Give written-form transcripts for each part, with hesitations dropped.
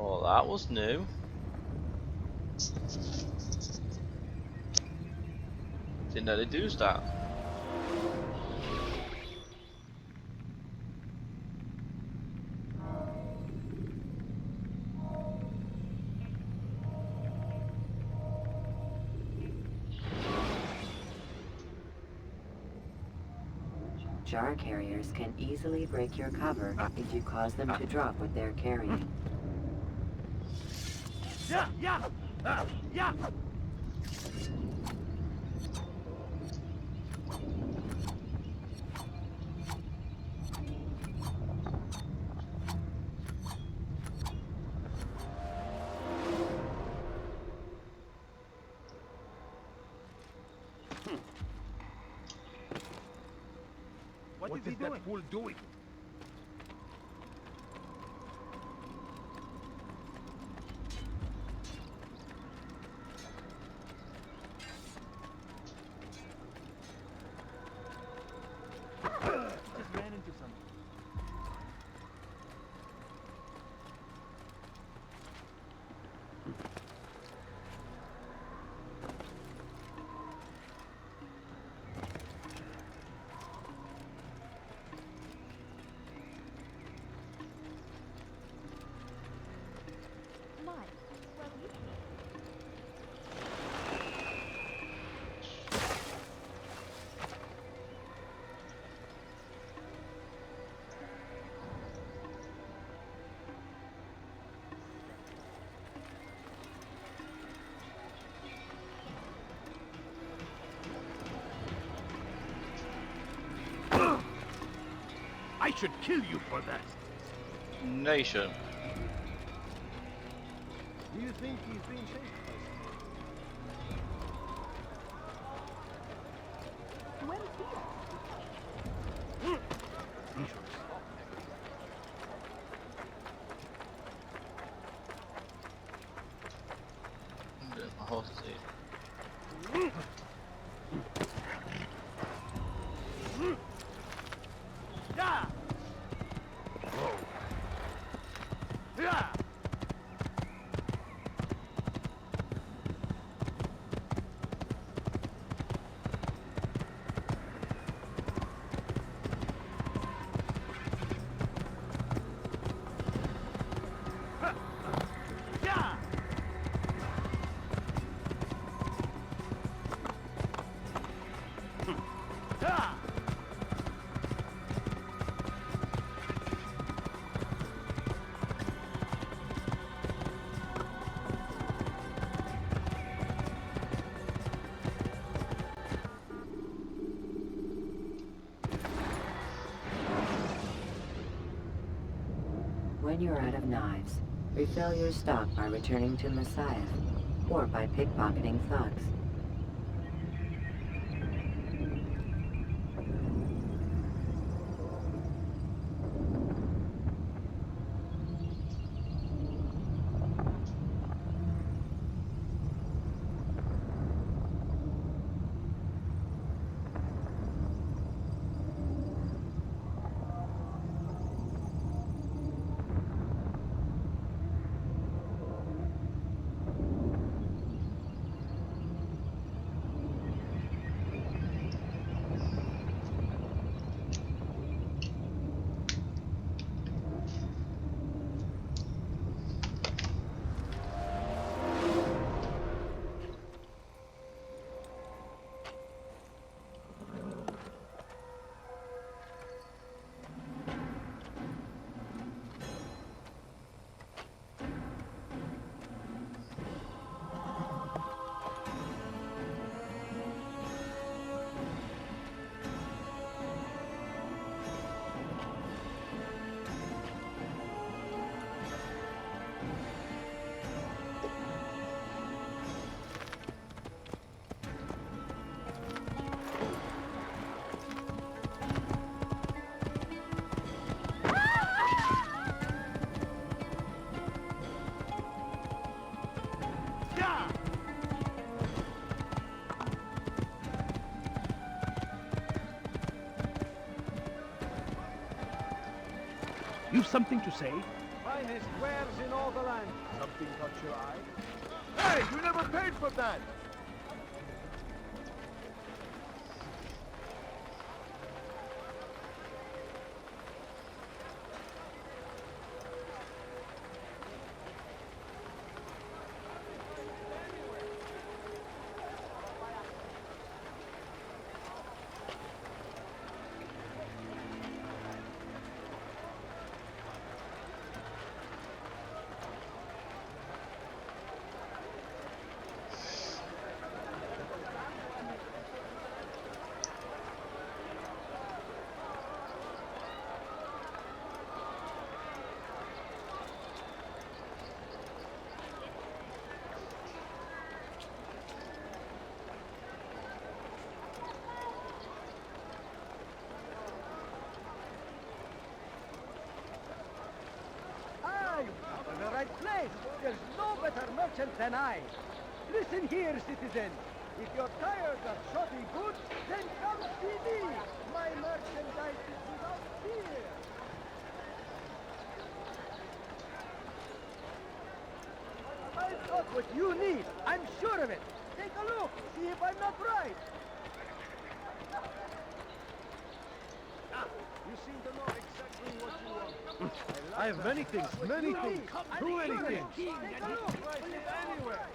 Oh, that was new. Didn't know they do that. Jar carriers can easily break your cover if you cause them to drop what they're carrying. Yeah, yeah, yeah. What is that fool doing? Just ran into something. I should kill you for that. Nation. Do you think he's being safe? He should stop. My horse is here. Yeah. Whoa. Yeah. Yeah. Yeah. When you're out of knives, refill your stock by returning to Messiah, or by pickpocketing thugs. Yeah. You've something to say? finest wares in all the land. Something caught your eye? Hey, you never paid for that! In the right place. There's no better merchant than I. Listen here, citizen. If you're tired of shoddy goods, then come see me. My merchandise is without fear. I've got what you need. I'm sure of it. Take a look. See if I'm not right. You seem to know exactly what you want. I have many things, many things. Too many things. Take a look. Anywhere.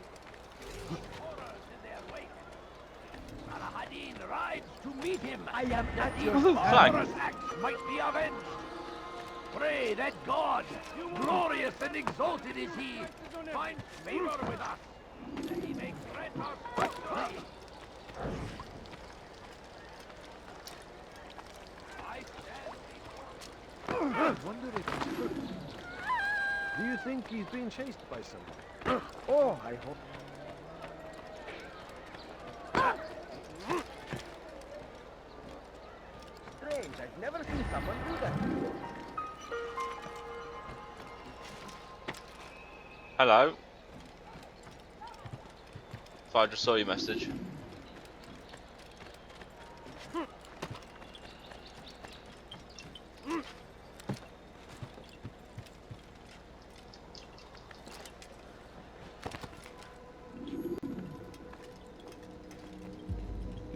Saladin rides to meet him. I am at your Flag. Barbarous acts might be avenged. Pray that God, glorious and exalted is he, find favor with us, that he may grant us victory. I stand I wonder if he's hurt. Do you think he's being chased by someone? Oh, I hope. Strange, I've never seen someone do that. Hello. I just saw your message.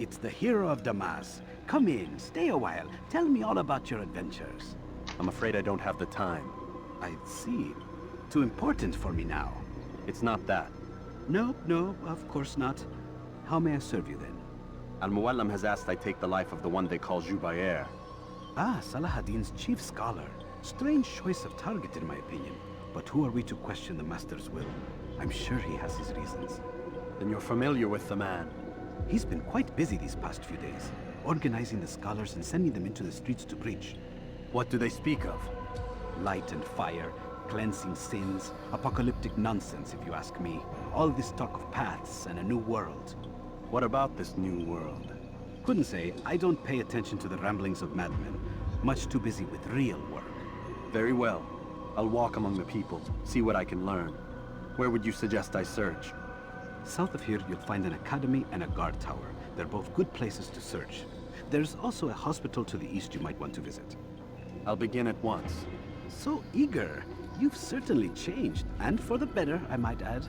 It's the hero of Damas. Come in, stay a while. Tell me all about your adventures. I'm afraid I don't have the time. I see. Too important for me now. It's not that. No, no, of course not. How may I serve you then? Al-Muallam has asked I take the life of the one they call Jubair. Ah, Salahadin's chief scholar. Strange choice of target in my opinion. But who are we to question the Master's will? I'm sure he has his reasons. Then you're familiar with the man. He's been quite busy these past few days, organizing the scholars and sending them into the streets to preach. What do they speak of? Light and fire, cleansing sins, apocalyptic nonsense if you ask me. All this talk of paths and a new world. What about this new world? Couldn't say. I don't pay attention to the ramblings of madmen. Much too busy with real work. Very well. I'll walk among the people, see what I can learn. Where would you suggest I search? South of here, you'll find an academy and a guard tower. They're both good places to search. There's also a hospital to the east you might want to visit. I'll begin at once. So eager. You've certainly changed, and for the better, I might add.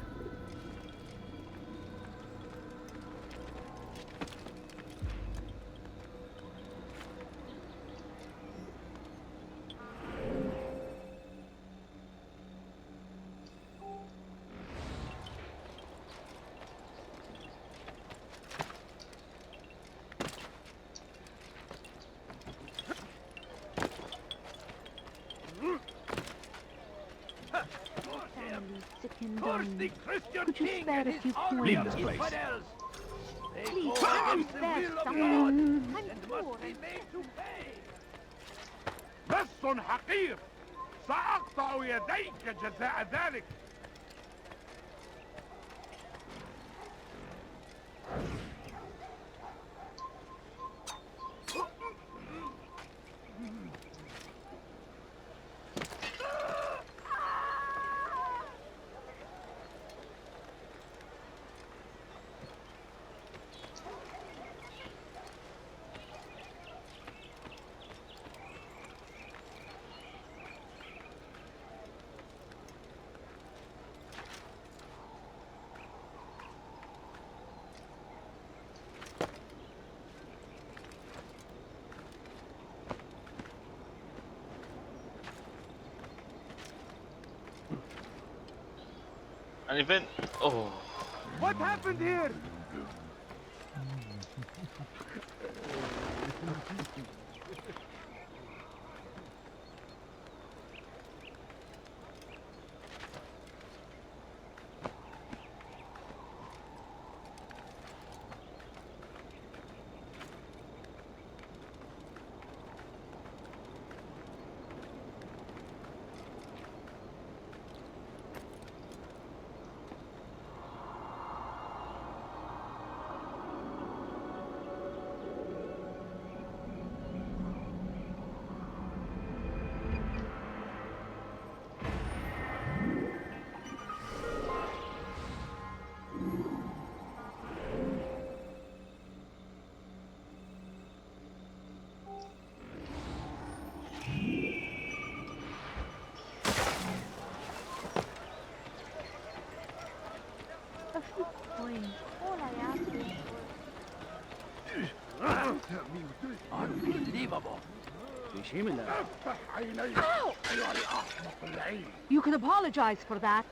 thirsty Christian Could you king spare and a his few army coins? of Leave this place. infidels. They Please, go I against the spare will of some. God I'm and poor must be and made to pay. لص حقير سأقطع يديك جزاء ذلك. An event. Oh. What happened here? Unbelievable. عيني يا أحمق العين. You can apologize for that.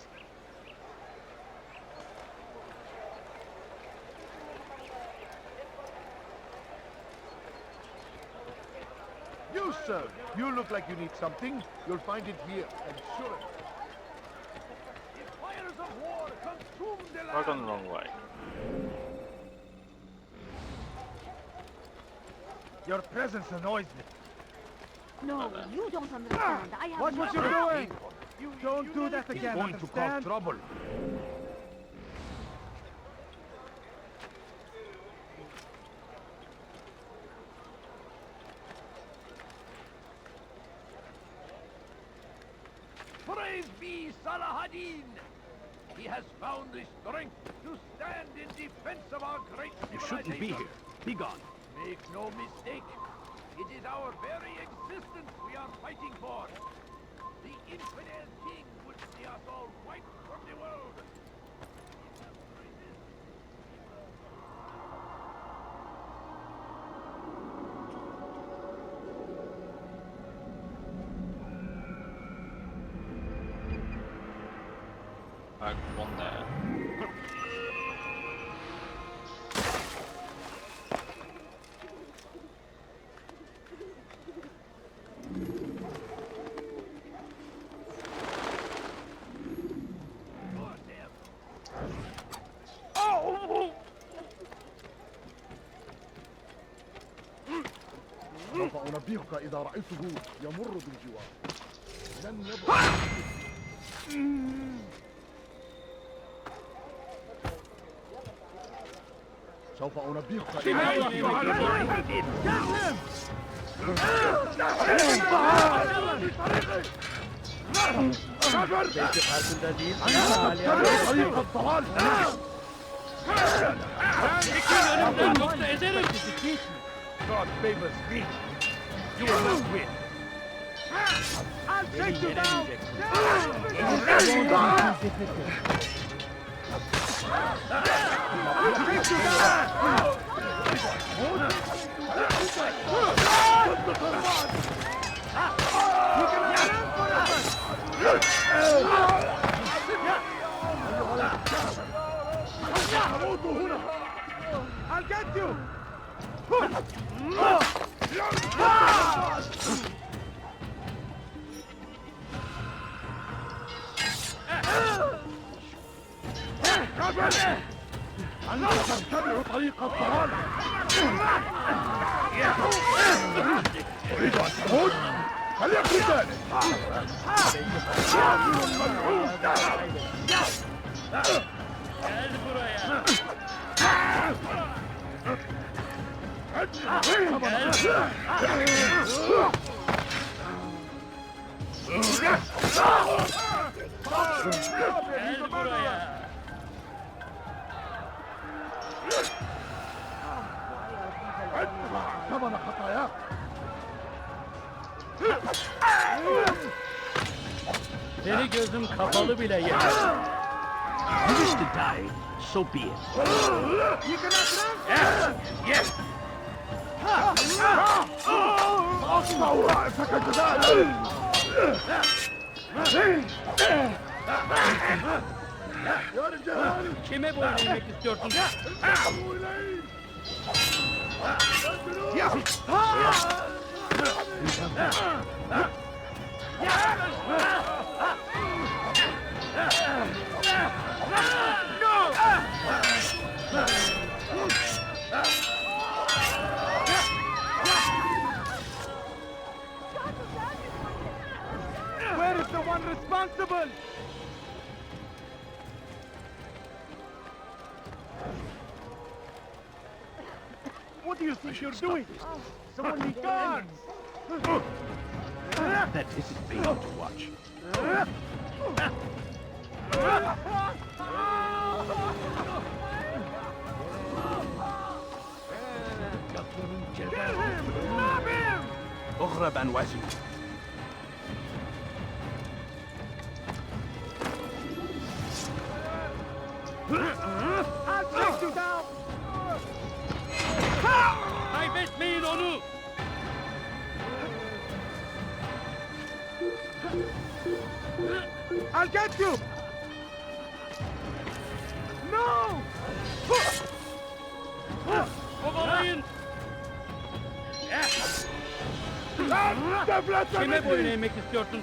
You, sir, you look like you need something. You'll find it here, I'm sure. The fires of war consume the I've gone land. the wrong way. Your presence annoys me. No, you don't understand. I have Watch what you're no- doing! Don't do that again, Going to cause understand? trouble. Praise be Salahadin. He has found the strength to stand in defense of our great You shouldn't be civilization. here. Be gone. Make no mistake. It is our very existence we are fighting for. The infidel king would see us all wiped from the world. Back one there. سوف أنبهك إذا رأيته يمر بالجوار. لن يبقى. سوف أنبهك طريق الضلال. God favors me. You will not win. I'll take you down! I'll take you down! You cannot run forever! I'll get you! أنت تتبع طريق الضلال. تريد أن تموت؟ فليكن ذلك. ادفع ثمن خطاياك. Seni gözüm kapalı bile yer. You wish to die, so be it. You cannot run! Yes. سأقطع رأسك جدالا. Kime boyun eğmek istiyorsun? Where is the one responsible? What do you think you're doing? Someone needs guards! That isn't painful to watch. Kill him! Stop him! اغرب عن وجهي. I'll take you down! Kaybetmeyin onu! I'll get you! No! Kovalayın! Devlet Kime boyun eğmek istiyorsun?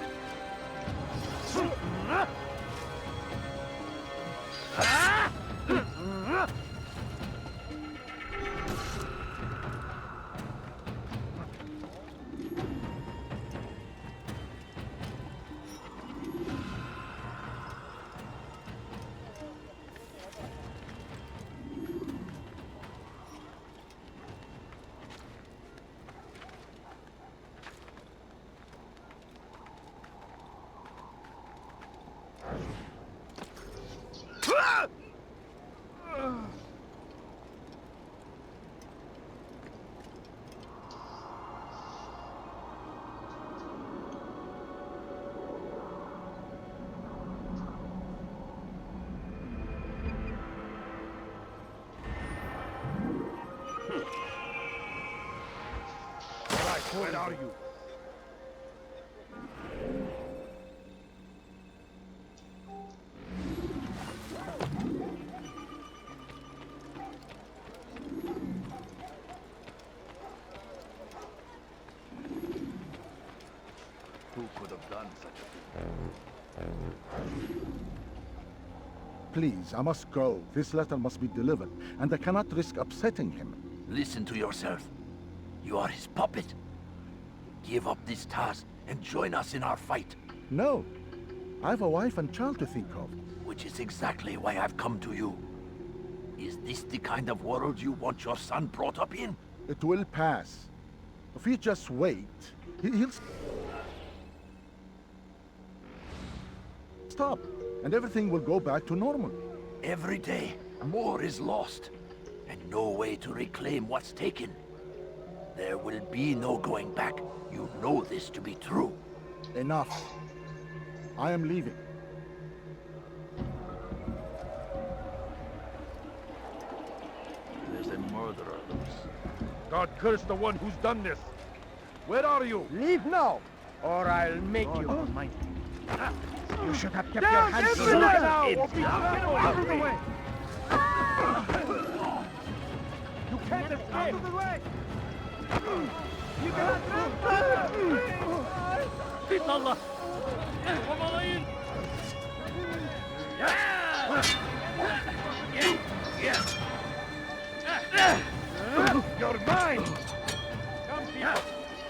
Where are you? Who could have done such a thing? Please, I must go. This letter must be delivered, and I cannot risk upsetting him. Listen to yourself. You are his puppet. Give up this task and join us in our fight. No. I have a wife and child to think of. Which is exactly why I've come to you. Is this the kind of world you want your son brought up in? It will pass. If you just wait, he'll stop, and everything will go back to normal. Every day, more is lost, and no way to reclaim what's taken. There will be no going back. You know this to be true. Enough. I am leaving. There's a murderer loose. God curse the one who's done this. Where are you? Leave now, or I'll make you mine. You should have kept your hands everyone! now! It's Get out of the way! You can't escape! Out of the way! You cannot Git Allah! Kovalayın! You're mine! Come people!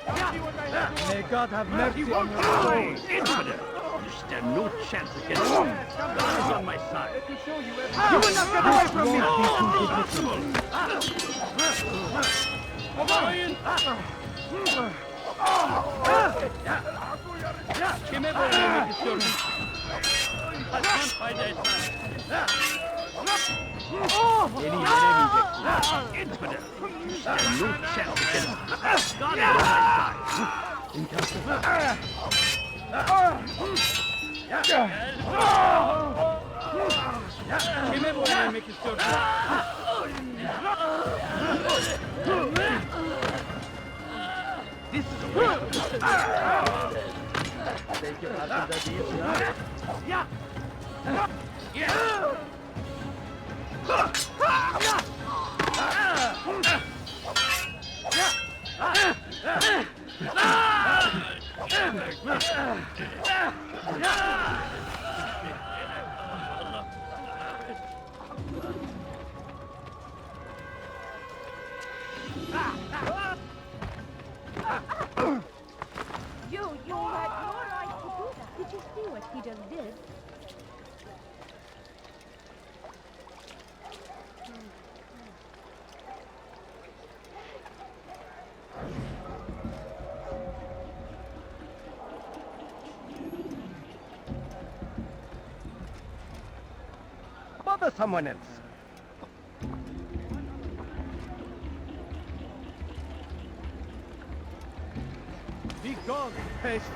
See what I have! May God have mercy on your soul! Infidel! You stand no chance against me! God is on my side! You will not get away from me! Kovalayın! Kime boyun eğmek istiyorsun? Kaçman fayda etmez. Beni yenemeyeceksin. Infidel! You stand no chance against me! God is on my side! Kime boyun eğmek istiyorsun? This is a waste of Belki farkında değilsin ha? Yeah! You had no right to do that. Did you see what he just did? Bother someone else. Be gone, pest!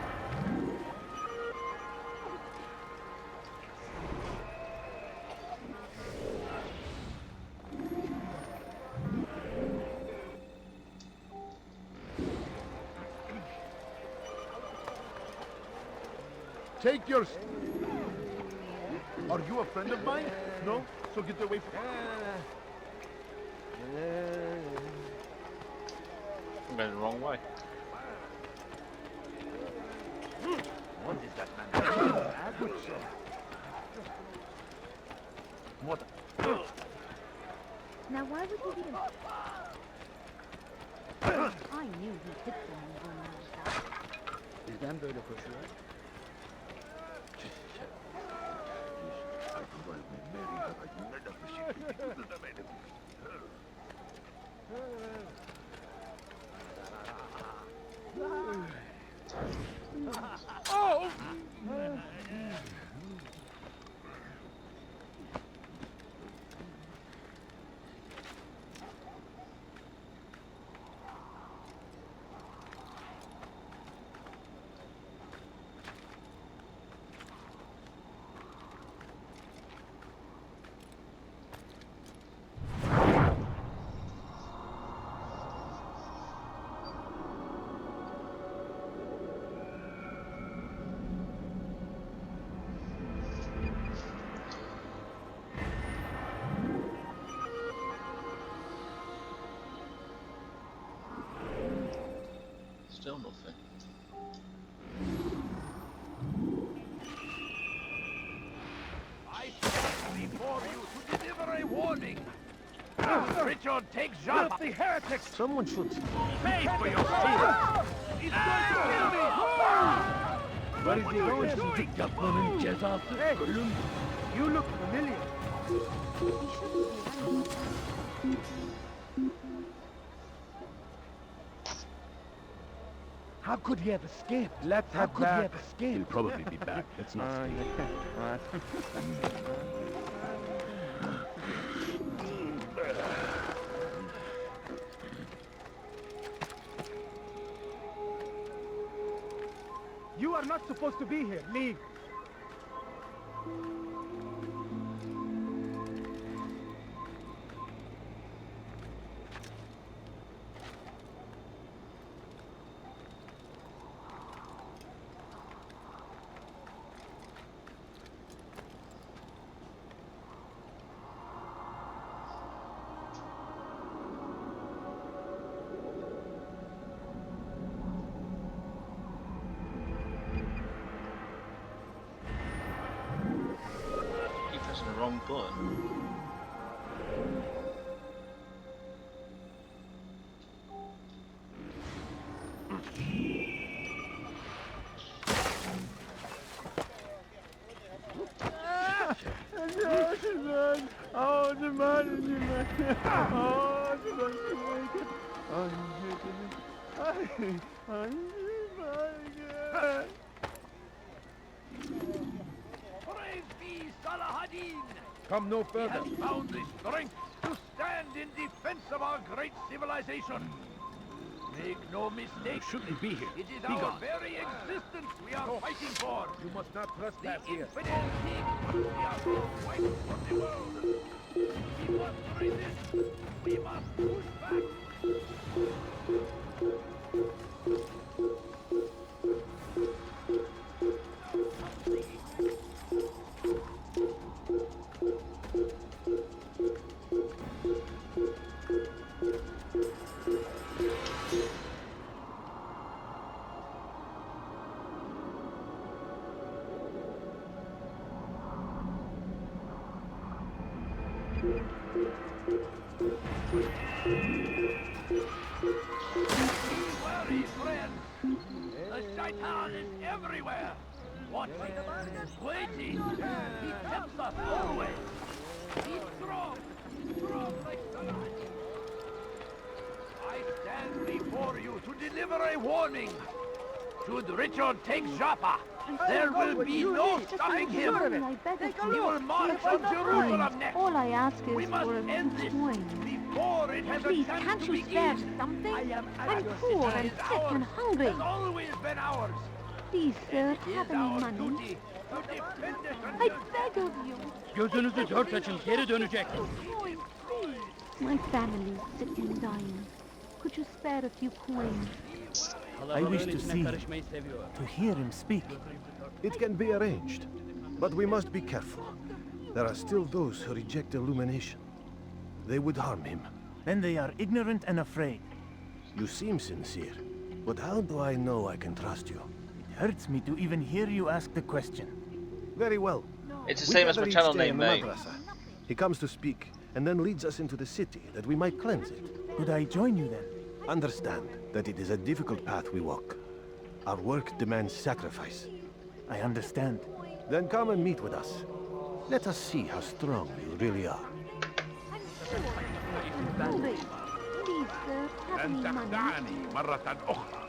Take your... Are you a friend of mine? No? So get away from... I'm going the wrong way. What is that man? Good sir. What? Now why would he be... I knew he'd hit someone going like that. Bizden böyle koşuyor. Still nothing. I stand before you to deliver a warning. Richard, take Jacques. The heretics! Someone should Pay for your sins. He's going to kill me. Where is he going? Hey, Yapmanın cezası ölüm. you look familiar. How could he have escaped? Let's have could he back. have escaped? He'll probably be back. Let's not stay. You are not supposed to be here. Leave. Keep pressing the wrong button. Praise be Salahadin. Come no He further. has found the strength to stand in defense of our great civilization. Make no mistake. Shouldn't be here. It is Be our gone. very existence we are fighting for. You must not trespass The here. infidel king. We are to fight for the world. We must resist. We must push back. Worry, friends. The shaitan is everywhere. Watching, waiting. He tempts us always. He's strong like Salah. I stand before you to deliver a warning. Should Richard take Joppa, there will be no stopping him. He will march on Jerusalem next. All I ask is We must for a end this coin. before it has a Please, chance can't to you spare begin. something? I am I'm poor and It is sick ours, and hungry. has always been ours. Please, sir, It have is any our money? duty to defend it I until beg of you. Gözünüzü dört açın, geri dönecek. Coin, please. My family is sick and dying. Could you spare a few coins? I wish to see him, to hear him speak. It can be arranged, but we must be careful. There are still those who reject illumination. They would harm him. Then they are ignorant and afraid. You seem sincere, but how do I know I can trust you? It hurts me to even hear you ask the question. Very well. It's the We same as gather my each channel day name, in the mate. madrasa. He comes to speak, and then leads us into the city, that we might cleanse it. Could I join you then? Understand that it is a difficult path we walk. Our work demands sacrifice. I understand. Then come and meet with us. Let us see how strong you really are. I'm hungry. Please, sir, have any money? مرة أخرى.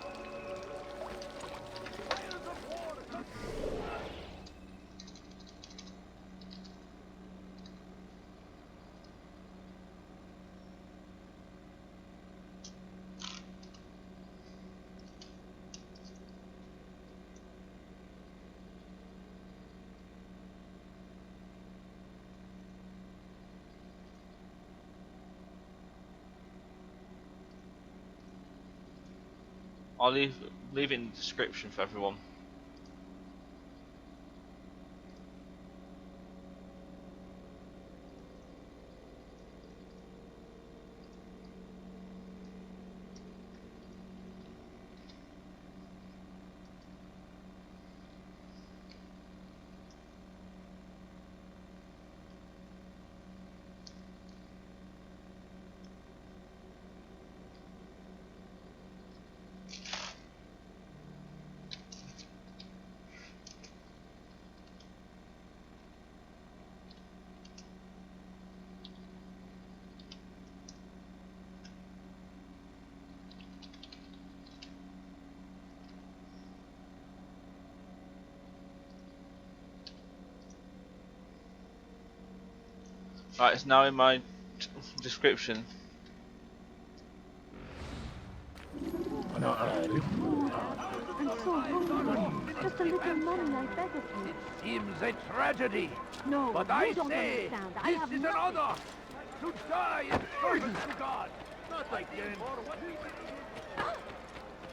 I'll leave it in the description for everyone. Right, it's now in my description. I'm so hungry. Just a little money, I beg of you. seems a tragedy. No, But you I don't say, understand. I this have is an nothing. honor to die in service to God. Not again. For what we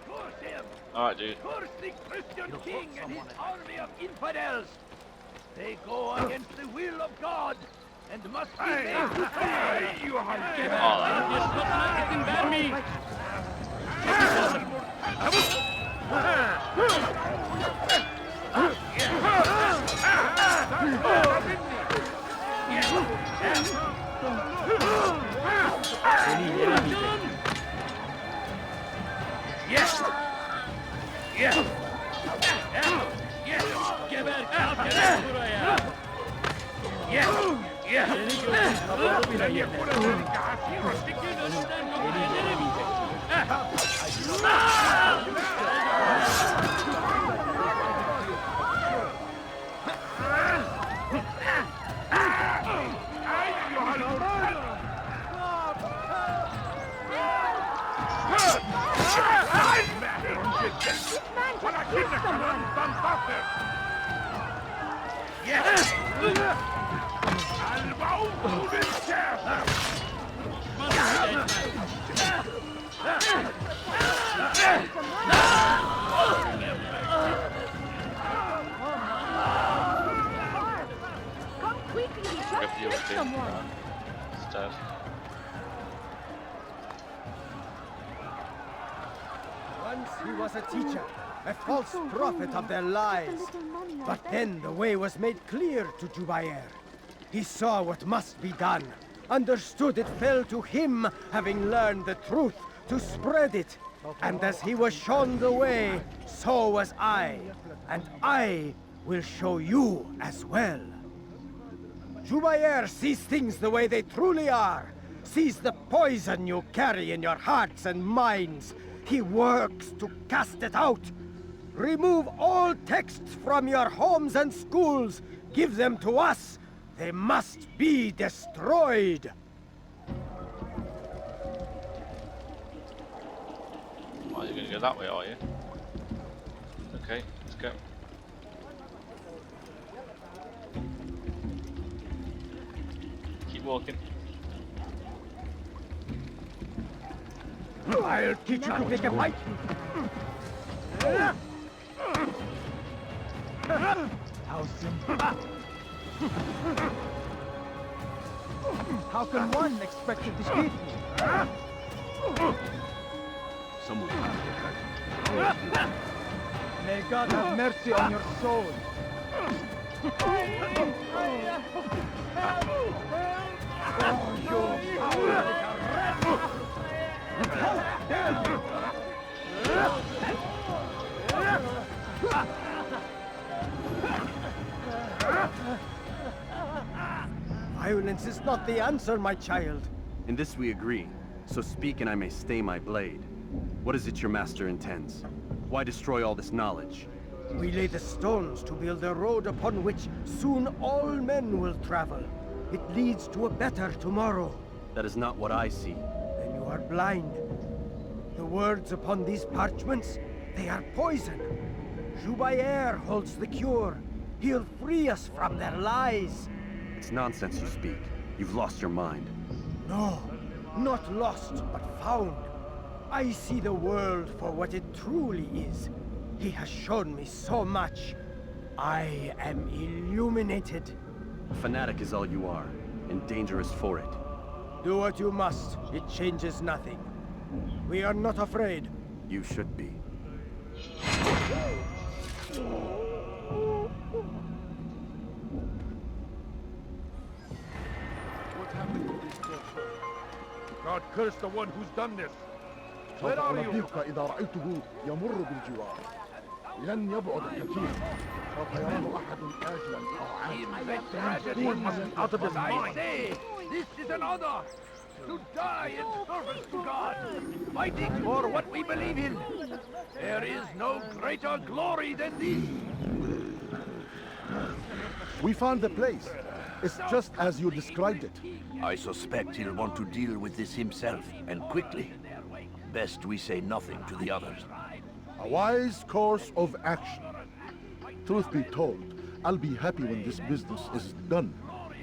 curse him. Alright, dude. Curse the Christian king and his army of infidels. They go against the will of God and must be made to pay. You Yes. Yes. Yes. Come quickly, just hit someone. It's dead. Once he was a teacher, a false so prophet of their hungry. lies. Just a little money, I But beg then the way was made clear to Jubair. He saw what must be done. understood it fell to him, having learned the truth, to spread it. And as he was shown the way, so was I. And I will show you as well. Jubair sees things the way they truly are. Sees the poison you carry in your hearts and minds. He works to cast it out. Remove all texts from your homes and schools. Give them to us. They must be destroyed. Oh, you're gonna go that way, are you? Okay, let's go. Keep walking. I'll teach you to take a bite. How simple. How can one expect to defeat me? Someone. May God have mercy on your soul. Violence is not the answer, my child. In this we agree, so speak and I may stay my blade. What is it your master intends? Why destroy all this knowledge? We lay the stones to build a road upon which soon all men will travel. It leads to a better tomorrow. That is not what I see. Then you are blind. The words upon these parchments, they are poison. Jubair holds the cure. He'll free us from their lies. It's nonsense you speak. You've lost your mind. No, not lost, but found. I see the world for what it truly is. He has shown me so much. I am illuminated. A fanatic is all you are, and dangerous for it. Do what you must. It changes nothing. We are not afraid. You should be. What happened to this poor? God curse the one who's done this. Where are you? إذا رأيته يمر بالجوار. لن يبعد كثير. سوف يراه أحد آجلا أو One mustn't out of his mind. Say, this is an honor. To die in service to God, fighting for what we believe in. There is no greater glory than this. We found the place. It's just as you described it. I suspect he'll want to deal with this himself, and quickly. Best we say nothing to the others. A wise course of action. Truth be told, I'll be happy when this business is done.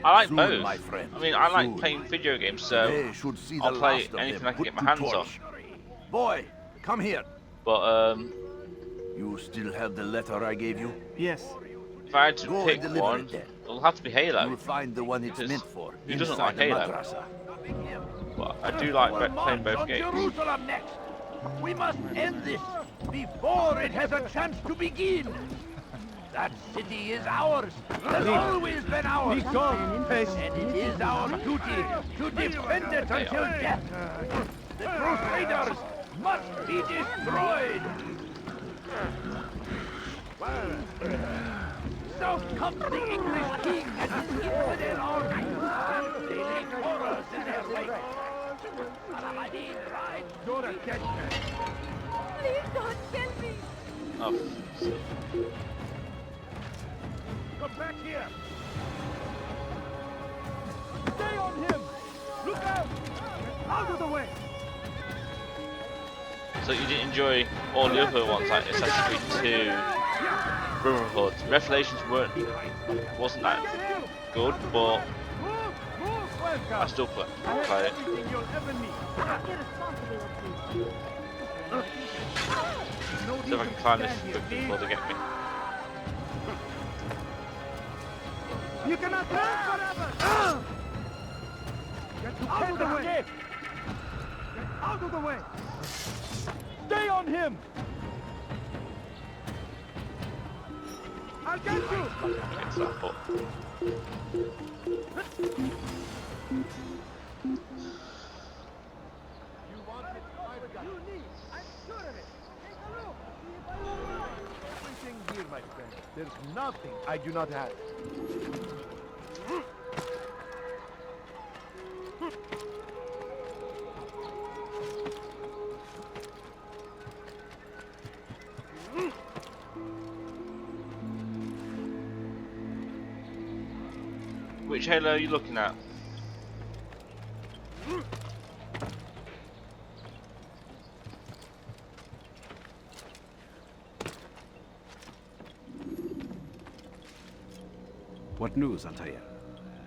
I like Soon, both. my friend, I mean, I like soon. playing video games, so They should see the I'll play last of anything them I can put get my to hands torch. on. Boy, come here. But You still have the letter I gave you? Yes. if I had to Go pick and deliver one, it then. it'll have to be Halo. You'll find the one it's Because meant for. who doesn't inside like the Halo? madrasa. But I do like Our playing march both on games. Jerusalem next. We must end this before it has a chance to begin. That city is ours. Has always been ours. And it is our duty to defend it until death. The Crusaders must be destroyed. So comes the English king and his infidel army. They lay horrors in their wake. Al-Ahmadi tried to catch them. Please don't kill me. Oh, Come back here. Stay on him. Look out. Out of the way. so you didn't enjoy all the other ones like Assassin's Creed 2, Brotherhood. Revelations wasn't that good, but I still play it. See if I can climb this quickly before they get me. You cannot live forever! Get out of the way. Get out of the way. Stay on him. I'll get you! Fix that, but You want it? I've got You it. need. I'm sure of it. Take a look. See if I won't lie. Everything here, my friend. There's nothing I do not have. which Halo are you looking at? What news, Altair?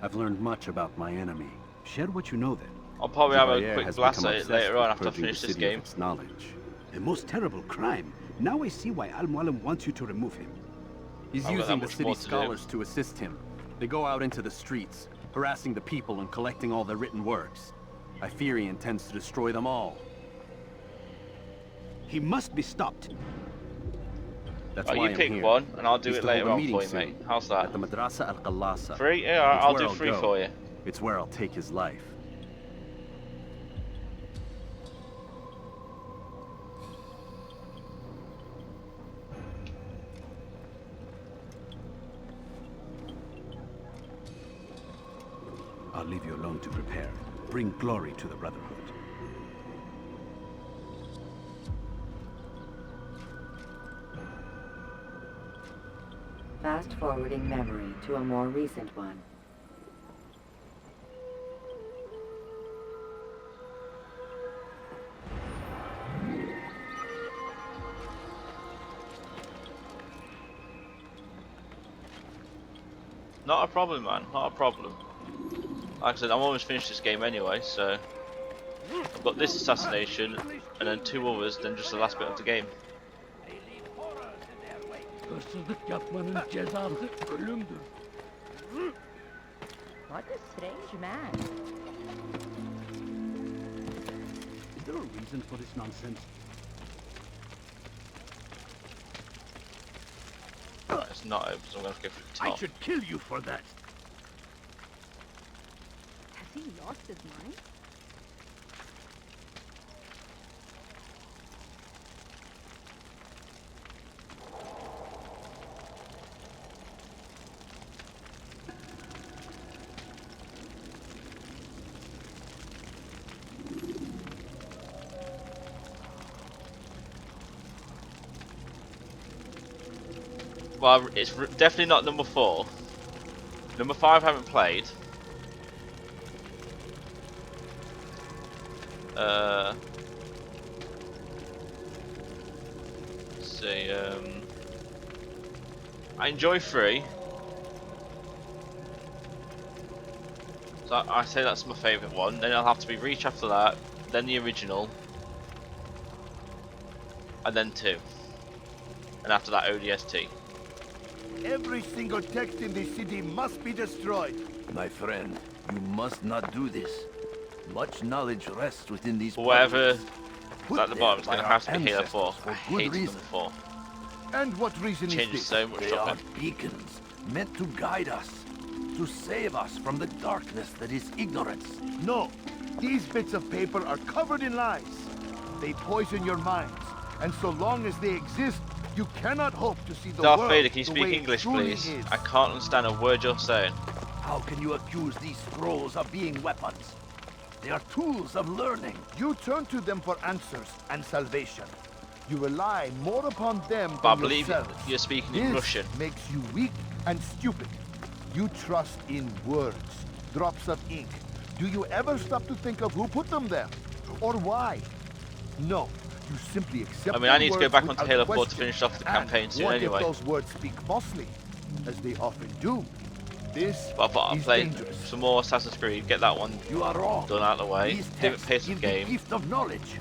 I've learned much about my enemy. Share what you know then. I'll probably have a Chevalier quick has blast become at it obsessed later with on after I purging finish the this city of game. its knowledge. A most terrible crime. Now I see why Al-Mualim wants you to remove him. He's I've got using that the much more city to do. scholars to assist him. They go out into the streets, harassing the people and collecting all their written works. I fear he intends to destroy them all. He must be stopped. That's Oh, why you I'm pick here. one, and I'll do He's it to hold later a on meeting for you, soon mate. How's that? At the Madrasa al-Qalasa. 3? Yeah, It's I'll where do 3 go. for you. It's where I'll take his life. I'll leave you alone to prepare. Bring glory to the Brotherhood. Fast-forwarding memory to a more recent one. Not a problem, man. Not a problem. Like I said, I'm almost finished this game anyway, so I've got this assassination and then 2 others, then just the last bit of the game. Hırsızlık yapmanın cezası ölümdür. What a strange man. Is there a reason for this nonsense? It's not over, so I'm going to go for the I top. should kill you for that. Has he lost his mind? Well, it's definitely not number 4. Number 5 I haven't played. Let's see, I enjoy 3. So I say that's my favourite one. Then it'll have to be Reach after that, then the original, and then 2. And after that ODST. Every single text in this city must be destroyed. My friend, you must not do this. Much knowledge rests within these Whatever projects. at Put the there bottom is going by to our have to be Halo ancestors 4. for I good hate reason. number 4. And what reason is Changes this? so much They stuff. are beacons, meant to guide us, to save us from the darkness that is ignorance. No, these bits of paper are covered in lies. They poison your minds, and so long as they exist, you cannot hope to see the Darth world Vader, can you the speak way it English, truly please? is. I can't understand a word you're saying. How can you accuse these scrolls of being weapons? They are tools of learning. You turn to them for answers and salvation. You rely more upon them But I than believe yourselves. you're speaking This in Russian. makes you weak and stupid. You trust in words, drops of ink. Do you ever stop to think of who put them there? Or why? No, you simply accept I mean, I need to go words back onto without Halo 4 to question. finish off the And campaign soon what anyway. if those words speak falsely, as they often do? This But I thought I'd is play dangerous. some more Assassin's Creed, get that one You are wrong. done out of the way, These different texts pace give of the game, gift of knowledge.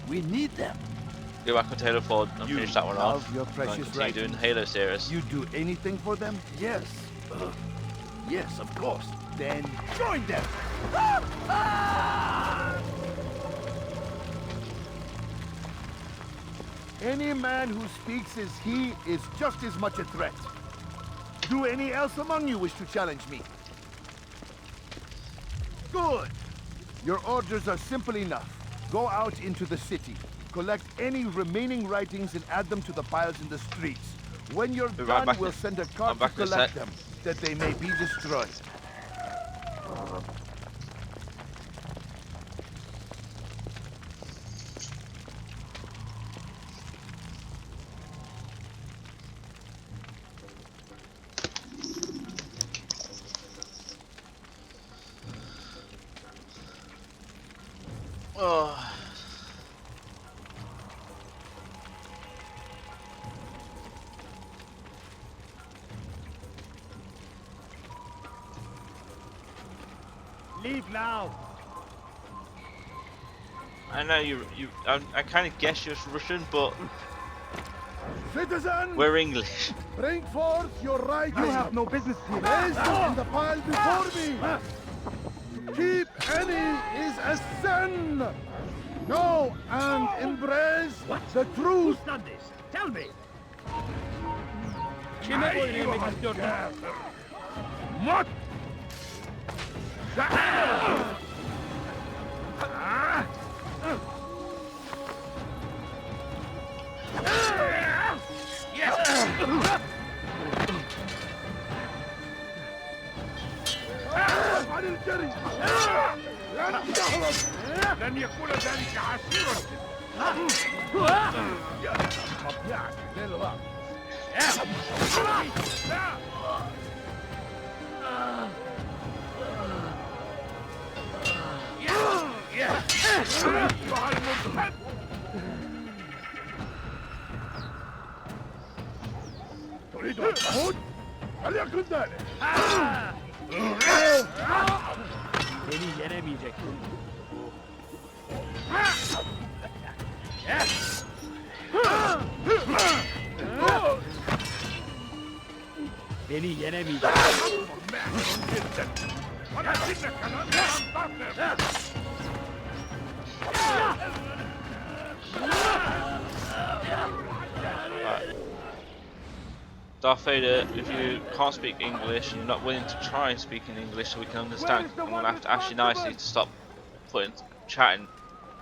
We need them. go back onto Halo 4 and You finish that one love off, your and precious continue doing the writings. Halo series. You do anything for them? Yes. Yes, of course. Then join them! Any man who speaks as he is just as much a threat. Do any else among you wish to challenge me? Good. Your orders are simple enough. Go out into the city. Collect any remaining writings and add them to the piles in the streets. When you're done, we'll send a cart to collect them, that they may be destroyed. Oh. Leave now. I know I kind of guess you're Russian, but Citizen, we're English. bring forth your right. You have no business here. Place them in the pile before me. Keep any is a sin. Know and embrace the truth. Who's done this? Tell me. What? لن يكون ذلك عسيرا. تريد أن تعود؟ فليكن ذلك. Beni yenemeyeceksin. Beni yenemeyeceksin. Darth Vader, if you can't speak English and you're not willing to try and speak in English so we can understand, I'm going to have to ask you nicely to stop putting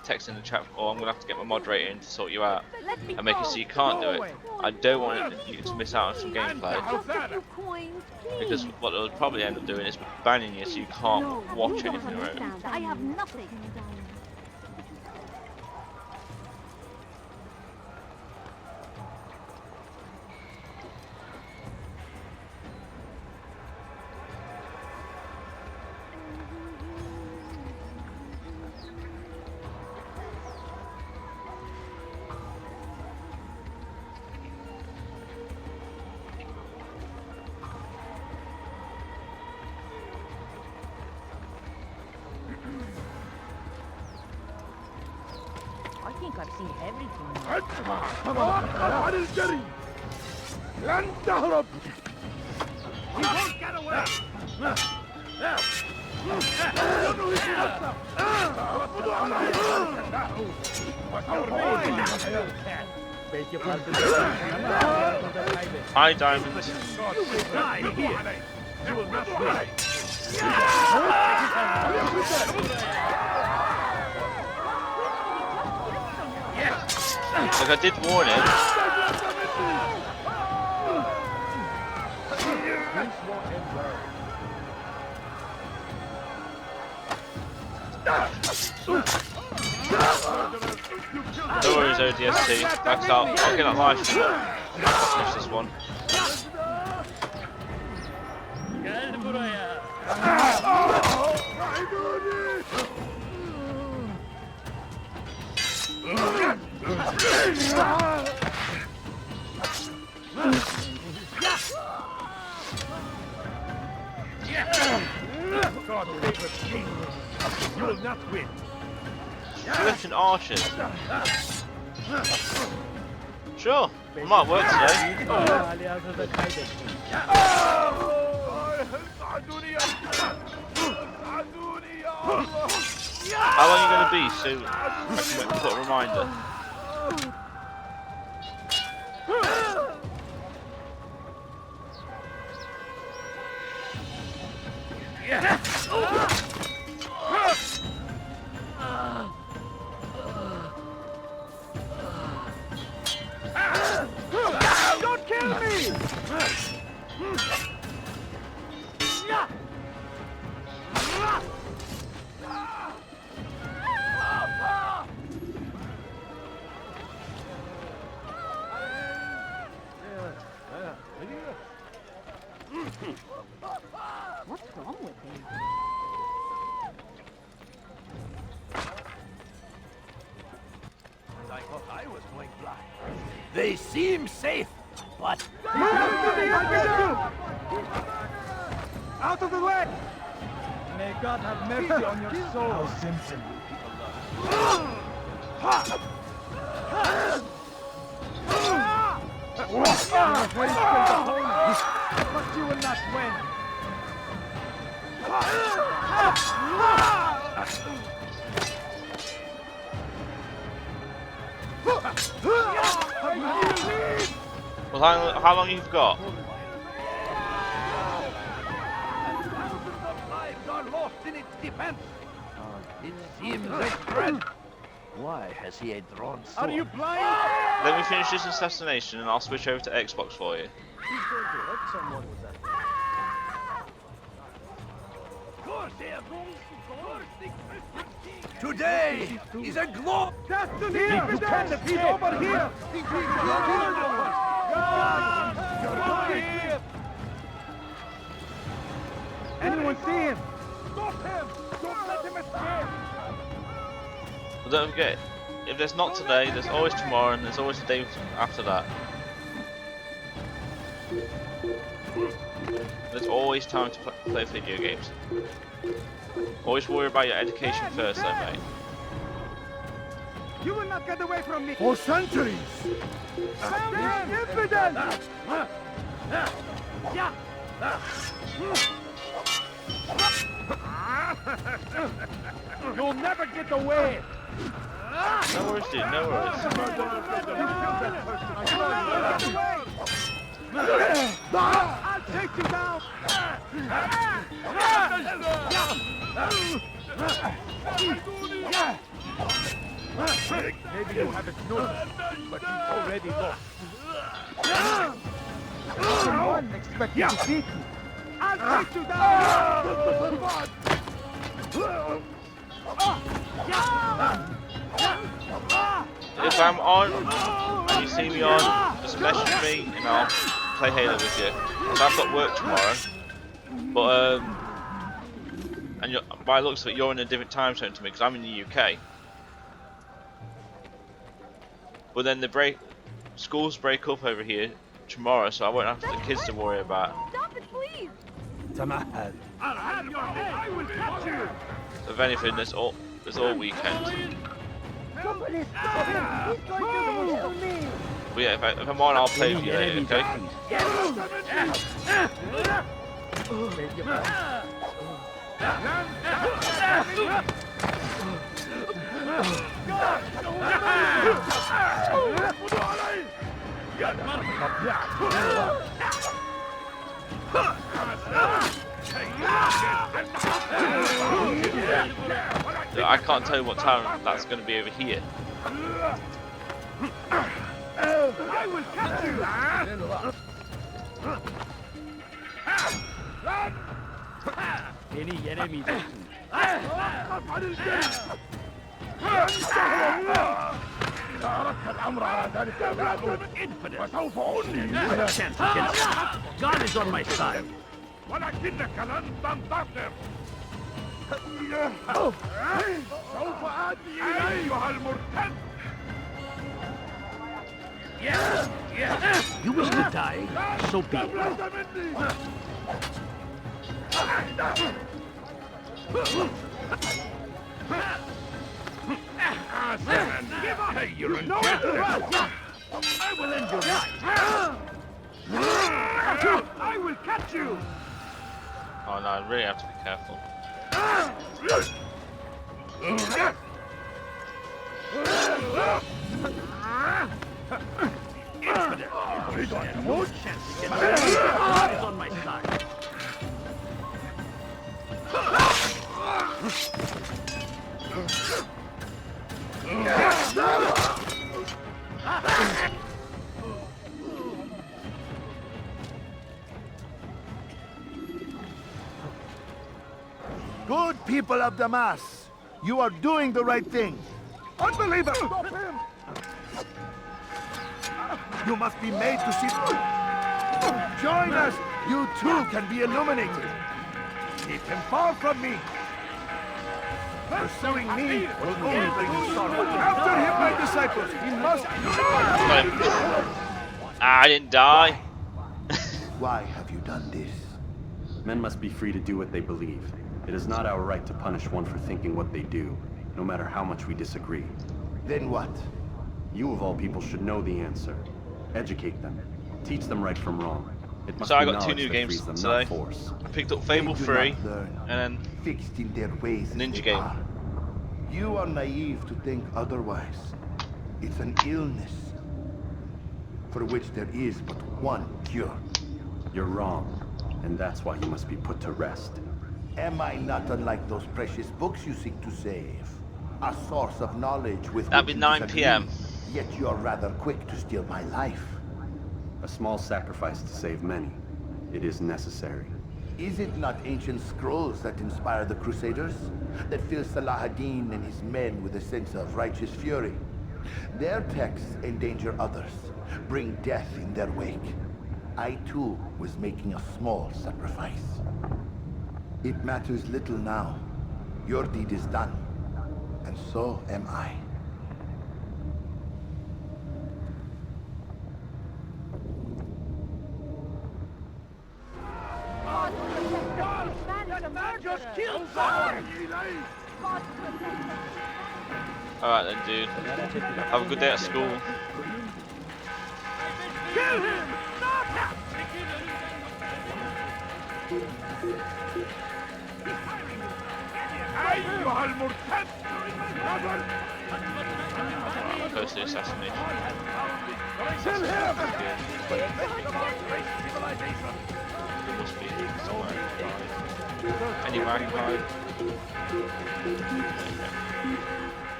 text in the chat, or I'm going to have to get my moderator in to sort you out and make it so you can't do it. I don't want you to miss out on some gameplay, because what they'll probably end up doing is banning you so you can't watch anything around. I have nothing. I think I've seen everything. عن الجري. لن تهرب. He won't get away. Hi, Diamond. Die here. You will not win. Like I did warn him. No worries, ODST. Backs out. I'll get that live stream. I'll finish this one. God save us, King. You will not win. Flipping archers. Sure, it might work today. How long are you going to be so I can put a reminder? Don't kill me! What's wrong with him? I thought I was going blind. They seem safe, but... Out of the way! May God have mercy on your soul, Simpson. but you will not win. Well, how long you've got? Thousands of lives are lost in its defense. It seems a threat. Why has he a drawn sword? Are you blind? Let me finish this assassination and I'll switch over to Xbox for you. He's going to hurt someone with that. Today is a glory. That's the here! He's over here! He's here! Anyone see him? Stop him! Don't let him escape! But don't forget, if there's not today, there's always tomorrow and there's always the day after that. There's always time to play video games. Always worry about your education first though, mate. You will not get away from me! For centuries! Found him! Infidel! You'll never get away! No worries, dude, no worries. I'll take you down! Maybe you haven't noticed, but you've already lost. Someone expects you to beat me. I'll take you down! If I'm on and you see me on, just message me and I'll play Halo with you. So I've got work tomorrow, but and by the looks of it, you're in a different time zone to me because I'm in the UK. But then schools break up over here tomorrow, so I won't have the kids to worry about. Stop it, please! Tamahal. I'll have your head! I will catch you! If anything, there's all weekend. Somebody stop him! He's going to kill me! But yeah, if I'm on, I'll play with you later, okay? I can't tell you what time that's going to be over here. I will catch you! Any enemy God is on my side. You wish to die, so be it. You're in I will end your life! I will catch you! Oh no, I really have to be careful. No chance to get back. God is on my side. Good people of Damas, you are doing the right thing. Unbeliever! Stop him! You must be made to see. Join us! You too can be illuminated. Keep him far from me. Pursuing me will only bring you sorrow. After him, my disciples! He must... I didn't die. Why have you done this? Men must be free to do what they believe. It is not our right to punish one for thinking what they do, no matter how much we disagree. Then what? You of all people should know the answer. Educate them. Teach them right from wrong. It must So I be got 2 knowledge new that games frees them, today. not force. I picked up Fable They do 3 not learn, and then fixed in their ways as Ninja they game. are. You are naive to think otherwise. It's an illness for which there is but one cure. You're wrong, and that's why you must be put to rest. Am I not unlike those precious books you seek to save? A source of knowledge with that'd which be you 9 disagree, PM. Yet you are rather quick to steal my life. A small sacrifice to save many. It is necessary. Is it not ancient scrolls that inspire the Crusaders? That fill Salah ad-Din and his men with a sense of righteous fury? Their texts endanger others, bring death in their wake. I too was making a small sacrifice. It matters little now. Your deed is done, and so am I. Just kill someone! Alright then, dude. Have a good day at school. Kill him! Stop him! أيها المرتد! Closely assassination. Kill him! There must be somewhere. Any archive?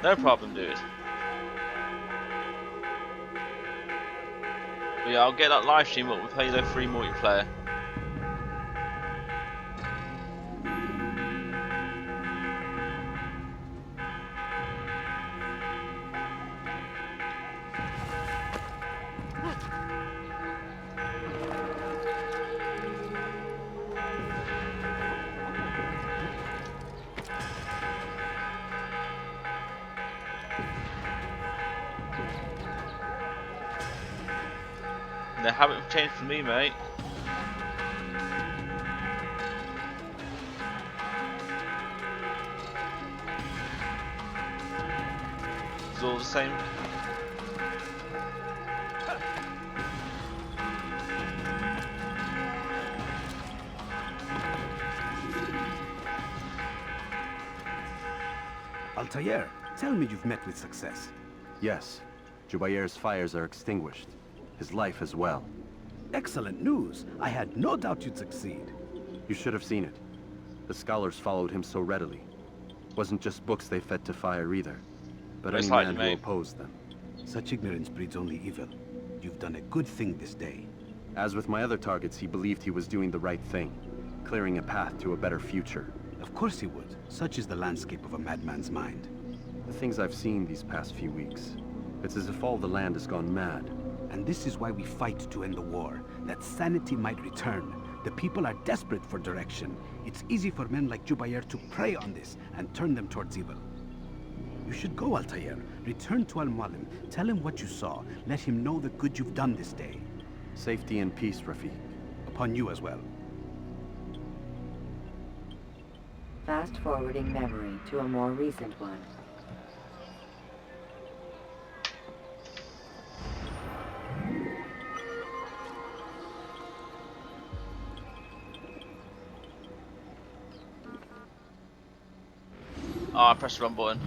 No problem, dude. But yeah, I'll get that live stream up with Halo 3 multiplayer. They haven't changed for me, mate. It's all the same. Altair, tell me you've met with success. Yes, Jubair's fires are extinguished. His life as well. Excellent news. I had no doubt you'd succeed. You should have seen it. The scholars followed him so readily. Wasn't just books they fed to fire either, but any man who opposed them. Such ignorance breeds only evil. You've done a good thing this day. As with my other targets, he believed he was doing the right thing, clearing a path to a better future. Of course he would. Such is the landscape of a madman's mind. The things I've seen these past few weeks, it's as if all the land has gone mad. And this is why we fight to end the war, that sanity might return. The people are desperate for direction. It's easy for men like Jubair to prey on this and turn them towards evil. You should go, Altair. Return to Al-Mualim. Tell him what you saw. Let him know the good you've done this day. Safety and peace, Rafiq. Upon you as well. Fast-forwarding memory to a more recent one. Oh, I pressed the wrong button.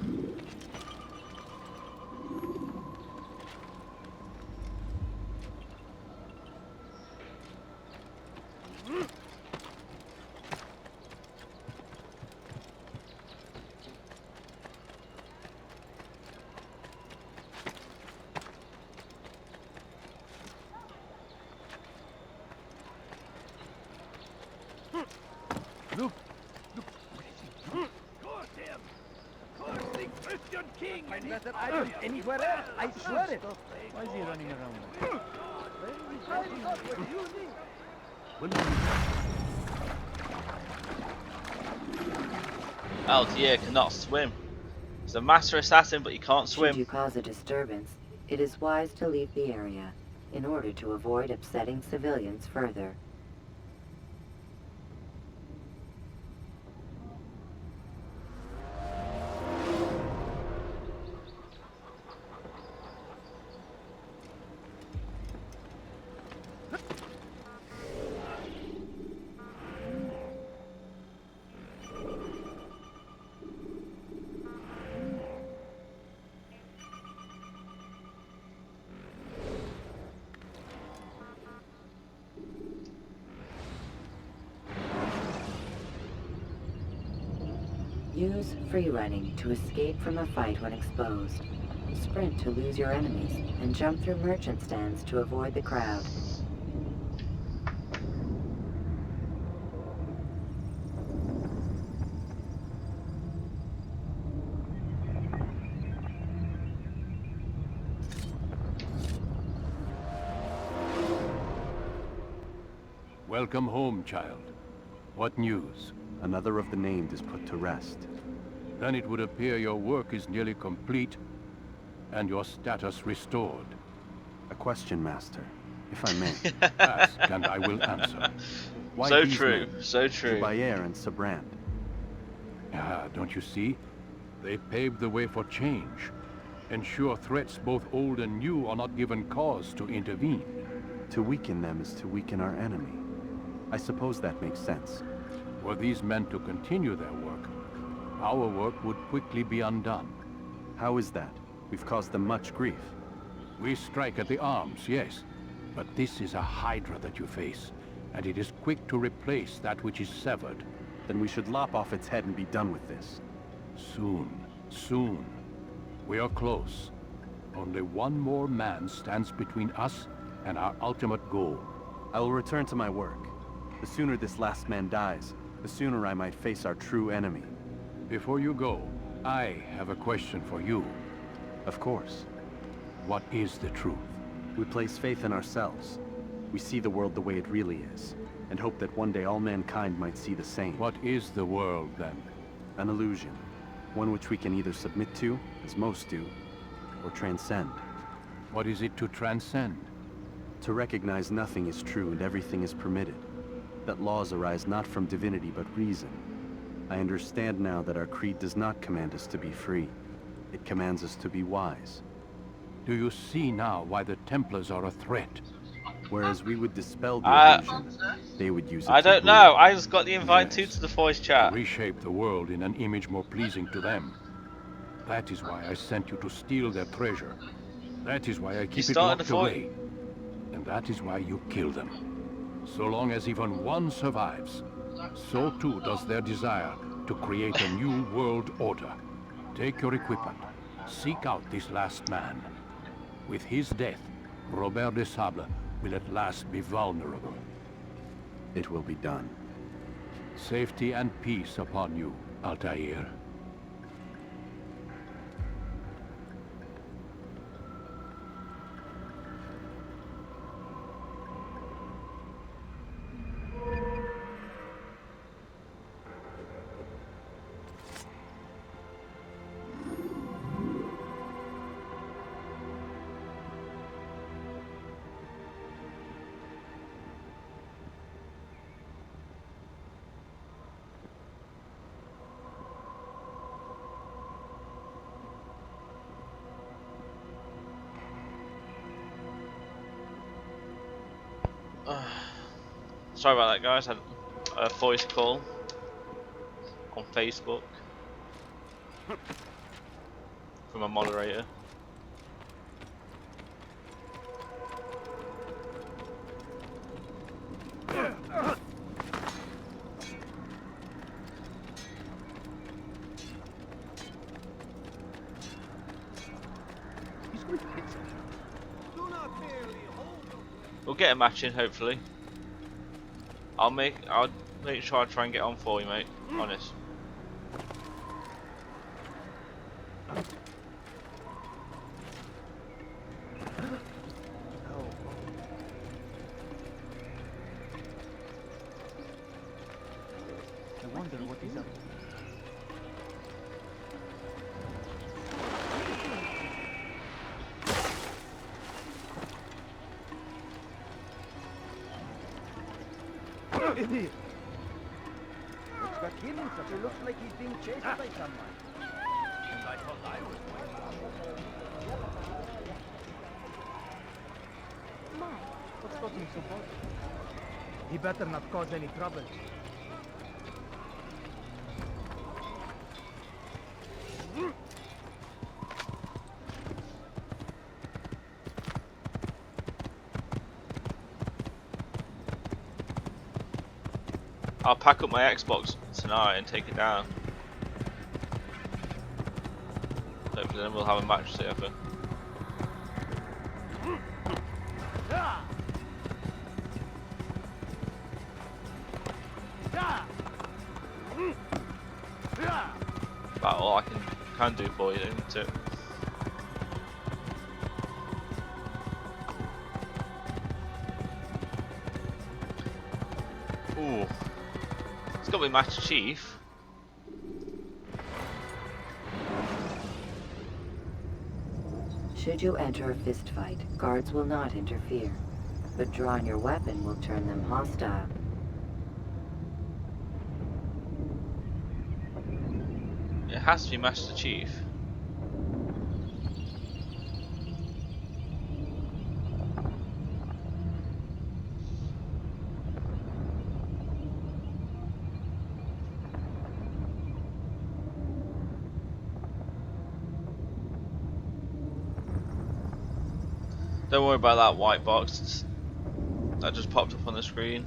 king Find and his better items anywhere else, I swear it. Why is he running around? I've got what you need. Altair cannot swim. He's a master assassin, but he can't Should swim. you cause a disturbance, it is wise to leave the area in order to avoid upsetting civilians further. Use free running to escape from a fight when exposed. Sprint to lose your enemies, and jump through merchant stands to avoid the crowd. Welcome home, child. What news? Another of the named is put to rest. Then it would appear your work is nearly complete, and your status restored. A question, Master, if I may. Ask, and I will answer. Why So these true, men? so true. Jubayer and Sabrand. Ah, don't you see? They paved the way for change. Ensure threats both old and new are not given cause to intervene. To weaken them is to weaken our enemy. I suppose that makes sense. Were these men to continue their work, our work would quickly be undone. How is that? We've caused them much grief. We strike at the arms, yes. But this is a hydra that you face, and it is quick to replace that which is severed. Then we should lop off its head and be done with this. Soon, soon. We are close. Only one more man stands between us and our ultimate goal. I will return to my work. The sooner this last man dies, the sooner I might face our true enemy. Before you go, I have a question for you. Of course. What is the truth? We place faith in ourselves. We see the world the way it really is, and hope that one day all mankind might see the same. What is the world, then? An illusion. One which we can either submit to, as most do, or transcend. What is it to transcend? To recognize nothing is true and everything is permitted. That laws arise not from divinity but reason. I understand now that our creed does not command us to be free. It commands us to be wise. Do you see now why the Templars are a threat? Whereas we would dispel the illusion, they would use it I to don't rule. know. I just got the invite Yes. to the voice chat. Reshape the world in an image more pleasing to them. That is why I sent you to steal their treasure. That is why I keep it started locked the fight. away. And that is why you kill them. So long as even one survives, so too does their desire to create a new world order. Take your equipment. Seek out this last man. With his death, Robert de Sable will at last be vulnerable. It will be done. Safety and peace upon you, Altair. Sorry about that, guys. I had a voice call on Facebook from a moderator. We'll get a match in, hopefully. I'll make sure I try and get on for you, mate. Honest. idiot! What's got him in such a... It looks like he's being chased by someone. And I thought I was What's got him so bothered? He better not cause any trouble. I'll pack up my Xbox tonight and take it down. Hopefully then we'll have a match together. About all I can do for you, isn't it? Ooh. It's got to be Master Chief. Should you enter a fist fight, guards will not interfere, but drawing your weapon will turn them hostile. It has to be Master Chief. Don't worry about that white box that just popped up on the screen.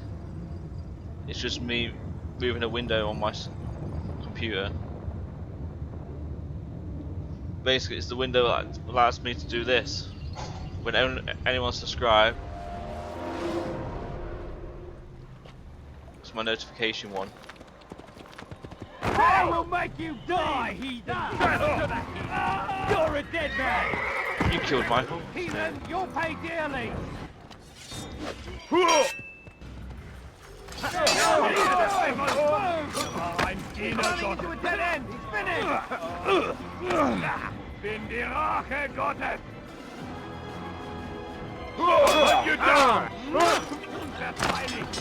It's just me moving a window on my computer. Basically, it's the window that allows me to do this. When anyone subscribes, it's my notification one. I will make you die, heathen! You're a dead man! You killed Michael. Heathen, you'll pay dearly! I'm into a dead end! He's finished! Bin die Rache Gottes! You down! Unverzeihlich!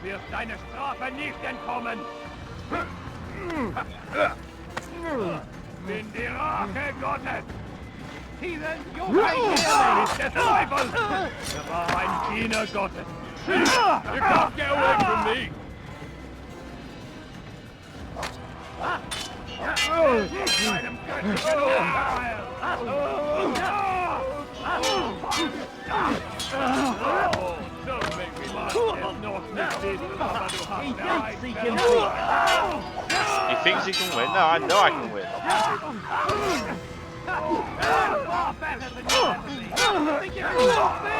Wirst deine Strafe nicht entkommen! Bin die Rache Gottes! Heathen, you'll pay dearly! Der Teufel! War ein Diener Gottes! You can't get away from me! I'm good to get don't make me laugh. He thinks he can win? No, I know I can win. Far better than you think you can stop me?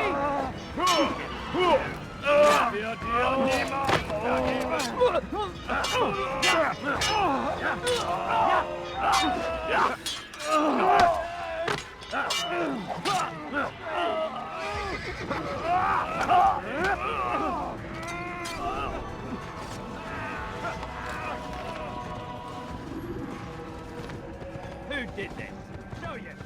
Wir dir niemals vergeben. Who did this? Show yourself.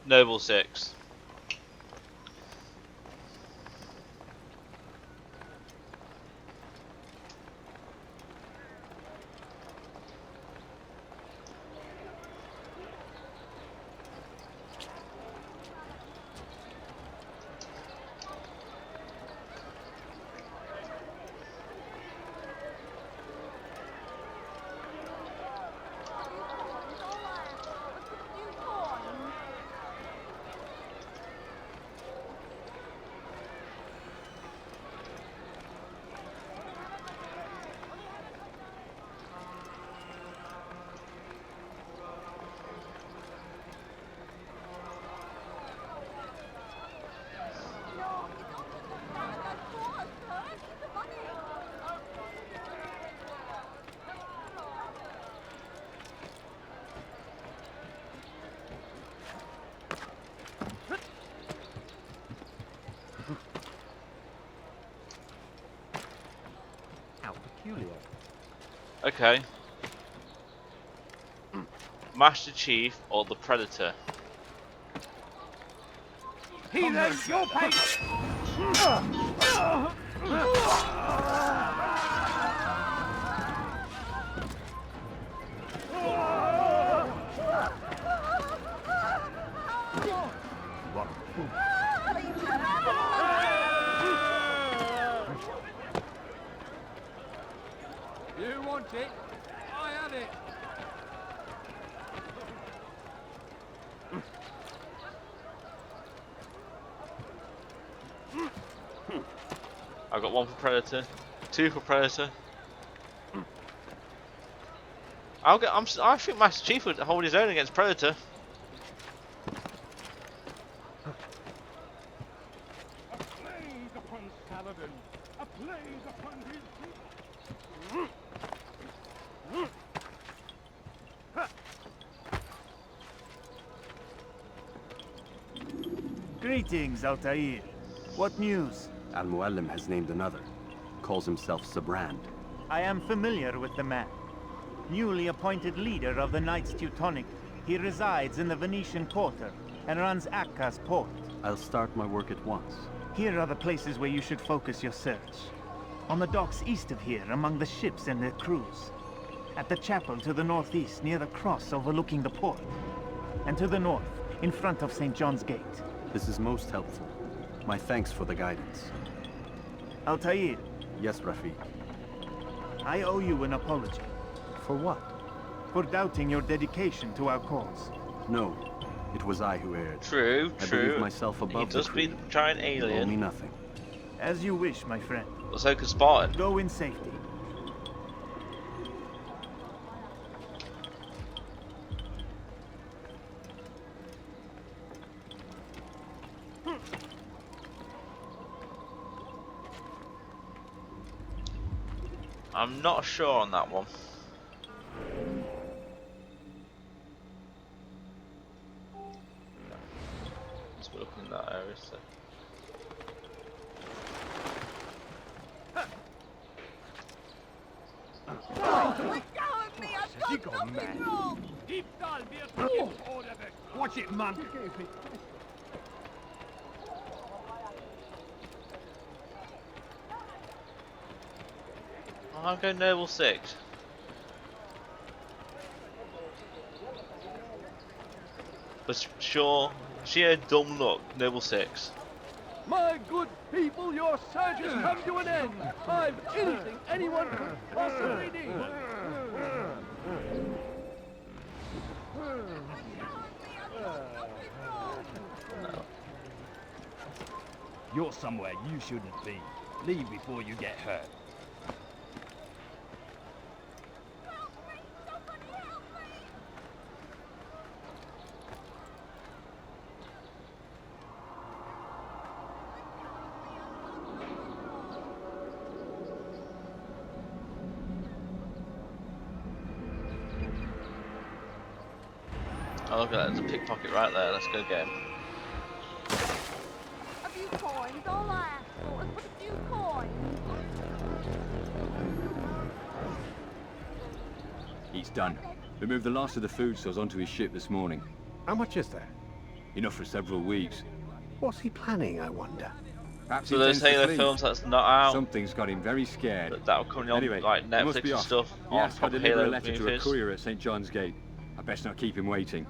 Noble 6. Okay. Master Chief or the Predator? Heathens, your pace! You want it? I have it. I've got 1 for Predator, 2 for Predator. I think Master Chief would hold his own against Predator. A plague upon Saladin! A plague upon his Greetings, Altair. What news? Al-Muallim has named another. Calls himself Sabrand. I am familiar with the man. Newly appointed leader of the Knights Teutonic, he resides in the Venetian Quarter and runs Akka's port. I'll start my work at once. Here are the places where you should focus your search. On the docks east of here, among the ships and their crews. At the chapel to the northeast, near the cross overlooking the port. And to the north, in front of St. John's Gate. This is most helpful. My thanks for the guidance. Altair. Yes, Rafiq. I owe you an apology. For what? For doubting your dedication to our cause. No, it was I who erred. True, I true. believe myself above He does the beat creed. the giant You owe me alien. nothing. As you wish, my friend. But so could Spartan. Go in safety. I'm not sure on that one. Let's look in that area. So. Watch it, man. I'll go Noble 6. But sure, sheer dumb luck, Noble 6. My good people, your search has come to an end. I've anything anyone could possibly need. You're somewhere you shouldn't be. Leave before you get hurt. Oh look at that, there's a pickpocket right there, let's go get him. A few coins, all I ask for is but a few coins. He's done. We moved the last of the food stores onto his ship this morning. How much is there? Enough for several weeks. What's he planning, I wonder? Perhaps So he those intends to Halo flee. films that's not out. Something's got him very scared. But that'll come on Anyway, like he must Netflix be and off. stuff. He on asked top to of deliver Halo a letter to a movies. courier at St. John's Gate. I best not keep him waiting.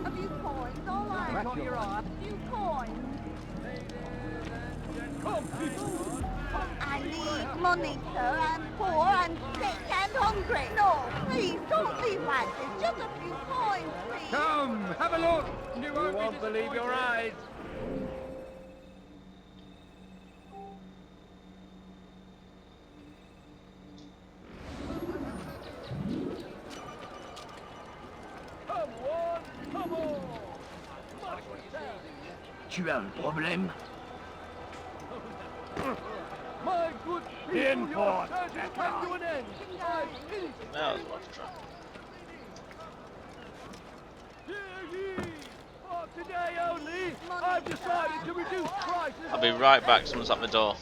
A few coins, all I ask for. A few coins. Come, people. I need money, sir. I'm poor, I'm sick and hungry. No, please, don't leave like this. Just a few coins, please. Come, have a look. You won't believe your eyes. Come on, come on. Tu as un problème? My good people, In your port. search has come to an end. I've anything Now it's worth a try. Hear ye! For today only, I've decided to reduce prices. I'll be right back, someone's at my door.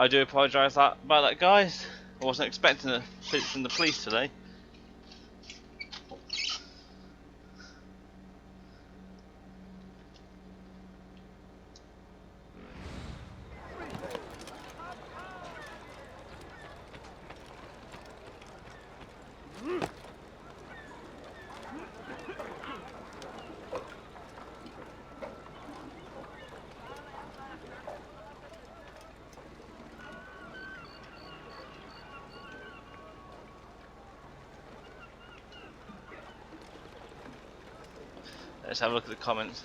I do apologise about that, guys. I wasn't expecting a visit from the police today. Let's have a look at the comments.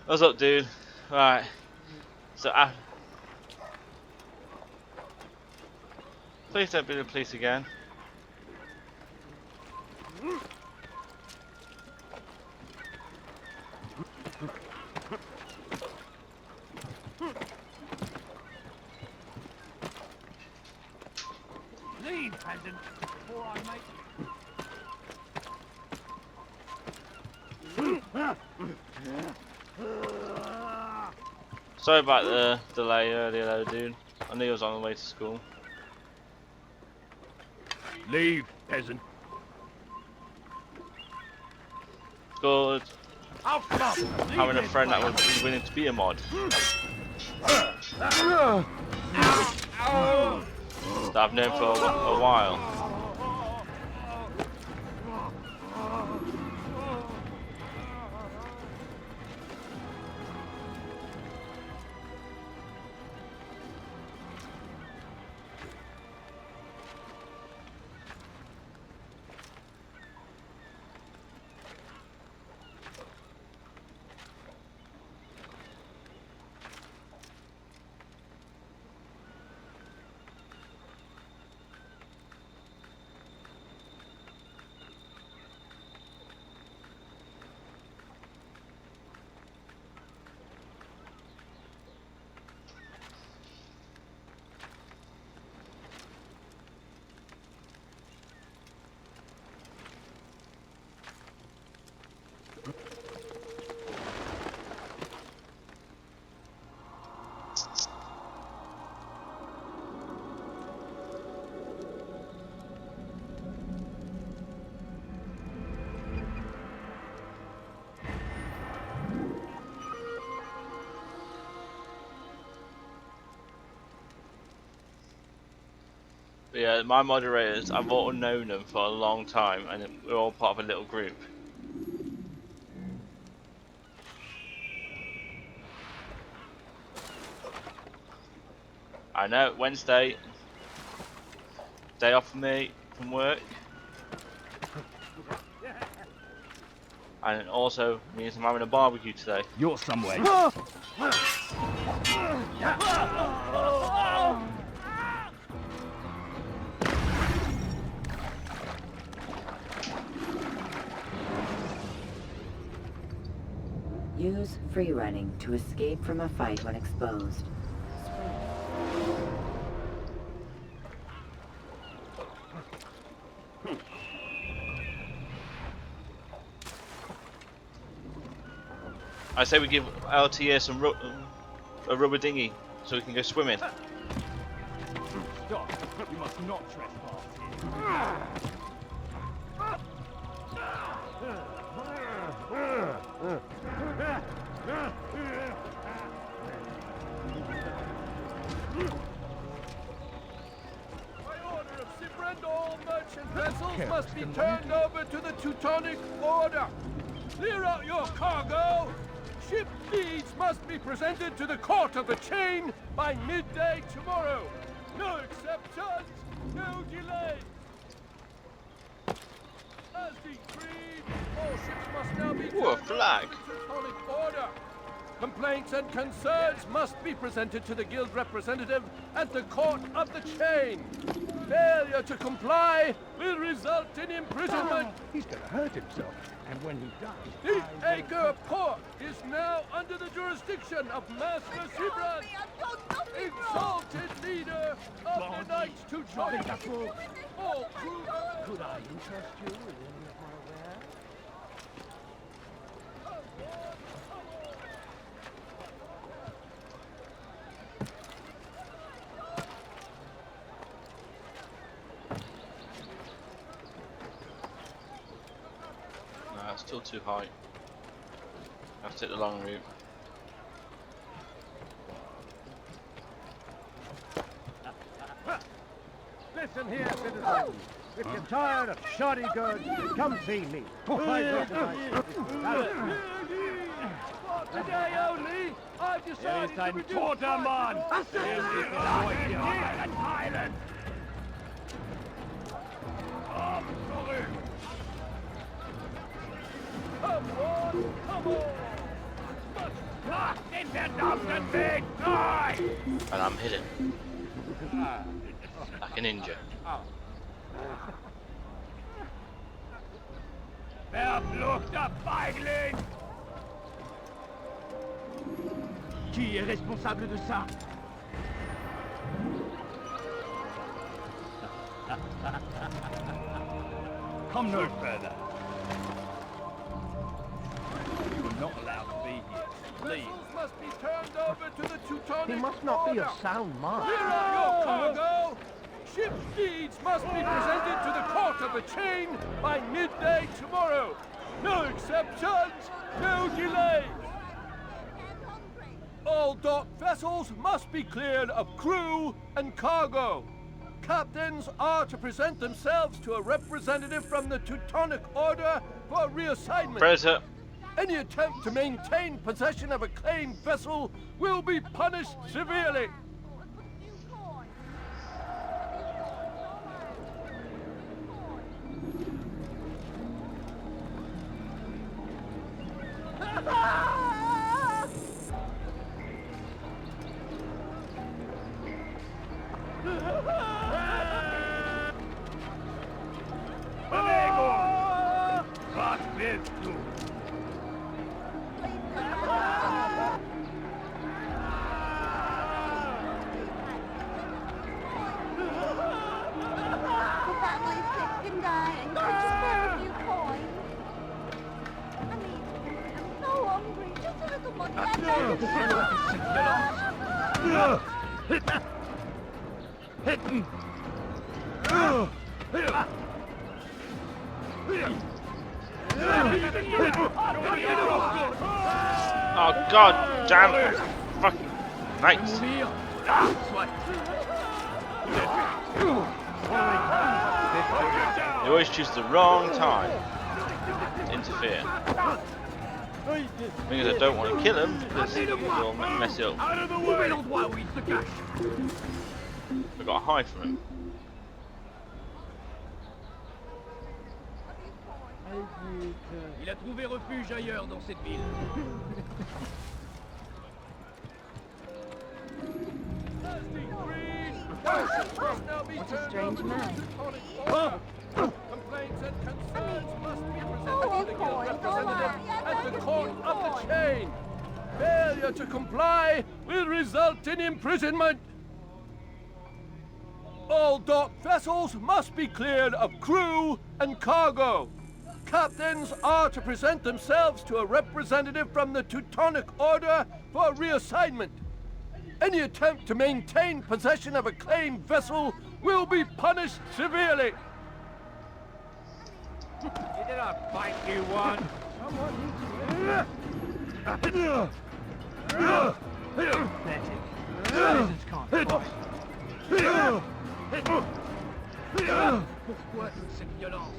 What's up, dude? Right. So, please don't be the police again. Leave, peasant, before I make... Sorry about the delay earlier, though, dude. I knew I was on the way to school. Leave, peasant. Good. Oh, come on! Having a friend that was willing to be a mod. That I've known for a while. But yeah, my moderators, I've all known them for a long time, and we're all part of a little group. I know, Wednesday, day off for me from work, and it also means I'm having a barbecue today. You're somewhere. Use free running to escape from a fight when exposed. I say we give LTA some a rubber dinghy so we can go swimming. Stop! You must not trespass By order of Sibrand, all merchant vessels must be turned over to the Teutonic Order. Clear out your cargo. Ship deeds must be presented to the Court of the Chain by midday tomorrow. No exceptions, no delays. As decreed, all ships must now be Ooh, a flag. to the Teutonic Order. Complaints and concerns must be presented to the guild representative at the Court of the Chain. Failure to comply will result in imprisonment. He's gonna hurt himself. And when he does... The Acre Port is now under the jurisdiction of Master Sibran, exalted leader of the Knights to join. All crew... Could I interest you in any of my wares? Nah, it's still too high. I have to take the long route. Listen here, citizens. If you're tired of shoddy goods, come see me. Today only, I've decided to reduce Torterman! Island! Come on, come on! Macht den verdammten Weg frei! And I'm hidden. Like a ninja. Verfluchter Feigling! Qui est responsable de ça? Come no further. You are not allowed to be here. Leave. Vessels must be turned over to the Teutonic He must not be Order. of sound mind. Clear out your cargo! Ship's deeds must be presented to the court of the chain by midday tomorrow. No exceptions, no delays. All docked vessels must be cleared of crew and cargo. Captains are to present themselves to a representative from the Teutonic Order for reassignment. Predator. Any attempt to maintain possession of a claimed vessel will be punished severely. Bewegung! Was willst du? The family sick and dying. Could you spare a few coins? I mean, I'm so hungry. Just a little money. I'd like Oh god damn it. Fucking nice. They always choose the wrong time to interfere. Because I don't want to kill him because he'll mess it up. Out of the way! I got to hide from him. Il a trouvé refuge ailleurs dans cette ville. What a strange man. Complaints and concerns must be presented to the guild representative at the court of the chain. Failure to comply will result in imprisonment. All docked vessels must be cleared of crew and cargo. Captains are to present themselves to a representative from the Teutonic Order for reassignment. Any attempt to maintain possession of a claimed vessel will be punished severely. Did I bite you one?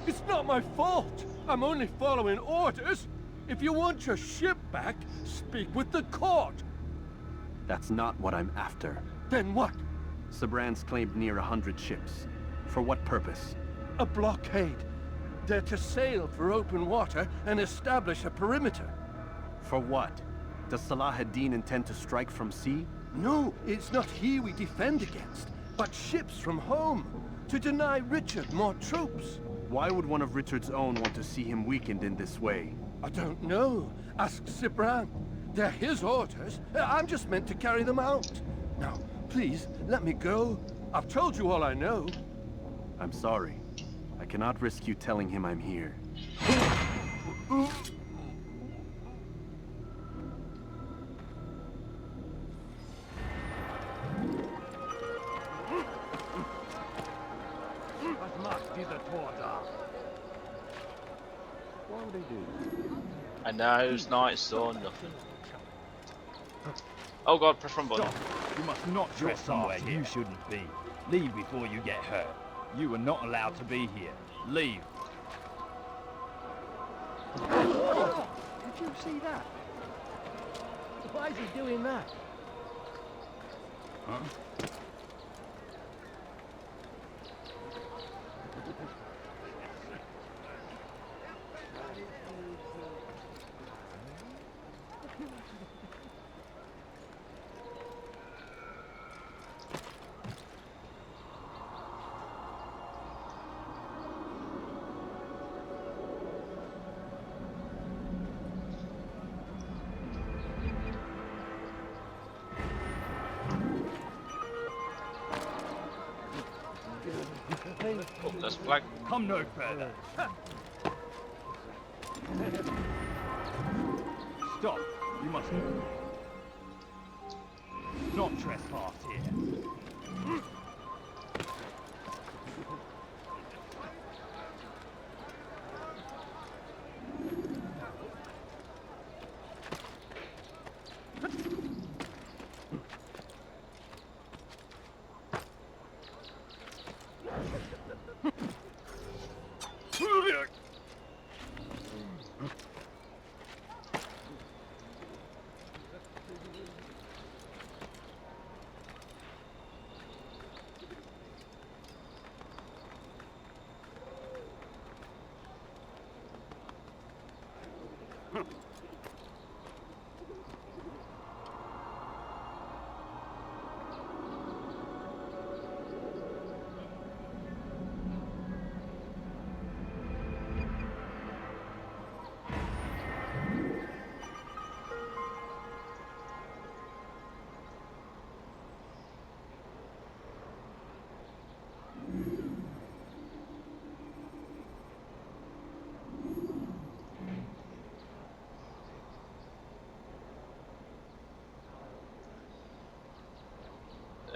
It's not my fault. I'm only following orders. If you want your ship back, speak with the court. That's not what I'm after. Then what? Sabran's claimed near 100 ships. For what purpose? A blockade. They're to sail for open water and establish a perimeter. For what? Does Salah ad-Din intend to strike from sea? No, it's not he we defend against, but ships from home. To deny Richard more troops. Why would one of Richard's own want to see him weakened in this way? I don't know. Ask Cypran. They're his orders. I'm just meant to carry them out. Now, please, let me go. I've told you all I know. I'm sorry. I cannot risk you telling him I'm here. And now it's night, so nothing. Oh god, press one button. You must not trespass. You shouldn't be. Leave before you get hurt. You are not allowed to be here. Leave. Did you see that? Why is he doing that? Huh? Oh, there's a flag. Come no further. Stop. You must not trespass here.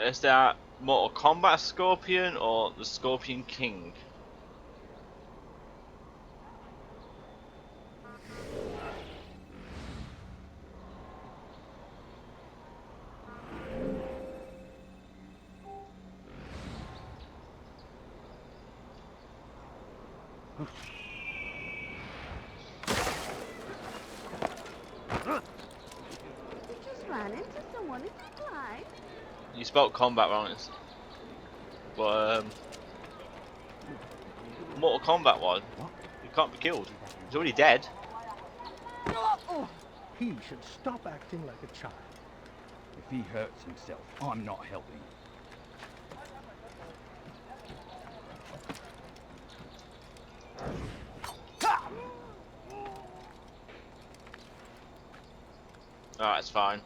Is that Mortal Kombat Scorpion or the Scorpion King? You just ran into someone. Is that right? You spelled combat wrong, but Mortal Kombat one, you can't be killed. He's already dead. Oh, he should stop acting like a child. If he hurts himself, I'm not helping. Alright, it's fine.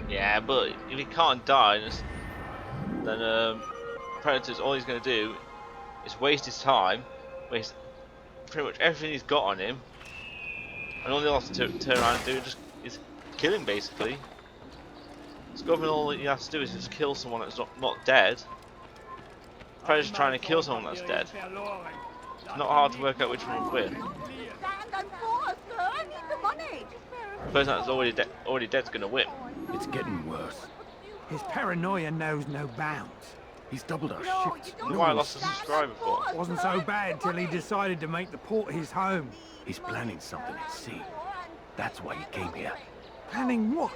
Yeah, but if he can't die, then Predator's all he's going to do is waste his time, waste pretty much everything he's got on him, and all he has to turn around and do is kill him basically. Scorpion, all he has to do is just kill someone that's not dead. Predator's trying to kill someone that's dead. It's not hard to work out which one will win. Stand and fall, sir. I need the money. The person that's already dead's going to win. It's getting worse. His paranoia knows no bounds. He's doubled our shifts. That's why I lost a subscriber for. Wasn't so bad till he decided to make the port his home. He's planning something at sea. That's why he came here. Planning what?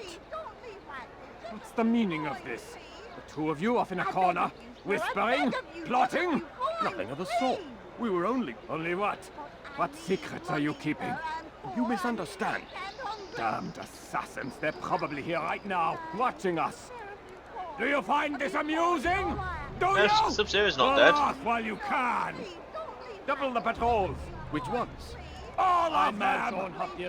What's the meaning of this? The two of you off in a corner, Whispering? Plotting? Nothing of the sort. We were only... Only what? What secrets are you keeping? You misunderstand. Damned assassins. They're probably here right now, watching us. Do you find this amusing? Do you? Sub-Zero's not dead. Laugh while you can. Double the patrols. Which ones? All of them! But we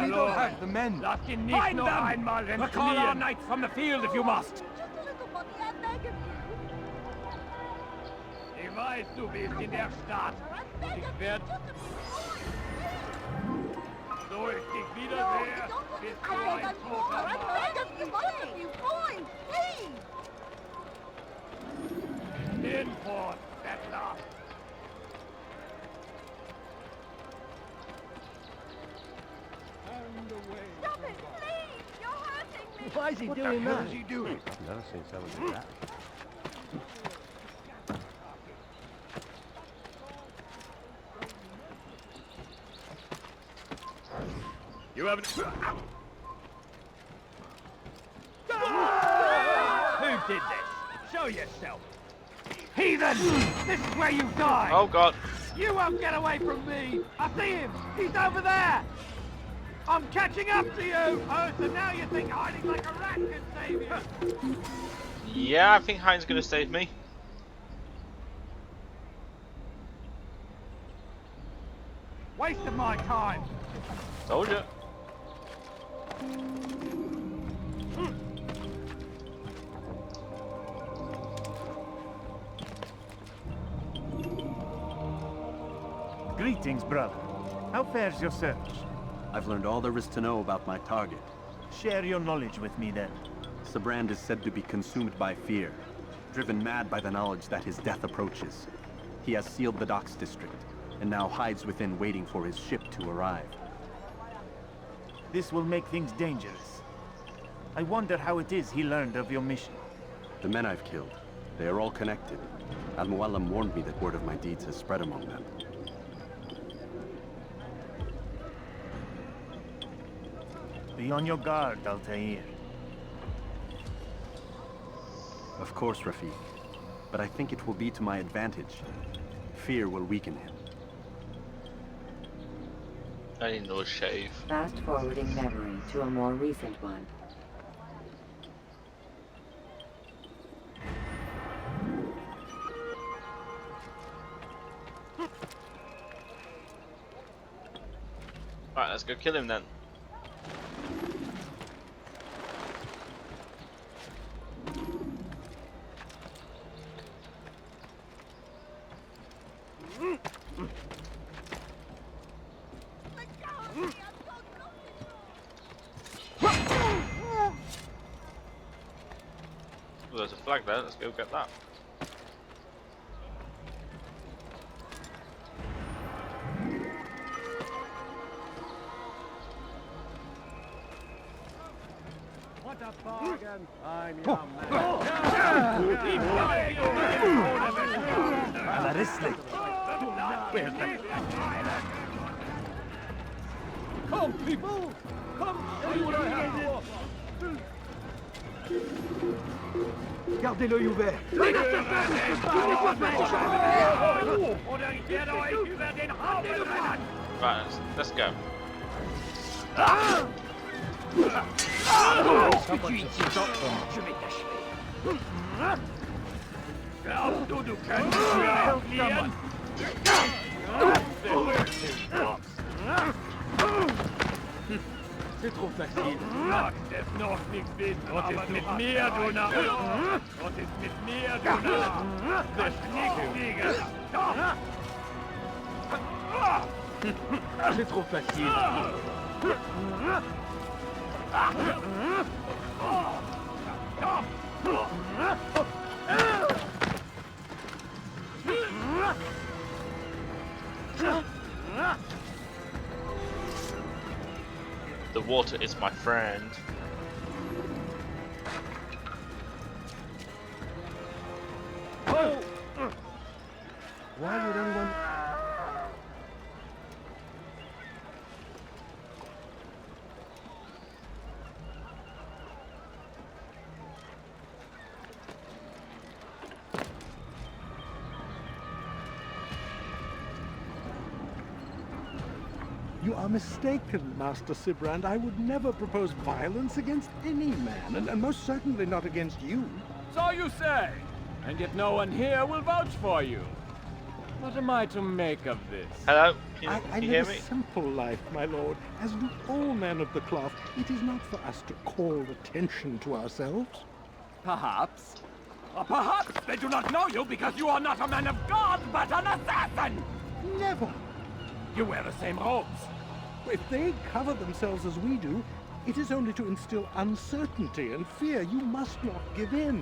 don't have the men. Find them! Recall our knights from the field if you must. Ich weiß, du bist in der Stadt. Ich werde... So ich dich wiedersehe, bist du ein toter Mann. Hinfort, Bettler! Stop it, please! You're hurting me! Why is he doing that? What is he doing? I've never seen someone do that. You haven't... Who did this? Show yourself! Heathen! This is where you die! Oh god. You won't get away from me! I see him! He's over there! I'm catching up to you! Oh, so now you think hiding like a rat can save you? Yeah, I think Hein's gonna save me. Waste of my time! Told you. Greetings, brother. How fares your search? I've learned all there is to know about my target. Share your knowledge with me then. Sabrand is said to be consumed by fear, driven mad by the knowledge that his death approaches. He has sealed the docks district, and now hides within waiting for his ship to arrive. This will make things dangerous. I wonder how it is he learned of your mission. The men I've killed, they are all connected. Al-Mualim warned me that word of my deeds has spread among them. Be on your guard, Altair. Of course, Rafiq. But I think it will be to my advantage. Fear will weaken him. I need no shave. Fast forwarding memory to a more recent one. Right, let's go kill him then. Well, there's a flag there, let's go get that. What a bargain! I'm your man. Come, people! Come see what I have for! Gardez l'œil ouvert! Right, let's go. C'est trop facile. Das noch nichts wissen. Was ist mit mir, du Narr? Was ist mit mir, du Narr? Das Knickfliege. C'est trop facile. The water is my friend. Oh! Why would anyone... You are mistaken, Master Sibrand. I would never propose violence against any man, and most certainly not against you. So you say, and yet no one here will vouch for you. What am I to make of this? Hello? I Can you live hear a me? simple life, my lord, as do all men of the cloth. It is not for us to call attention to ourselves. Perhaps. Or perhaps they do not know you because you are not a man of God, but an assassin! Never. You wear the same robes. If they cover themselves as we do, it is only to instill uncertainty and fear. You must not give in.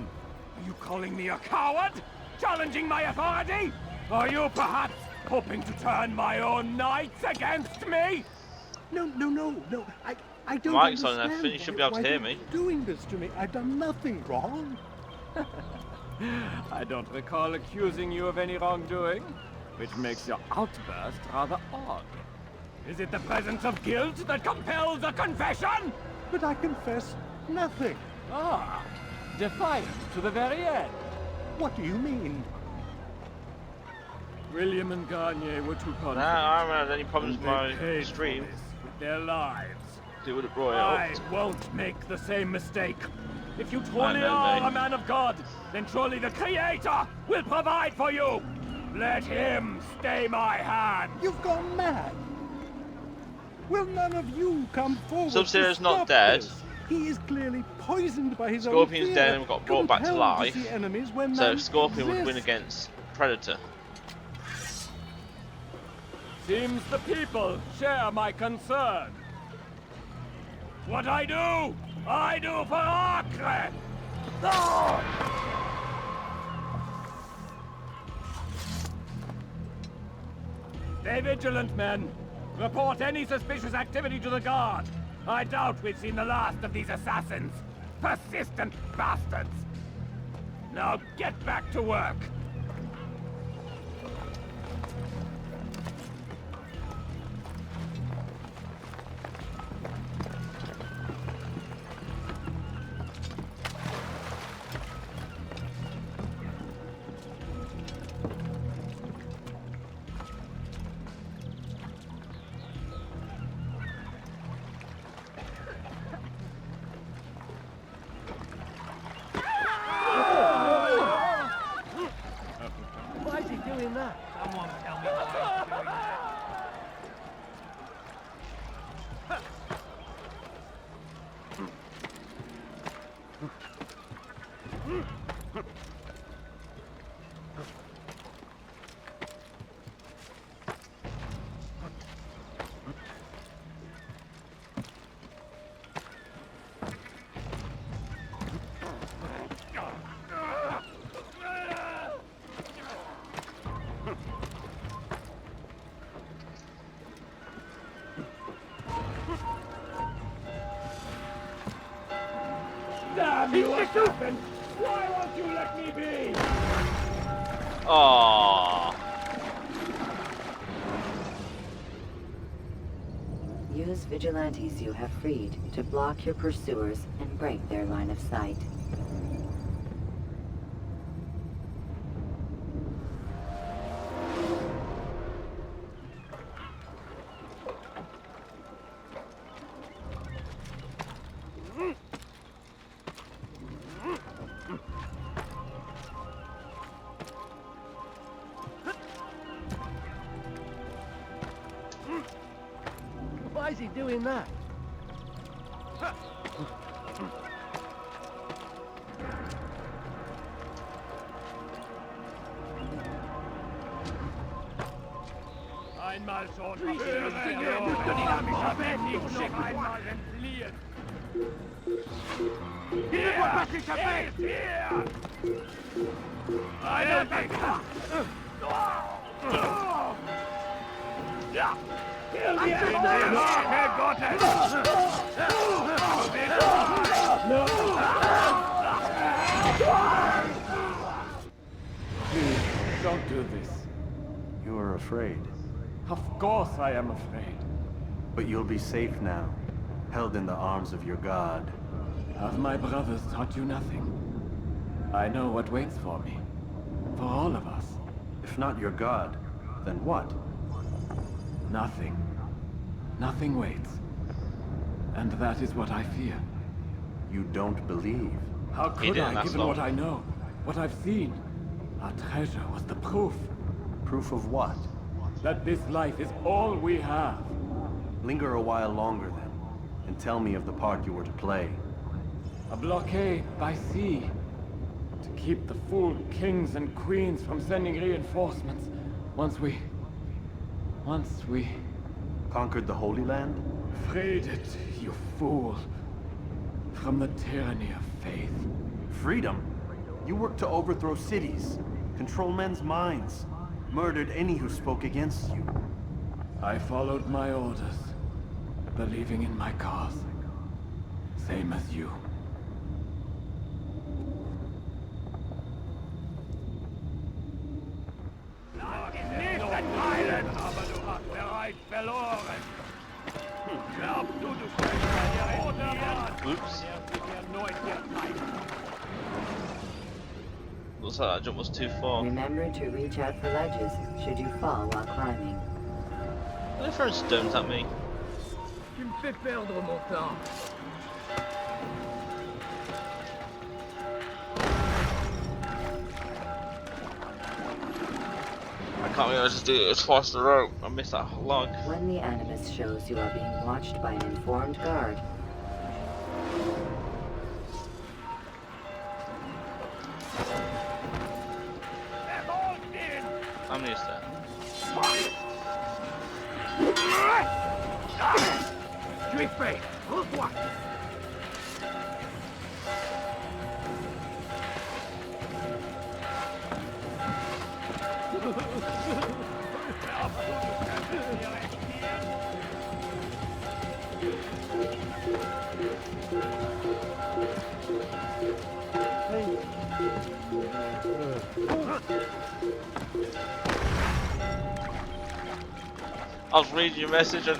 Are you calling me a coward? Challenging my authority? Are you perhaps hoping to turn my own knights against me? No. I don't Mike's on understand. there, you should be able to hear me. You're doing this to me. I've done nothing wrong. I don't recall accusing you of any wrongdoing, which makes your outburst rather odd. Is it the presence of guilt that compels a confession? But I confess nothing. Ah, defiant to the very end. What do you mean? William and Garnier were too confident. Nah, I haven't had any problems with and my they paid for stream. this with their lives. Do it brought it I up. won't make the same mistake. If you I truly know, are mate. a man of God, then surely the Creator will provide for you. Let him stay my hand. You've gone mad. Will none of you come forward Sub-Zero's to not stop dead. this? He is clearly poisoned by his Scorpion's own fear, dead and got brought back to compelled life. see enemies when So none Scorpion would win exist. against Predator. Seems the people share my concern. What I do for Acre! Stay vigilant, men. Report any suspicious activity to the guard. I doubt we've seen the last of these assassins. Persistent bastards. Now get back to work. Why is he doing that? Someone tell me why he's doing that. Damn you, assassin! Why won't you let me be? Aww. Use vigilantes you have freed to block your pursuers and break their line of sight. Why is he doing that? Einmal schon. Please, don't do this. You are afraid. Of course I am afraid. But you'll be safe now, held in the arms of your god. Have my brothers taught you nothing? I know what waits for me. For all of us. If not your god, then what? Nothing. Nothing waits. And that is what I fear. You don't believe? How could I, given what I know, what I've seen? Our treasure was the proof. Proof of what? That this life is all we have. Linger a while longer then, and tell me of the part you were to play. A blockade by sea. To keep the fool kings and queens from sending reinforcements. Once we... Conquered the Holy Land? Freed it, you fool. From the tyranny of faith. Freedom? You worked to overthrow cities, control men's minds, murdered any who spoke against you. I followed my orders, believing in my cause. Same as you. Oops. Looks like that jump was too far. Remember to reach out for ledges should you fall while climbing. They're throwing stones at me. Tu me fais perdre mon temps. I can't believe I just did it twice in a row. I missed that log. When the animus shows you are being watched by an informed guard, I'm used to that. Tu es fait. Rends-toi. I was reading your message and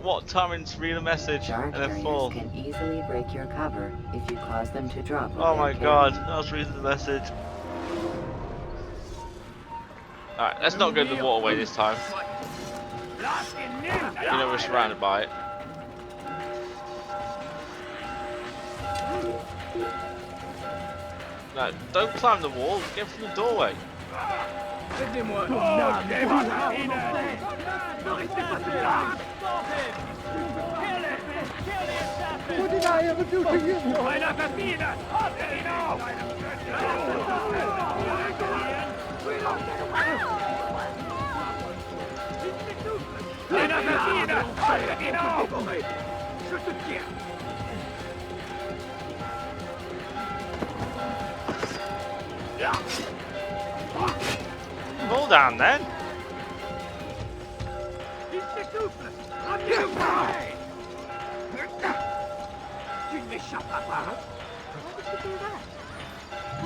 what timing to read a message dart and then carriers fall. can easily break your cover if you cause them to drop. Oh what my they're god, carrying. I was reading the message. Alright, let's not go to the waterway this time. You know we're surrounded by it. No, don't climb the wall, get through the doorway. Aidez-moi. What did I ever do to you? Je te tiens. Fall down then. Il s'essouffle. Ramenez-le. Tu ne m'échapperas pas.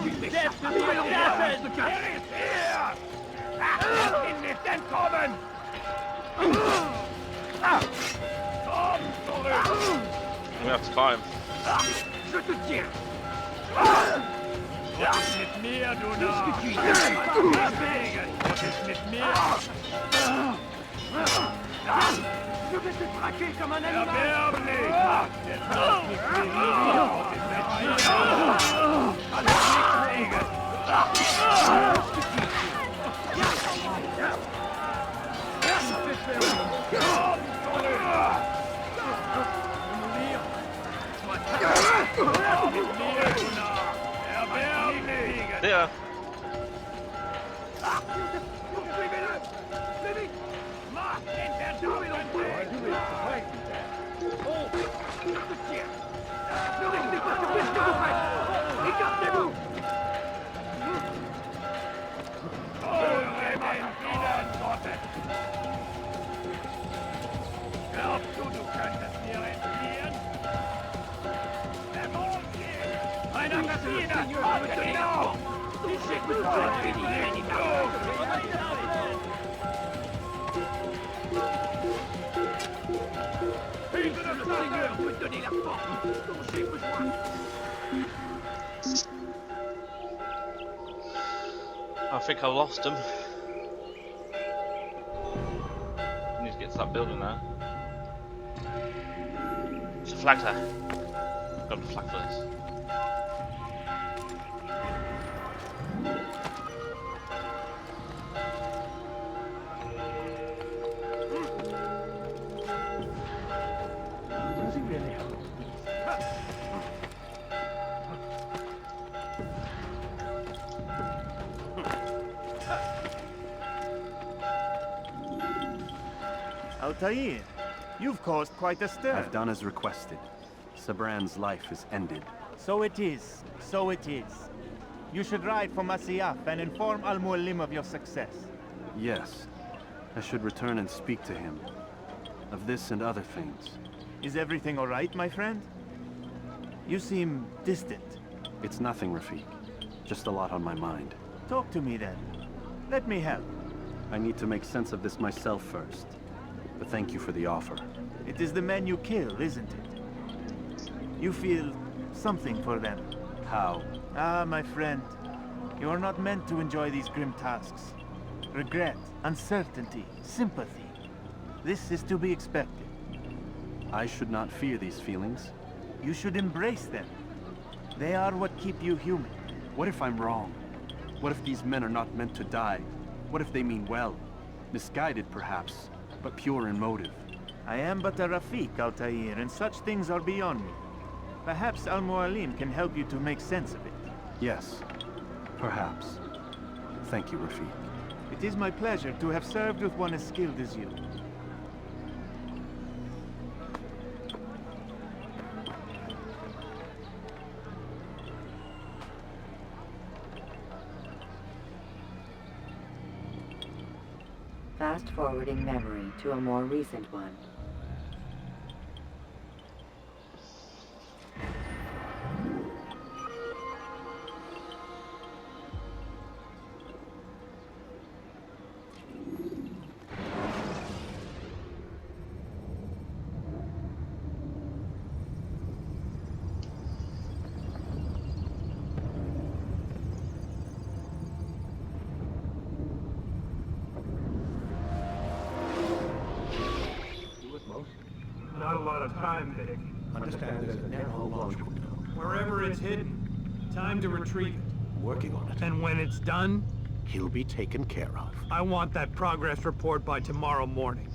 Tu ne m'échapperas pas. We have to fight him. Je te tiens. Wat is met meer, Dona? Wat is met meer? Je vais te traquer comme un animal. Yeah. I think I lost him. I need to get into that building there. There's a flag there. Got a flag for this. Does he really have those Altair, you've caused quite a stir. I've done as requested. Sabran's life is ended. So it is. So it is. You should ride for Masyaf and inform Al-Mualim of your success. Yes. I should return and speak to him. Of this and other things. Is everything all right, my friend? You seem distant. It's nothing, Rafik. Just a lot on my mind. Talk to me then. Let me help. I need to make sense of this myself first. But thank you for the offer. It is the men you kill, isn't it? You feel something for them. How? Ah, my friend. You are not meant to enjoy these grim tasks. Regret, uncertainty, sympathy. This is to be expected. I should not fear these feelings. You should embrace them. They are what keep you human. What if I'm wrong? What if these men are not meant to die? What if they mean well? Misguided, perhaps, but pure in motive. I am but a Rafik, Altair, and such things are beyond me. Perhaps Al-Mualim can help you to make sense of it. Yes, perhaps. Thank you, Rafik. It is my pleasure to have served with one as skilled as you. Fast-forwarding memory to a more recent one. Not a lot of time, Vic. Understand there's a narrow launch window. Wherever it's hidden, time to retrieve it. Working on it. And when it's done, He'll be taken care of. I want that progress report by tomorrow morning.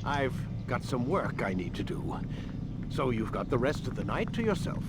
I've got some work I need to do. So you've got the rest of the night to yourself.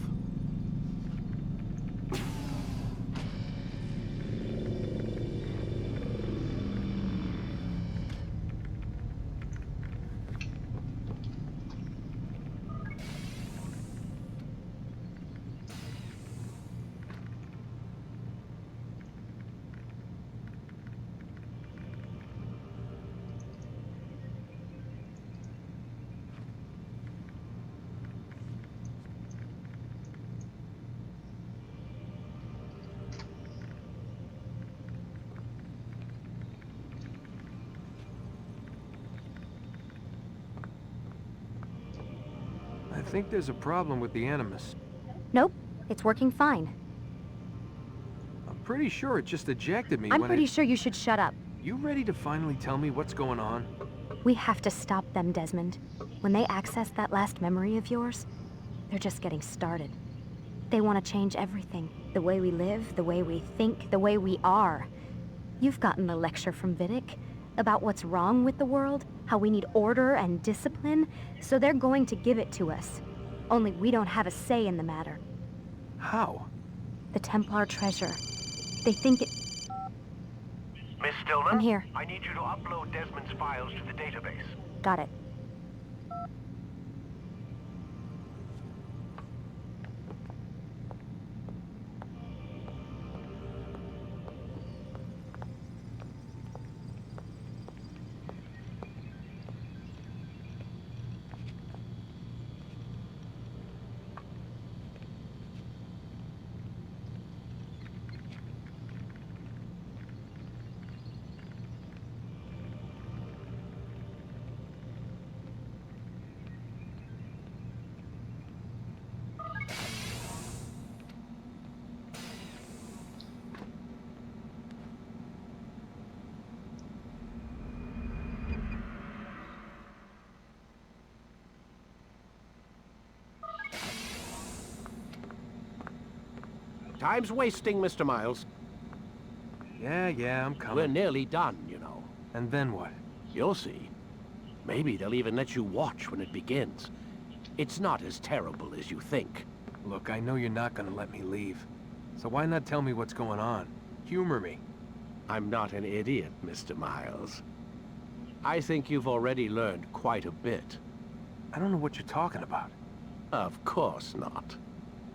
I think there's a problem with the Animus. Nope, it's working fine. I'm pretty sure it just ejected me I'm when pretty sure you should shut up. You ready to finally tell me what's going on? We have to stop them, Desmond. When they access that last memory of yours, they're just getting started. They want to change everything. The way we live, the way we think, the way we are. You've gotten the lecture from Vidic about what's wrong with the world, how we need order and discipline, so they're going to give it to us. Only we don't have a say in the matter. How? The Templar treasure. They think it... Miss Stillman? I'm here. I need you to upload Desmond's files to the database. Got it. Time's wasting, Mr. Miles. Yeah, I'm coming. We're nearly done, you know. And then what? You'll see. Maybe they'll even let you watch when it begins. It's not as terrible as you think. Look, I know you're not gonna let me leave. So why not tell me what's going on? Humor me. I'm not an idiot, Mr. Miles. I think you've already learned quite a bit. I don't know what you're talking about. Of course not.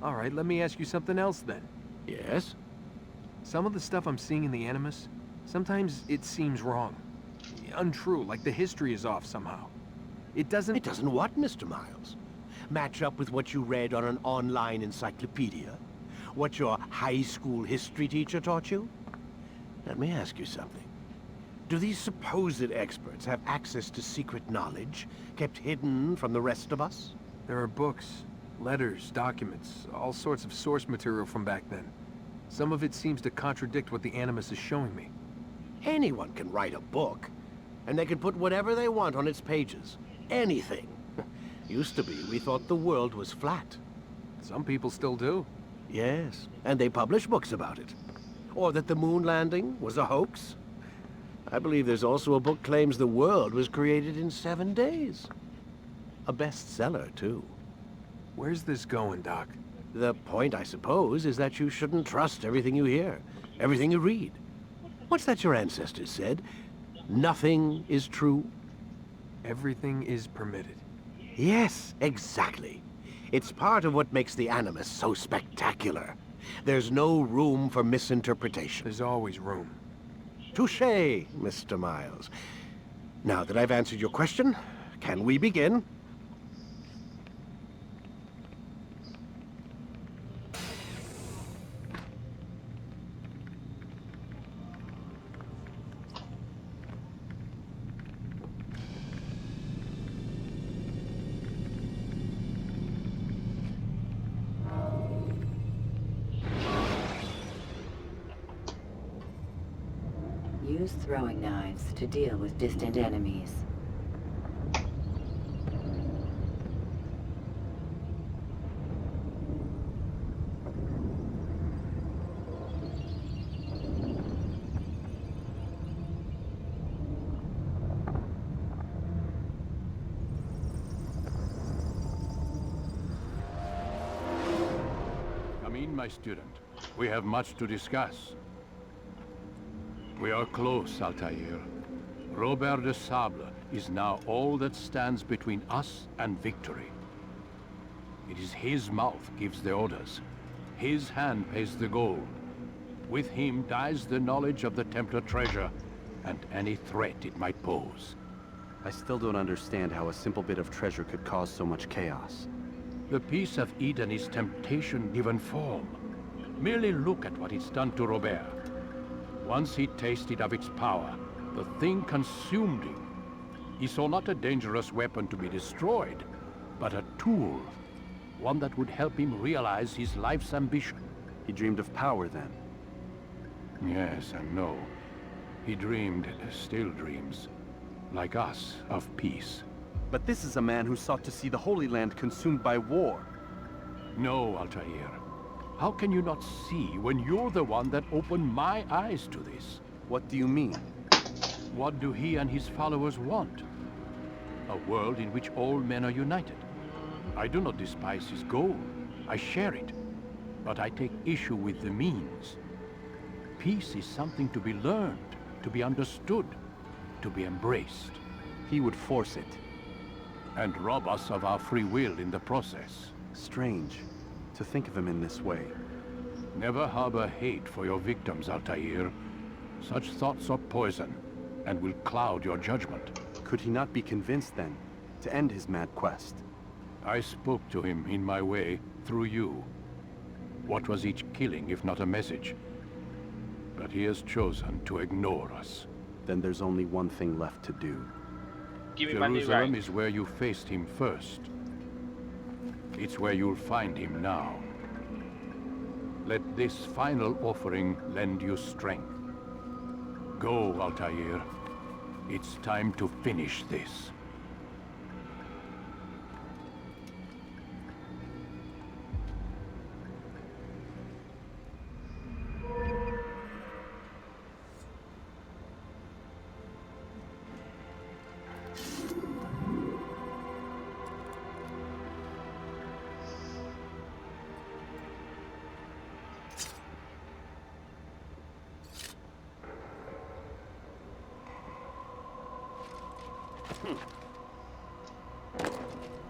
All right, let me ask you something else then. Yes? Some of the stuff I'm seeing in the Animus, sometimes it seems wrong. Untrue, like the history is off somehow. It doesn't... It doesn't what, Mr. Miles? Match up with what you read on an online encyclopedia? What your high school history teacher taught you? Let me ask you something. Do these supposed experts have access to secret knowledge, kept hidden from the rest of us? There are books, letters, documents, all sorts of source material from back then. Some of it seems to contradict what the Animus is showing me. Anyone can write a book, and they can put whatever they want on its pages. Anything. Used to be, we thought the world was flat. Some people still do. Yes, and they publish books about it. Or that the moon landing was a hoax. I believe there's also a book claims the world was created in 7 days. A bestseller, too. Where's this going, Doc? The point, I suppose, is that you shouldn't trust everything you hear, everything you read. What's that your ancestors said? Nothing is true? Everything is permitted. Yes, exactly. It's part of what makes the Animus so spectacular. There's no room for misinterpretation. There's always room. Touché, Mr. Miles. Now that I've answered your question, can we begin? Use throwing knives to deal with distant enemies. Come in, my student. We have much to discuss. We are close, Altair. Robert de Sable is now all that stands between us and victory. It is his mouth gives the orders. His hand pays the gold. With him dies the knowledge of the Templar treasure and any threat it might pose. I still don't understand how a simple bit of treasure could cause so much chaos. The Peace of Eden is temptation given form. Merely look at what it's done to Robert. Once he tasted of its power, the thing consumed him. He saw not a dangerous weapon to be destroyed, but a tool. One that would help him realize his life's ambition. He dreamed of power then? Yes and no. He dreamed, still dreams, like us, of peace. But this is a man who sought to see the Holy Land consumed by war. No, Altair. How can you not see when you're the one that opened my eyes to this? What do you mean? What do he and his followers want? A world in which all men are united. I do not despise his goal. I share it. But I take issue with the means. Peace is something to be learned, to be understood, to be embraced. He would force it. And rob us of our free will in the process. Strange to think of him in this way. Never harbor hate for your victims, Altair. Such thoughts are poison, and will cloud your judgment. Could he not be convinced, then, to end his mad quest? I spoke to him in my way, through you. What was each killing, if not a message? But he has chosen to ignore us. Then there's only one thing left to do. Give me my new Jerusalem rank. is where you faced him first. It's where you'll find him now. Let this final offering lend you strength. Go, Altair. It's time to finish this.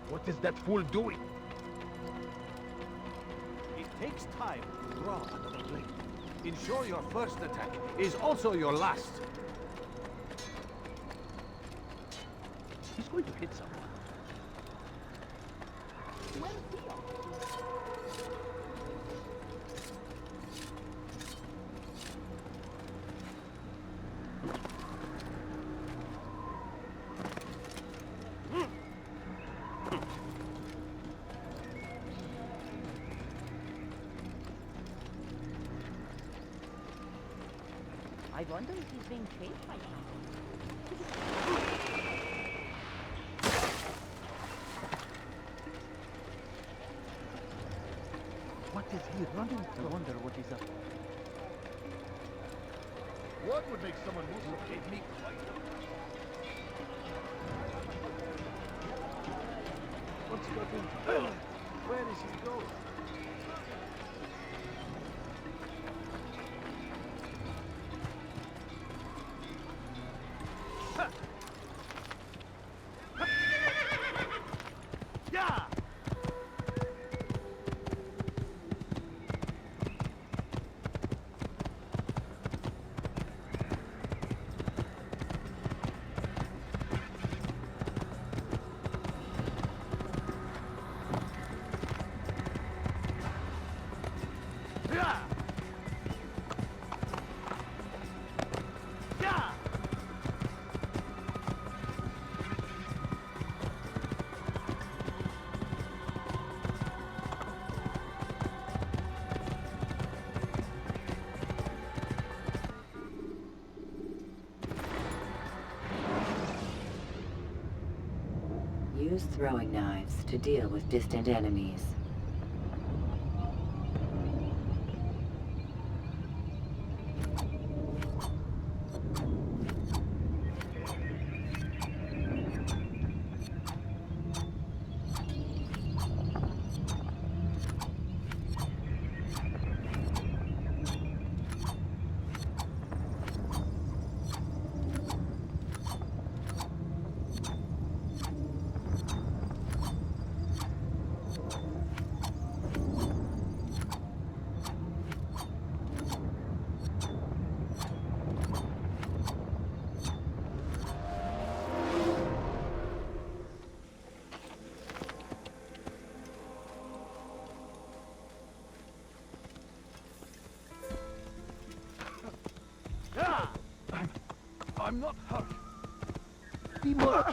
What is that fool doing? It takes time to draw another blade. Ensure your first attack is also your last. He's going to hit someone. I wonder if he's being chased by something. What is he running? I wonder what he's up to. What would make someone move so hate me? What's got him? Where is he going? Use throwing knives to deal with distant enemies. I'm not hurt. Be more.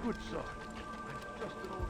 Good son. I'm just an old man.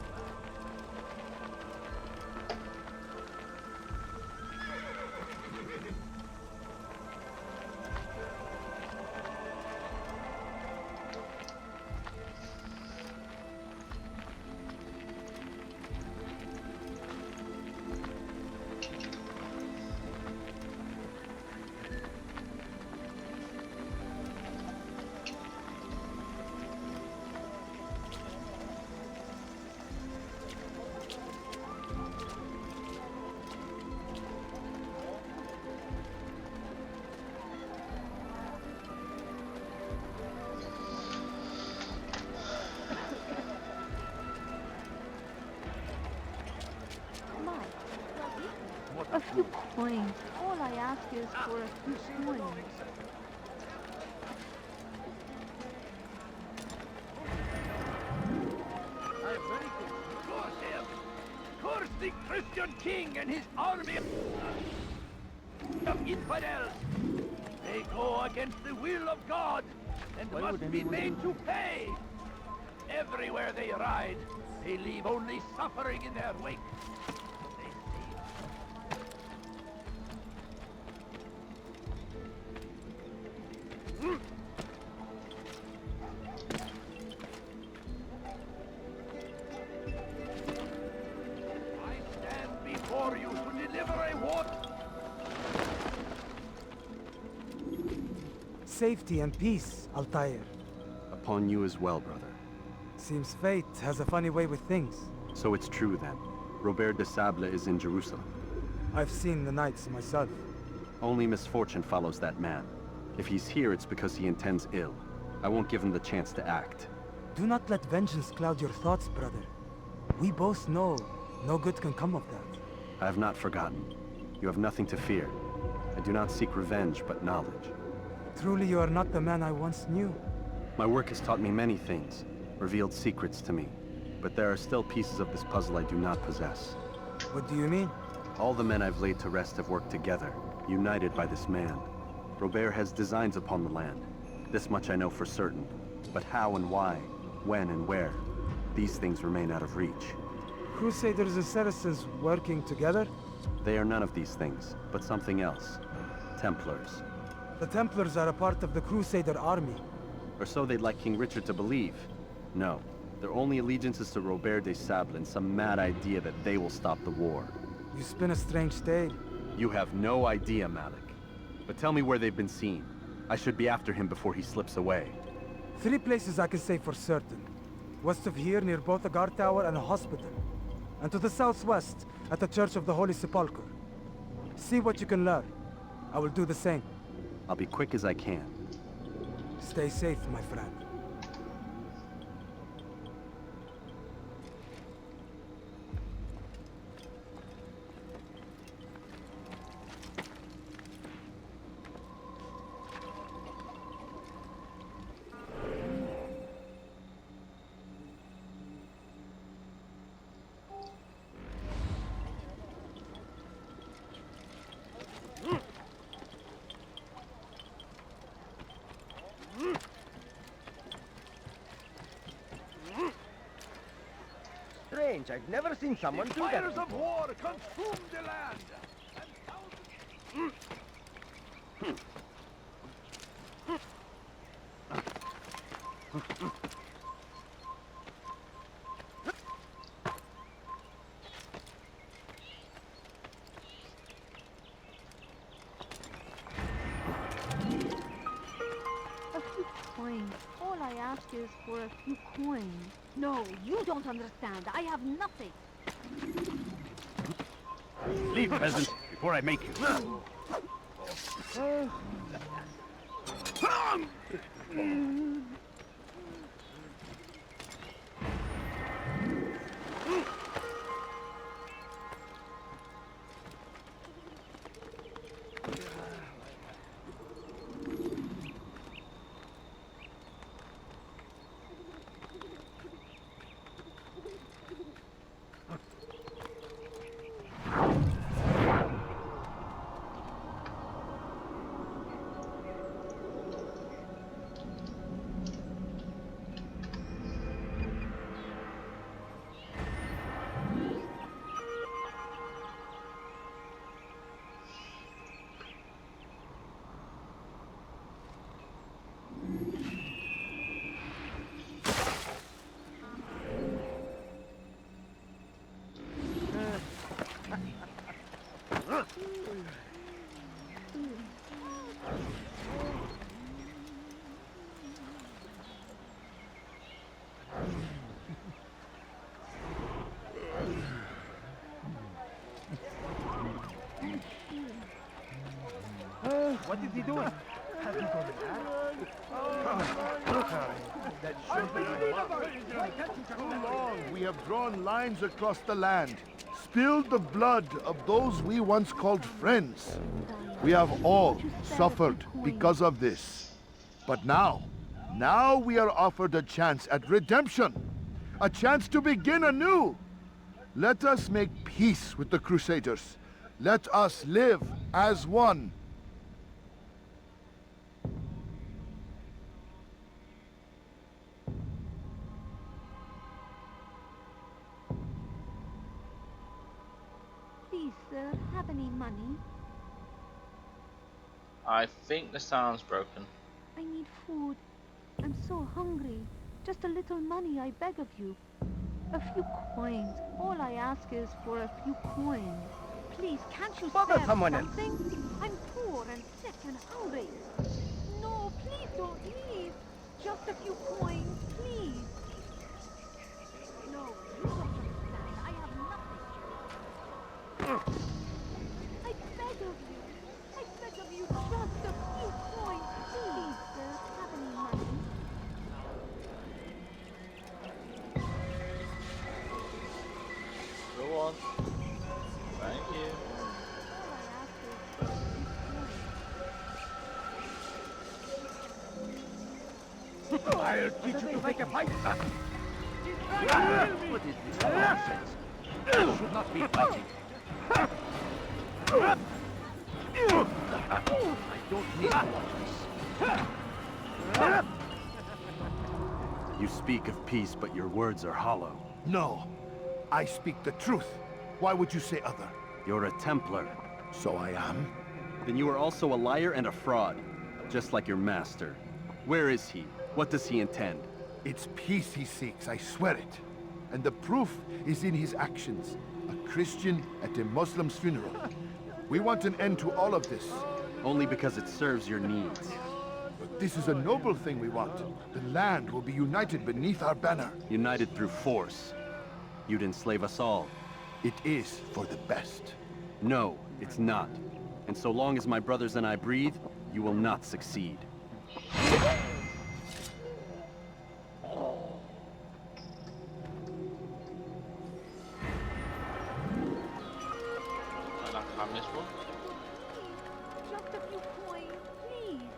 A few coins. All I ask is for a few coins. I'm very good. Curse him! Curse the Christian king and his army of infidels! They go against the will of God and must be made to pay! Everywhere they ride, they leave only suffering in their wake. safety and peace, Altair. Upon you as well, brother. Seems fate has a funny way with things. So it's true then. Robert de Sable is in Jerusalem. I've seen the knights myself. Only misfortune follows that man. If he's here, it's because he intends ill. I won't give him the chance to act. Do not let vengeance cloud your thoughts, brother. We both know no good can come of that. I have not forgotten. You have nothing to fear. I do not seek revenge, but knowledge. Truly you are not the man I once knew. My work has taught me many things, revealed secrets to me. But there are still pieces of this puzzle I do not possess. What do you mean? All the men I've laid to rest have worked together, united by this man. Robert has designs upon the land. This much I know for certain. But how and why, when and where, these things remain out of reach. Crusaders and Saracens working together? They are none of these things, but something else. Templars. The Templars are a part of the Crusader army. Or so they'd like King Richard to believe. No, their only allegiance is to Robert de Sable and some mad idea that they will stop the war. You spin a strange tale. You have no idea, Malik. But tell me where they've been seen. I should be after him before he slips away. 3 places I can say for certain. West of here, near both a guard tower and a hospital. And to the southwest, at the Church of the Holy Sepulchre. See what you can learn. I will do the same. I'll be quick as I can. Stay safe, my friend. Strange, I've never seen someone do that. Fires of war consume the land. A few coins. All I ask is for a few coins. No, you don't understand. I have nothing. Leave, peasant, before I make you. What is he doing? Has he gone mad? That should be too long. We have drawn lines across the land, spilled the blood of those we once called friends. We have all suffered because of this. But now we are offered a chance at redemption, a chance to begin anew. Let us make peace with the Crusaders. Let us live as one. Please, sir, have any money? I think the sound's broken. I need food. I'm so hungry. Just a little money, I beg of you. A few coins. All I ask is for a few coins. Please, can't you Bother spare someone else. something? I'm poor and sick and hungry. No, please. I'll teach you to make a fight. What is this nonsense? You should not be fighting. I don't need to watch this. You speak of peace, but your words are hollow. No, I speak the truth. Why would you say other? You're a Templar. So I am? Then you are also a liar and a fraud, just like your master. Where is he? What does he intend? It's peace he seeks, I swear it. And the proof is in his actions. A Christian at a Muslim's funeral. We want an end to all of this. Only because it serves your needs. But this is a noble thing we want. The land will be united beneath our banner. United through force. You'd enslave us all. It is for the best. No, it's not. And so long as my brothers and I breathe, you will not succeed. Just a few coins, please.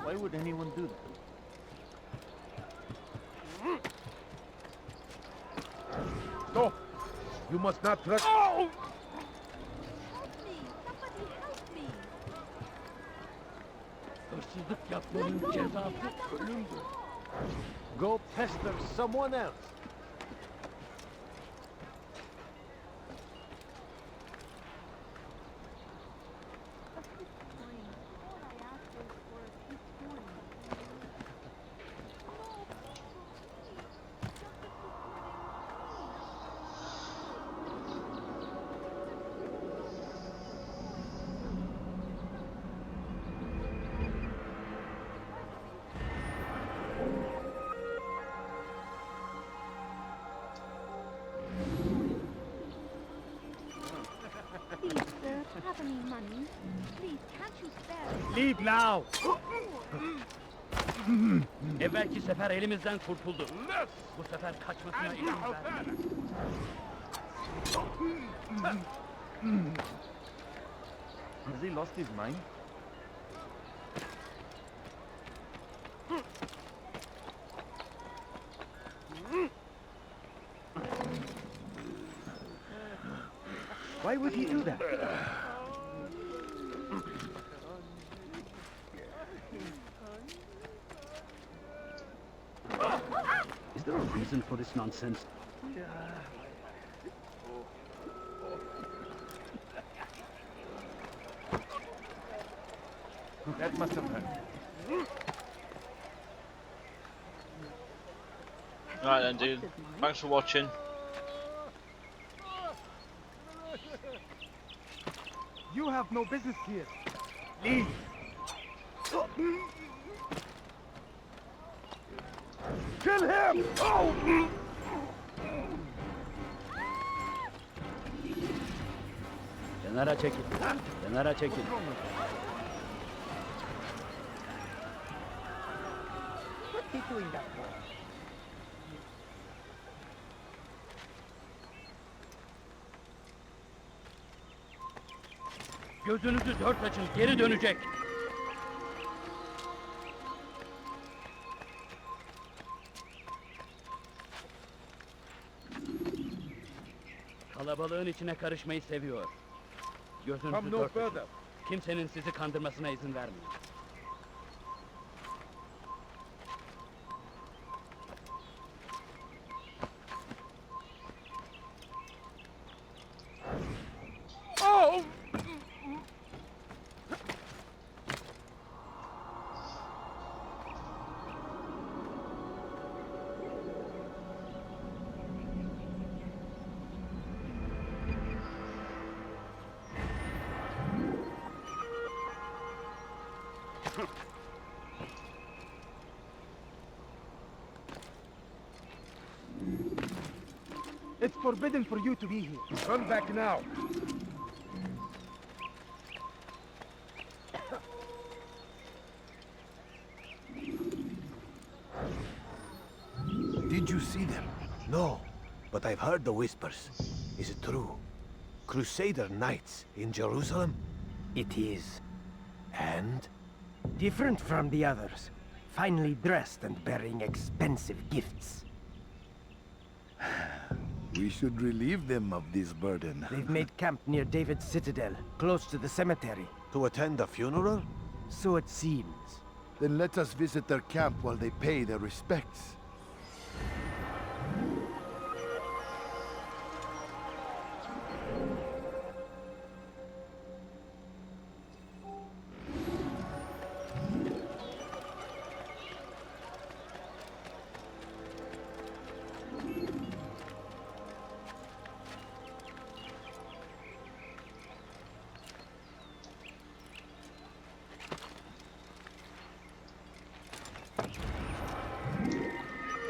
Why would anyone do that? Stop! You must not trust. Help me! Somebody help me! Hırsızlık yapmanın cezası ölümdür. Go pester someone else. Please, sir, have any money? Please, can't you spare? Leave now! Evvelki sefer elimizden kurtuldu. Bu sefer kaçmasına izin verme. Has he lost his mind? Why would he do that? Is there a reason for this nonsense? That must have hurt. Alright then, dude. Thanks for watching. You have no business here. Leave. Kill him! Oh! Kenara çekil. Kenara çekil. What's he doing that for? Gözünüzü dört açın, geri dönecek. Kalabalığın içine karışmayı seviyor. Gözünüzü Come no dört açın. further. Kimsenin sizi kandırmasına izin vermeyin. It's forbidden for you to be here. Turn back now. Did you see them? No, but I've heard the whispers. Is it true? Crusader knights in Jerusalem? It is. And? Different from the others. Finely dressed and bearing expensive gifts. We should relieve them of this burden. They've made camp near David's citadel, close to the cemetery. To attend a funeral? So it seems. Then let us visit their camp while they pay their respects.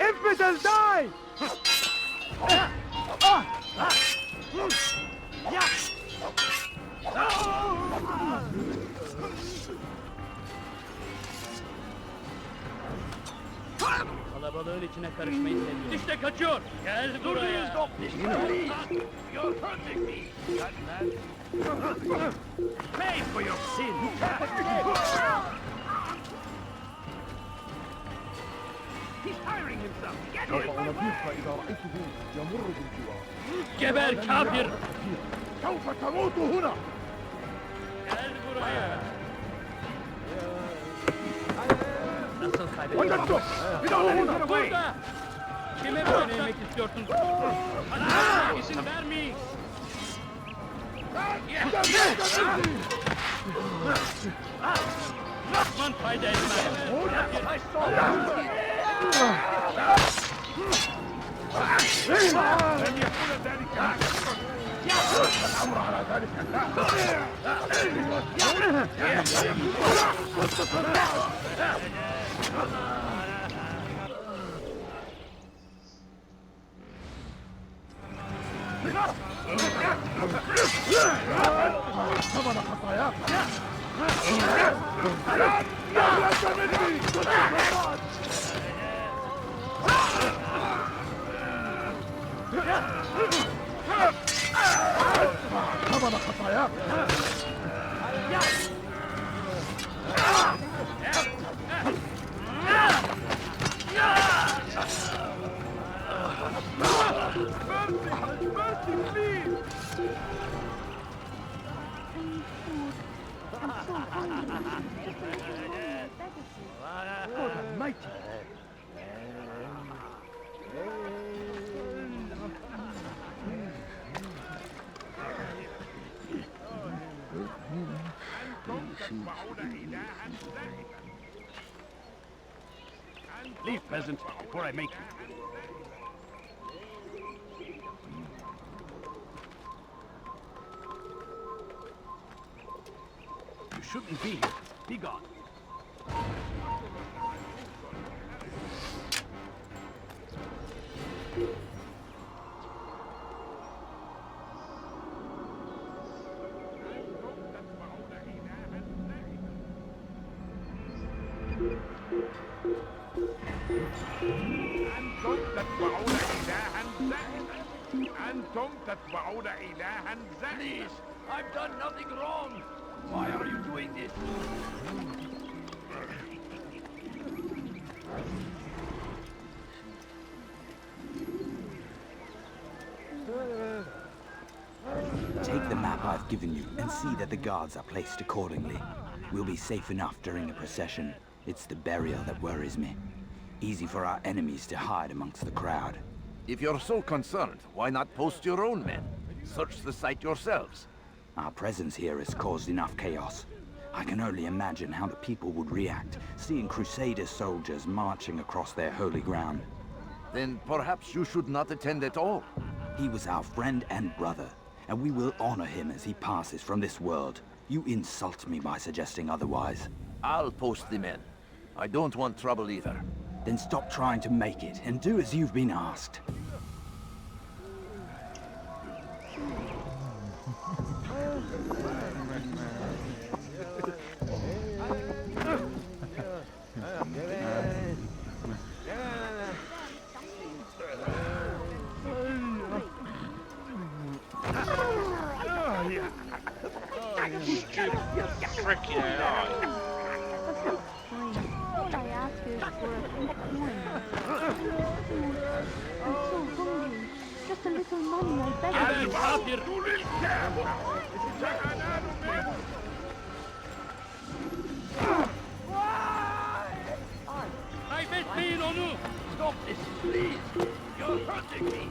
Infidels die! Kalabalığın içine karışmayı seviyorum. İşte kaçıyor. Gel buraya. You're hurting me. Pay for your sin. He's tiring himself. Get him. Geber kafir. سوف تموت هنا. Gel buraya. Nasıl وجدته. kaybettin? Burada. Kime boyun eğmek istiyorsun? Bana izin vermeyin. Nasman fayda etmez. لن يكون ذلك الأمر على ذلك ثمن خطاياك ثمن خطاياك Mercy, please! I'm so hungry. Just a little money, I beg of you. God Almighty! Leave, peasant, before I make you. You shouldn't be here. Be gone. أنتم تتبعون إلها زائدا. Please, I've done nothing wrong. Why are you doing this? Take the map I've given you and see that the guards are placed accordingly. We'll be safe enough during the procession. It's the burial that worries me. Easy for our enemies to hide amongst the crowd. If you're so concerned, why not post your own men? Search the site yourselves. Our presence here has caused enough chaos. I can only imagine how the people would react, seeing Crusader soldiers marching across their holy ground. Then perhaps you should not attend at all. He was our friend and brother, and we will honor him as he passes from this world. You insult me by suggesting otherwise. I'll post the men. I don't want trouble either. Then stop trying to make it, and do as you've been asked. Freaking hell. All I ask is for a few coins. I'm so hungry. Just a little money, I beg of you. I bet me on you. Stop this, please. You're hurting me.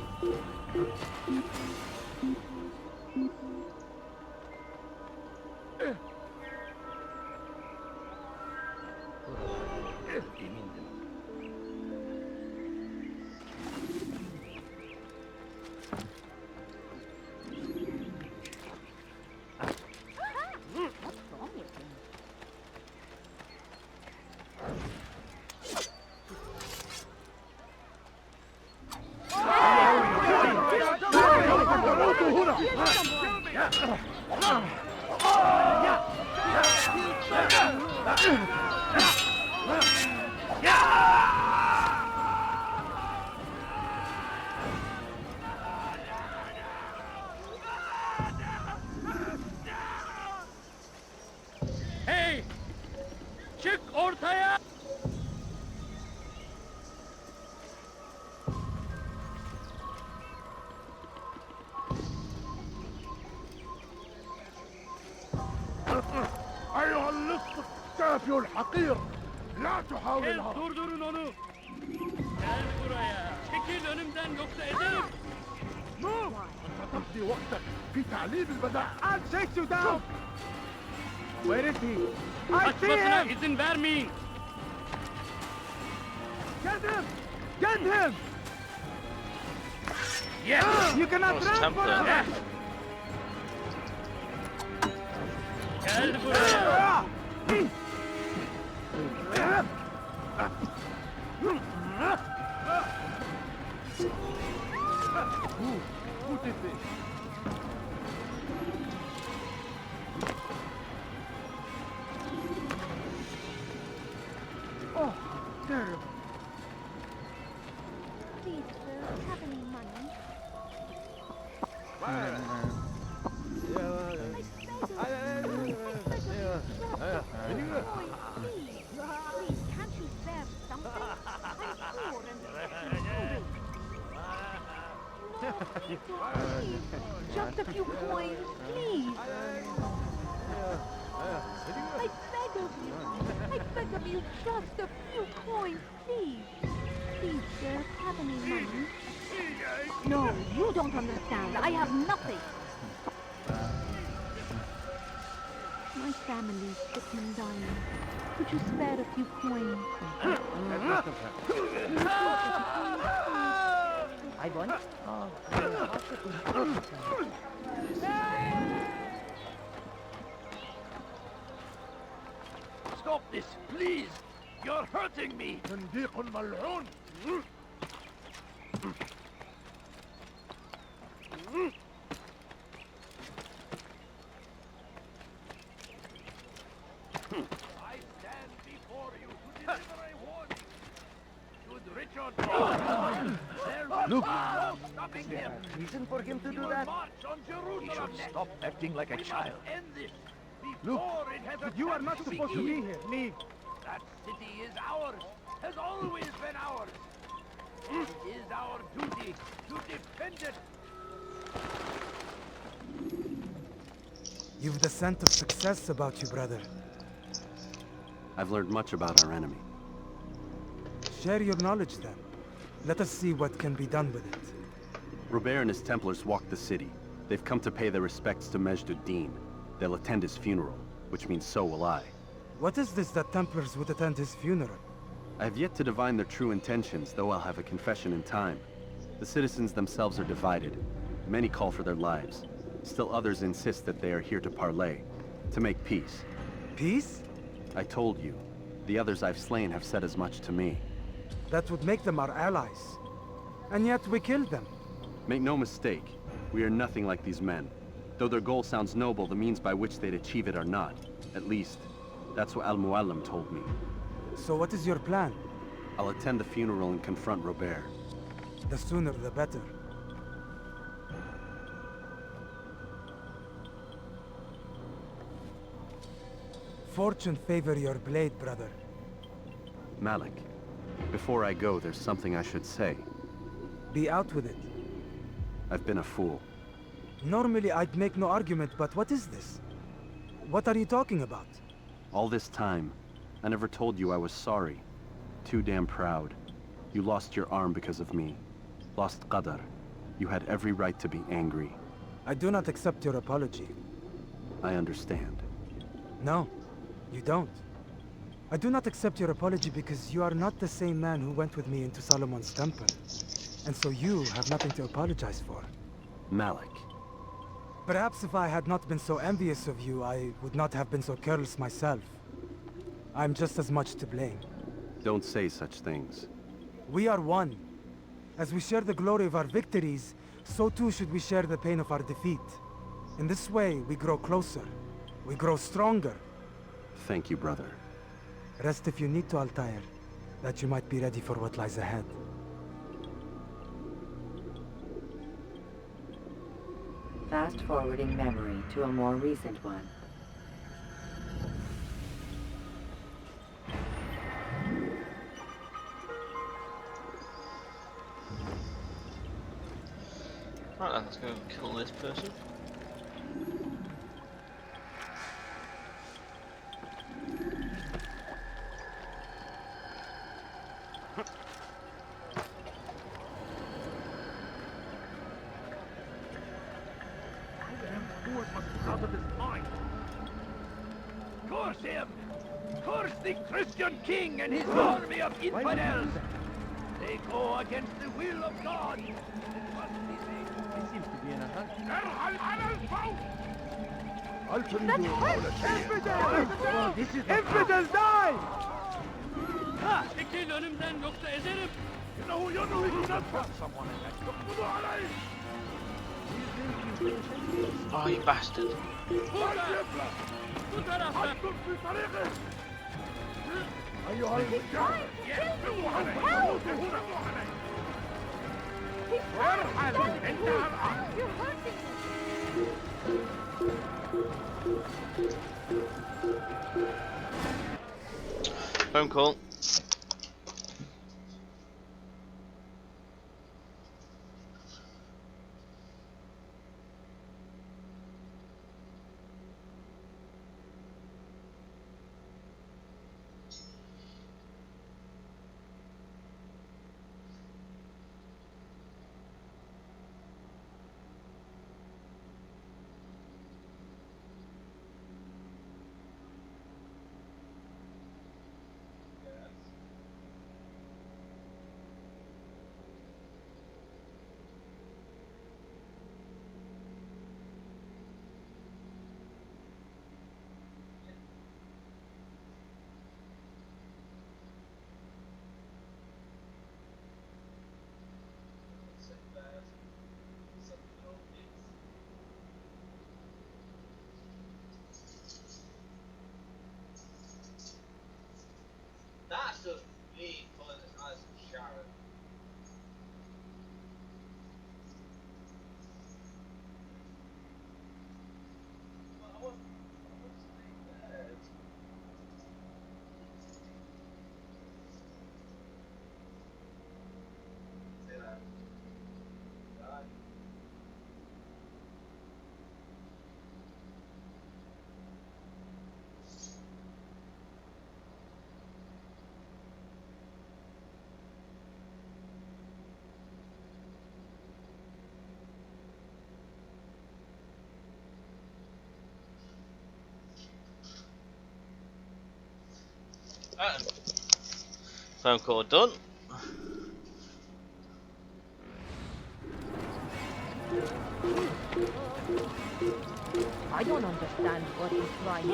Hey! Çık ortaya! أيها اللص الكافي الحقير لا تحاول Gel الهرب. durdurun onu. Gel buraya. Çekil önümden yoksa ederim. Move! أنت تقضي وقتك في تعليم البدع. I'll chase you down! Where is he? I see Kaçmasına him! izin vermeyin. Get him! Get him! Yes! You cannot run forever! Gel buraya. Who did this? Oh, terrible. Please, sir, have any money? Please, can't you spare something? I'm poor and hungry. No, please, just a few coins, please. I beg of you, just a few coins, please. Please, sir, have any money? No, you don't understand. I have nothing. My family's sick and dying. Could you spare a few coins? I won. Stop this, please. You're hurting me. صنديق ملعون. I stand before you to deliver a warning. Should Richard there's Look. no stopping him. Reason for him to He do will that? march on Jerusalem. He should stop acting like a We must child. end this Look, before it has a you are chance not to supposed to begin. be here. Leave. That city is ours, has always been ours. It is our duty to defend it. You've the scent of success about you, brother. I've learned much about our enemy. Share your knowledge then. Let us see what can be done with it. Robert and his Templars walked the city. They've come to pay their respects to Majd-ud-Din. They'll attend his funeral, which means so will I. What is this that Templars would attend his funeral? I have yet to divine their true intentions, though I'll have a confession in time. The citizens themselves are divided. Many call for their lives. Still others insist that they are here to parley, to make peace. Peace? I told you. The others I've slain have said as much to me. That would make them our allies. And yet we killed them. Make no mistake, we are nothing like these men. Though their goal sounds noble, the means by which they'd achieve it are not. At least, that's what Al-Muallim told me. So what is your plan? I'll attend the funeral and confront Robert. The sooner the better. Fortune favor your blade, brother. Malik, before I go, there's something I should say. Be out with it. I've been a fool. Normally I'd make no argument, but what is this? What are you talking about? All this time, I never told you I was sorry. Too damn proud. You lost your arm because of me. Lost Qadar. You had every right to be angry. I do not accept your apology. I understand. No, you don't. I do not accept your apology because you are not the same man who went with me into Solomon's temple. And so you have nothing to apologize for. Malik. Perhaps if I had not been so envious of you, I would not have been so careless myself. I'm just as much to blame. Don't say such things. We are one. As we share the glory of our victories, so too should we share the pain of our defeat. In this way, we grow closer. We grow stronger. Thank you, brother. Rest if you need to, Altair, that you might be ready for what lies ahead. Fast-forwarding memory to a more recent one. Right then, let's go kill this person. Out of his mind. Curse him! Curse the Christian king and his army of infidels! They go against the will of God! He seems to be in a hurry. Infidels die! Ha! Çekil önümden yoksa ezerim! You know he does have someone in that. Oh, you bastard. Phone call. That's just me pulling his eyes from Sharon. Phone call done. I don't understand what he's trying to do.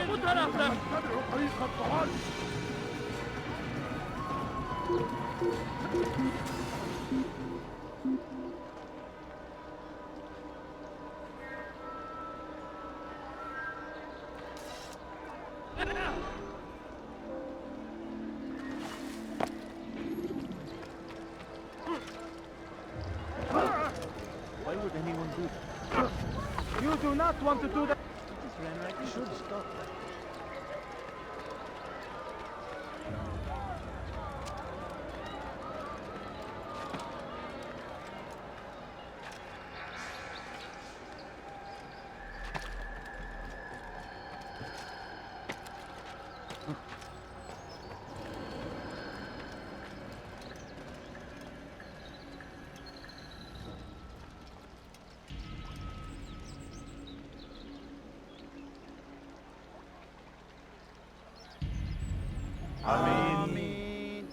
Bu taraftan. Why would anyone do that? You do not want to do that. This ran like you should stop that. Amen.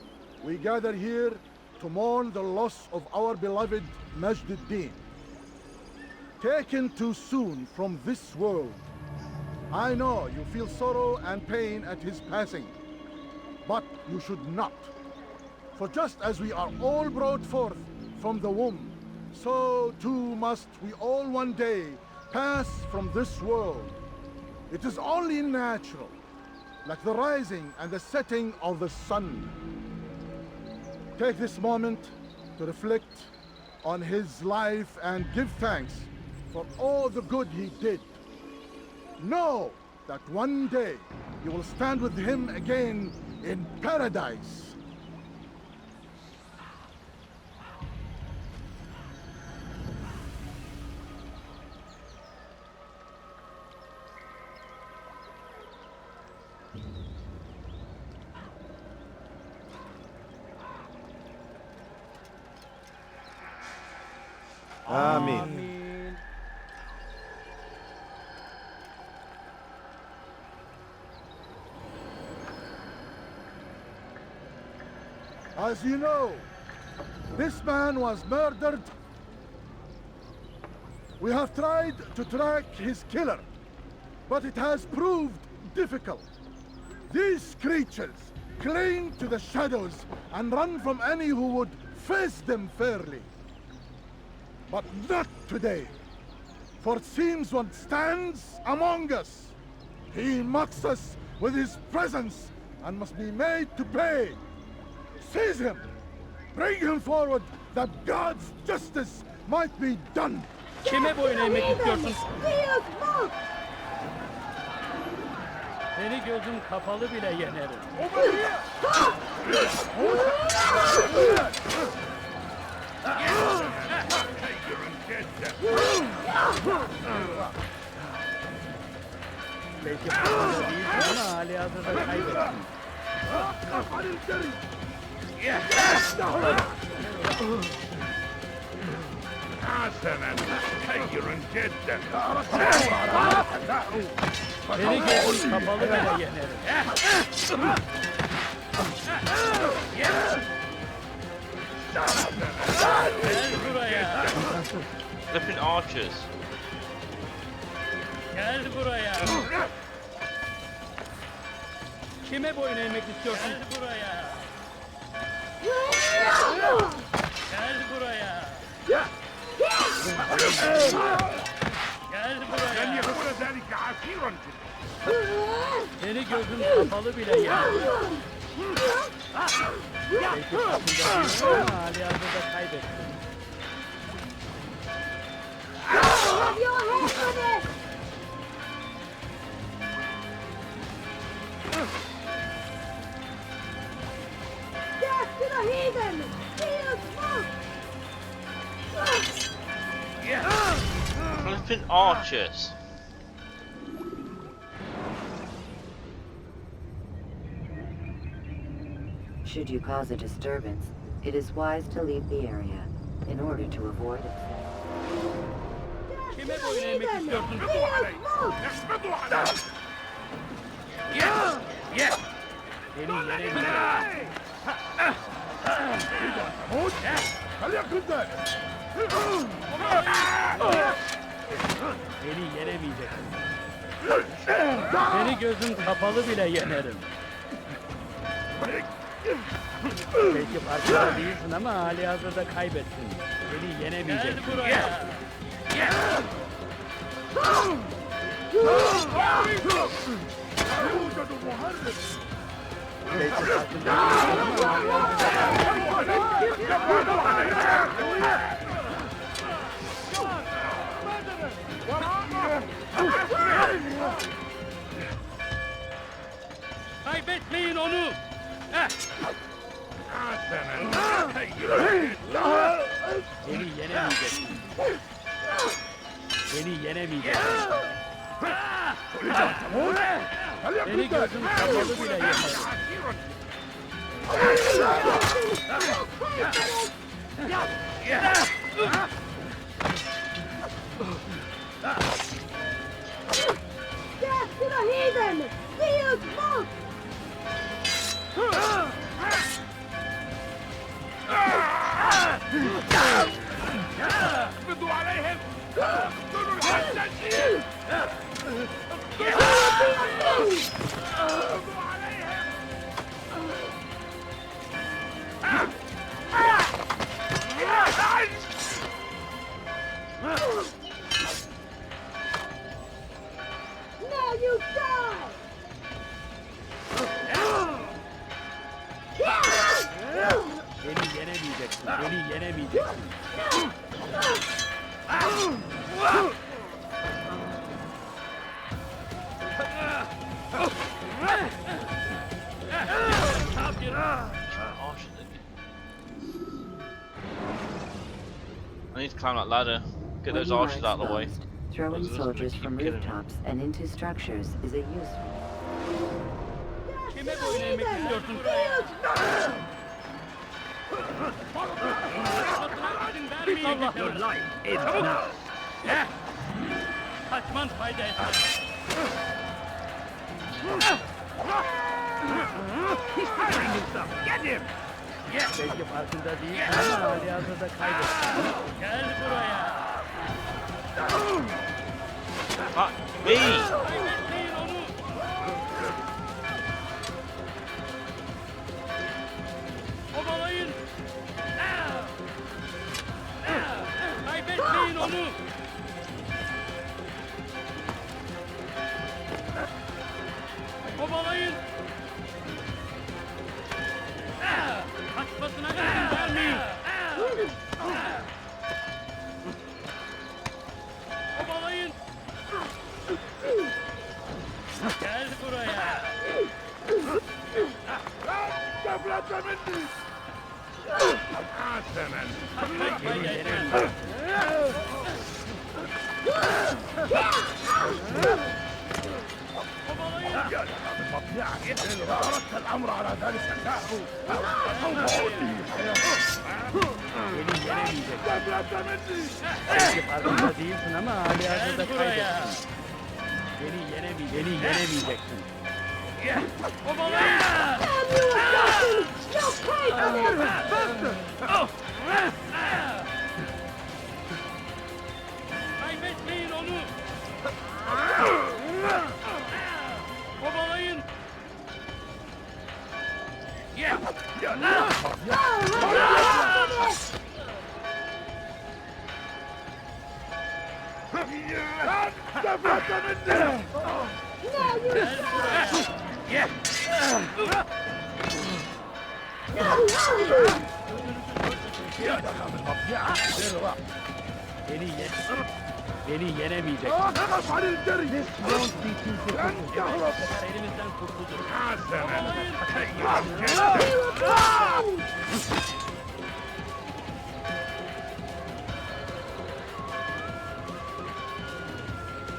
We gather here to mourn the loss of our beloved Majd-ud-Din. Taken too soon from this world. I know you feel sorrow and pain at his passing, but you should not. For just as we are all brought forth from the womb, so too must we all one day pass from this world. It is only natural, like the rising and the setting of the sun. Take this moment to reflect on his life and give thanks for all the good he did. Know that one day you will stand with him again in paradise. Amen. As you know, this man was murdered. We have tried to track his killer, but it has proved difficult. These creatures cling to the shadows and run from any who would face them fairly. But not today, for it seems one stands among us. He mocks us with his presence and must be made to pay. Seize him! Bring him forward that God's justice might be done! Kime boyun eğmek istiyorsun? Seni gözüm kapalı bile yenerim. Belki fazla değil ama hali hazırda kaybettim. Seni gözüm kapalı bile yenerim. Gel buraya. Flipping archers. Gel buraya. Kime boyun eğmek istiyorsun? Gel buraya. Gel buraya. Gel buraya. Seni gözüm kapalı bile yenerim. Belki fazla değil ama hali hazırda kaybettim. Death to the heathen! Seal smoke! Flipping archers. Should you cause a disturbance, it is wise to leave the area in order to avoid it. Kime boyun eğmek istiyorsun? Seni yenebilirim. Beni yenemeyeceksin. Seni gözüm kapalı bile yenerim. Belki farkında değilsin ama hali hazırda kaybettin. Beni yenemeyeceksin. Gel buraya. Belki farkında değilsin ama hali hazırda kaybetmeyin onu. Beni yenemeyeceksin. Beni yenemeyeceksin. Beni gözüm kapalı bile yemedim. Death to the heathen! Zeus, smoke! اقبضوا عليهم! دول الحساسين! Now you die! Beni yenemeyeceksin. Beni yenemeyeceksin. I need to climb that ladder. Get those archers out of the way. Throwing soldiers from rooftops and into structures is a useful. Kime boyun eğmek istiyorsun? Your life is now. Kaçman fayda etmez. He's firing himself. Get him. Belki farkında değil ama hali hazırda kaybettin. Gel buraya. Fuck me! Kaybetmeyin onu. Kovalayın. Kaybetmeyin onu. Kovalayın. Kaçmasına izin vermeyin. Kovalayın. Gel buraya. الأمر على ذلك Beni yenemeyeceksin. Belki farkında değilsin ama hali hazırda kaybettin. Beni yenemeyeceksin. Kovalayın! Kaybetmeyin onu! Kovalayın! Beni yenemeyecek. Elimizden kurtulduk.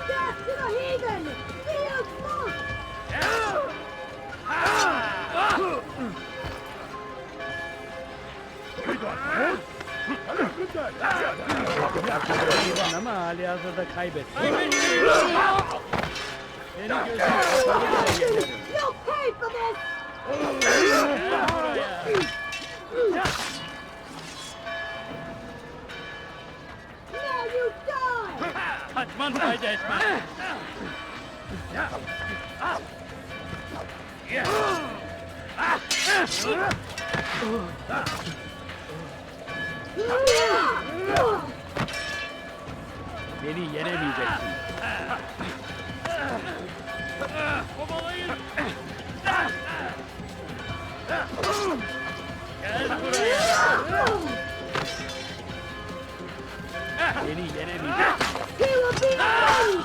Death to the heathen! Zeus, smoke! Ama hali hazırda kaybettin. Beni gözüm kapalı bile yenerim. You'll pay for this! Gel buraya. Now you die! Kaçman fayda etmez. Beni yenemeyeceksin. Kovalayın. Gel buraya. Beni yenemeyeceksin. He will be on!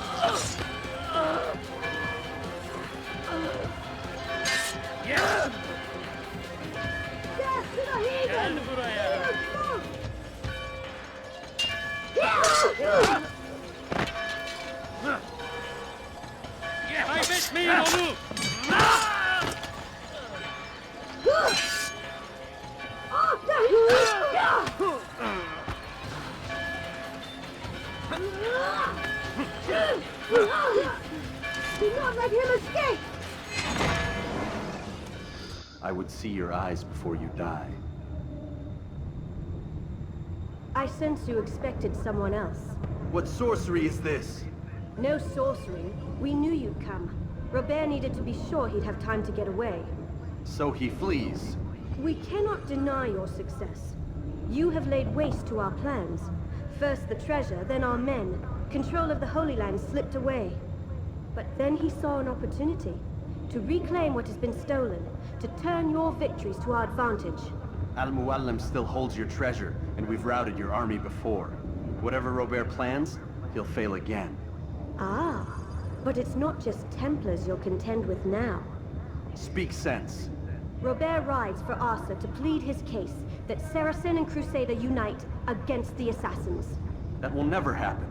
Gel. Death to the heathen! Gel buraya. Kaybetmeyin onu. Do not let him escape! I would see your eyes before you die. I sense you expected someone else. What sorcery is this? No sorcery. We knew you'd come. Robert needed to be sure he'd have time to get away. So he flees. We cannot deny your success. You have laid waste to our plans. First the treasure, then our men. Control of the Holy Land slipped away. But then he saw an opportunity to reclaim what has been stolen, to turn your victories to our advantage. Al-Muallim still holds your treasure, and we've routed your army before. Whatever Robert plans, he'll fail again. Ah, but it's not just Templars you'll contend with now. Speak sense. Robert rides for Arthur to plead his case that Saracen and Crusader unite against the Assassins. That will never happen.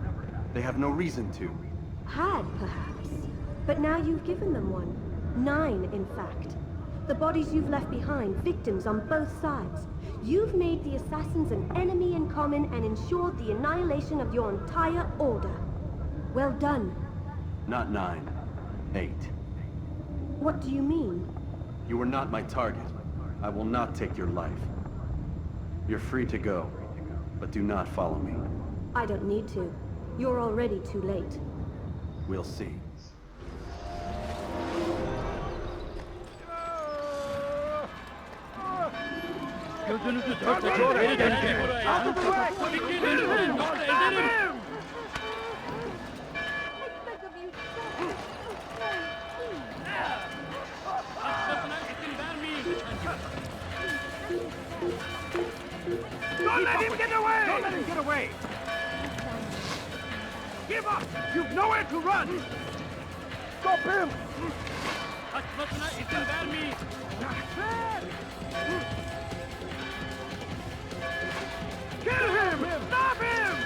They have no reason to. Had, perhaps. But now you've given them one. 9, in fact. The bodies you've left behind, victims on both sides. You've made the Assassins an enemy in common and ensured the annihilation of your entire order. Well done. Not 9. 8. What do you mean? You were not my target. I will not take your life. You're free to go, but do not follow me. I don't need to. You're already too late. We'll see. Gözünüzü dört açın. Beni gelin buraya. Bitirdim. Yoksa ederim. Açmasına izin vermeyin. Don't let him get away! Don't let him get away! Give up! You've nowhere to run! Stop him! Açmasına izin vermeyin. Kill him! Stop him!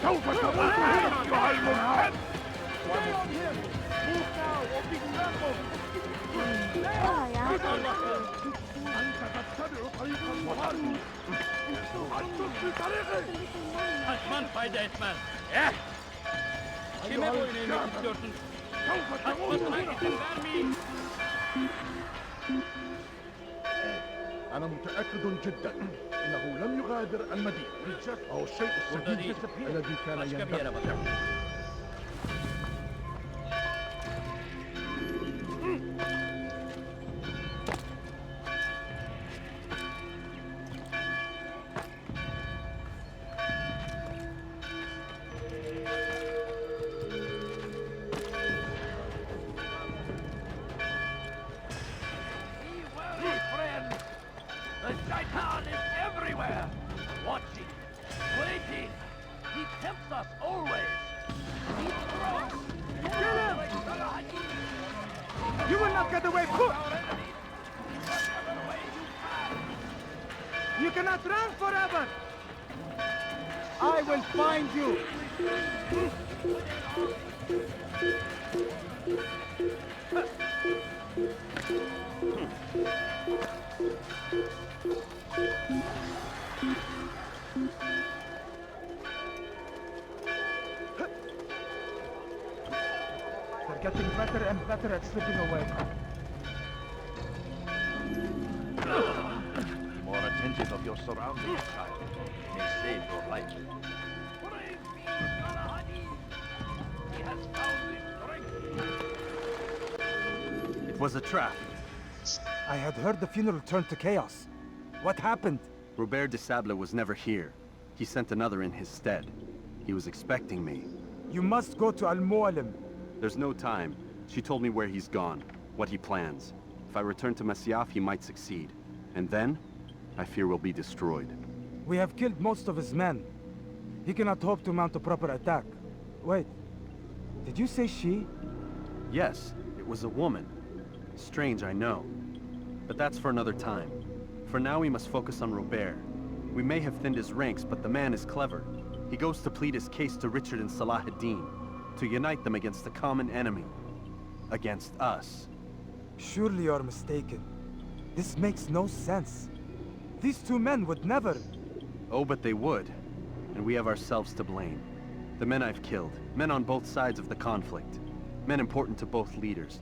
سوف تموت أيها المرتد! Stay on him! Move now or be trampled! أنت تتبع طريق المهاجم! أترك في طريقي! Kaçman fayda etmez. Kime boyun eğmek istiyorsun? Kaçmasına izin vermeyin. أنا متأكد جدا إنه لم يغادر المدينة أو الشيء السديد الذي كان ينبغي. The Shaitan is everywhere! Watching, waiting. He tempts us always. He's strong. Kill him! You will not get away! You cannot run forever! I will find you! They're getting better and better at slipping away. your surroundings, child. It may save your life. Praise be to Galahadi! He has found his strength. It was a trap. I had heard the funeral turned to chaos. What happened? Robert de Sable was never here. He sent another in his stead. He was expecting me. You must go to Al-Mualim. There's no time. She told me where he's gone, what he plans. If I return to Masyaf, he might succeed. And then, I fear we'll be destroyed. We have killed most of his men. He cannot hope to mount a proper attack. Wait, did you say she? Yes, it was a woman. Strange, I know. But that's for another time. For now, we must focus on Robert. We may have thinned his ranks, but the man is clever. He goes to plead his case to Richard and Salah ad-Din, to unite them against the common enemy. Against us. Surely you're mistaken. This makes no sense. These two men would never... Oh, but they would. And we have ourselves to blame. The men I've killed, men on both sides of the conflict. Men important to both leaders.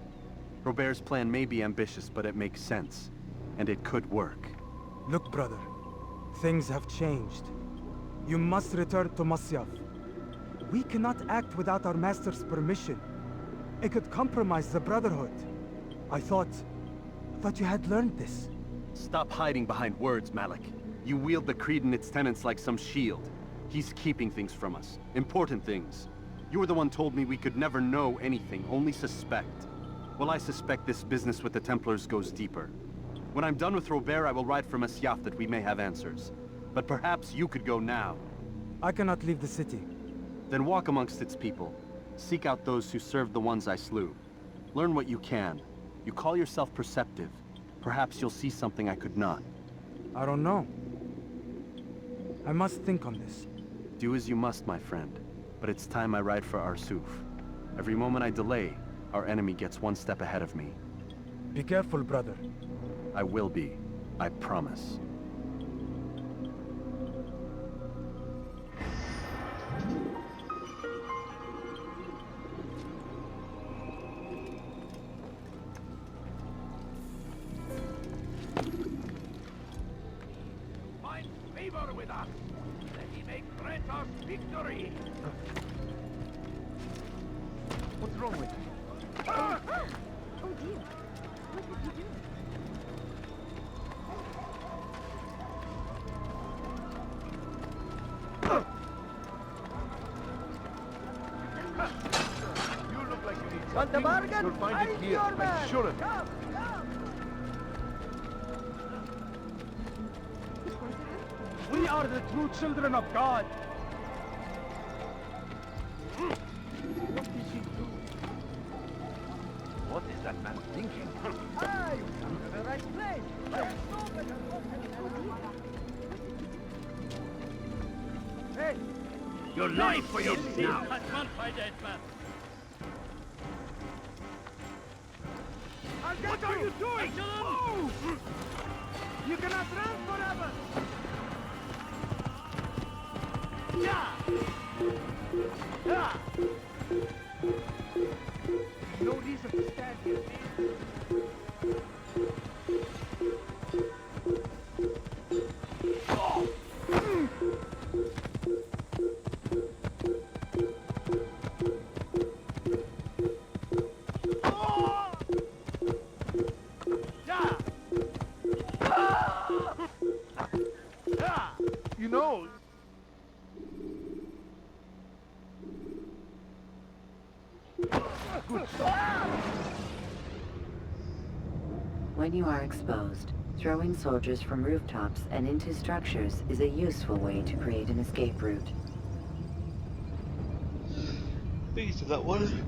Robert's plan may be ambitious, but it makes sense. And it could work. Look, brother. Things have changed. You must return to Masyaf. We cannot act without our master's permission. It could compromise the Brotherhood. I thought you had learned this. Stop hiding behind words, Malik. You wield the Creed and its tenets like some shield. He's keeping things from us. Important things. You were the one told me we could never know anything, only suspect. Well, I suspect this business with the Templars goes deeper. When I'm done with Robert, I will ride for Masyaf that we may have answers. But perhaps you could go now. I cannot leave the city. Then walk amongst its people. Seek out those who served the ones I slew. Learn what you can. You call yourself perceptive. Perhaps you'll see something I could not. I don't know. I must think on this. Do as you must, my friend. But it's time I ride for Arsuf. Every moment I delay, our enemy gets one step ahead of me. Be careful, brother. I will be. I promise. Find favor with us, that he may grant us victory. What's wrong with you? Oh dear. What did you do? You look like you need Want a something. bargain? You'll find it I'm here. your I'm man. sure of it. Come, come. We are the true children of God. What did she do? What is that man thinking? Ah, you come to the right place. There's no better person. Hey! Your life for your sin! I can't find that man. What are you doing? Move! You cannot run forever! Yeah! Yeah! No reason to stand here. Oh. You know... Good. When you are exposed, throwing soldiers from rooftops and into structures is a useful way to create an escape route. Beat of that one.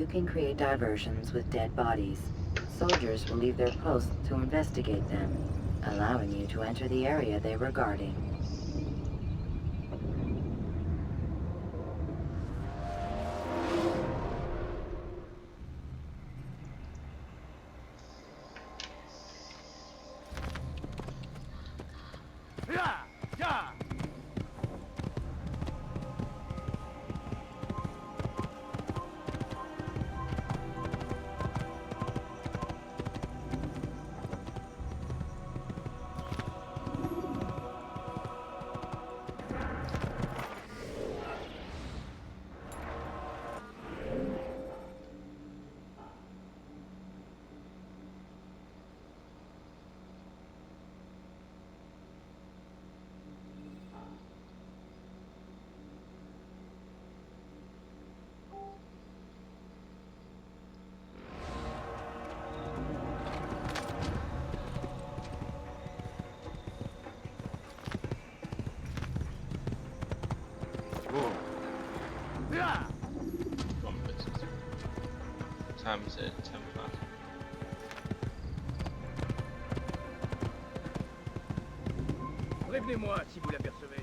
can create diversions with dead bodies. Soldiers will leave their posts to investigate them, allowing you to enter the area they were guarding. Time is it? 10 past. Prévenez-moi si vous l'apercevez.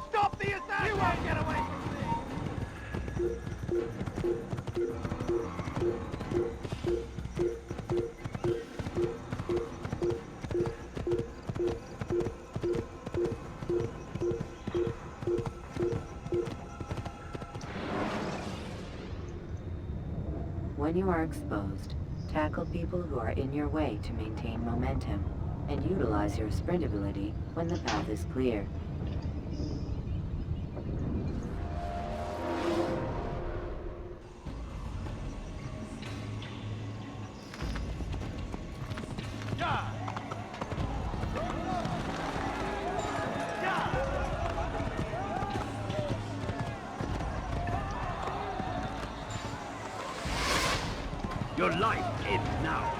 Stop the assassin! You won't get away from When you are exposed, tackle people who are in your way to maintain momentum, and utilize your sprint ability when the path is clear. Your life ends now.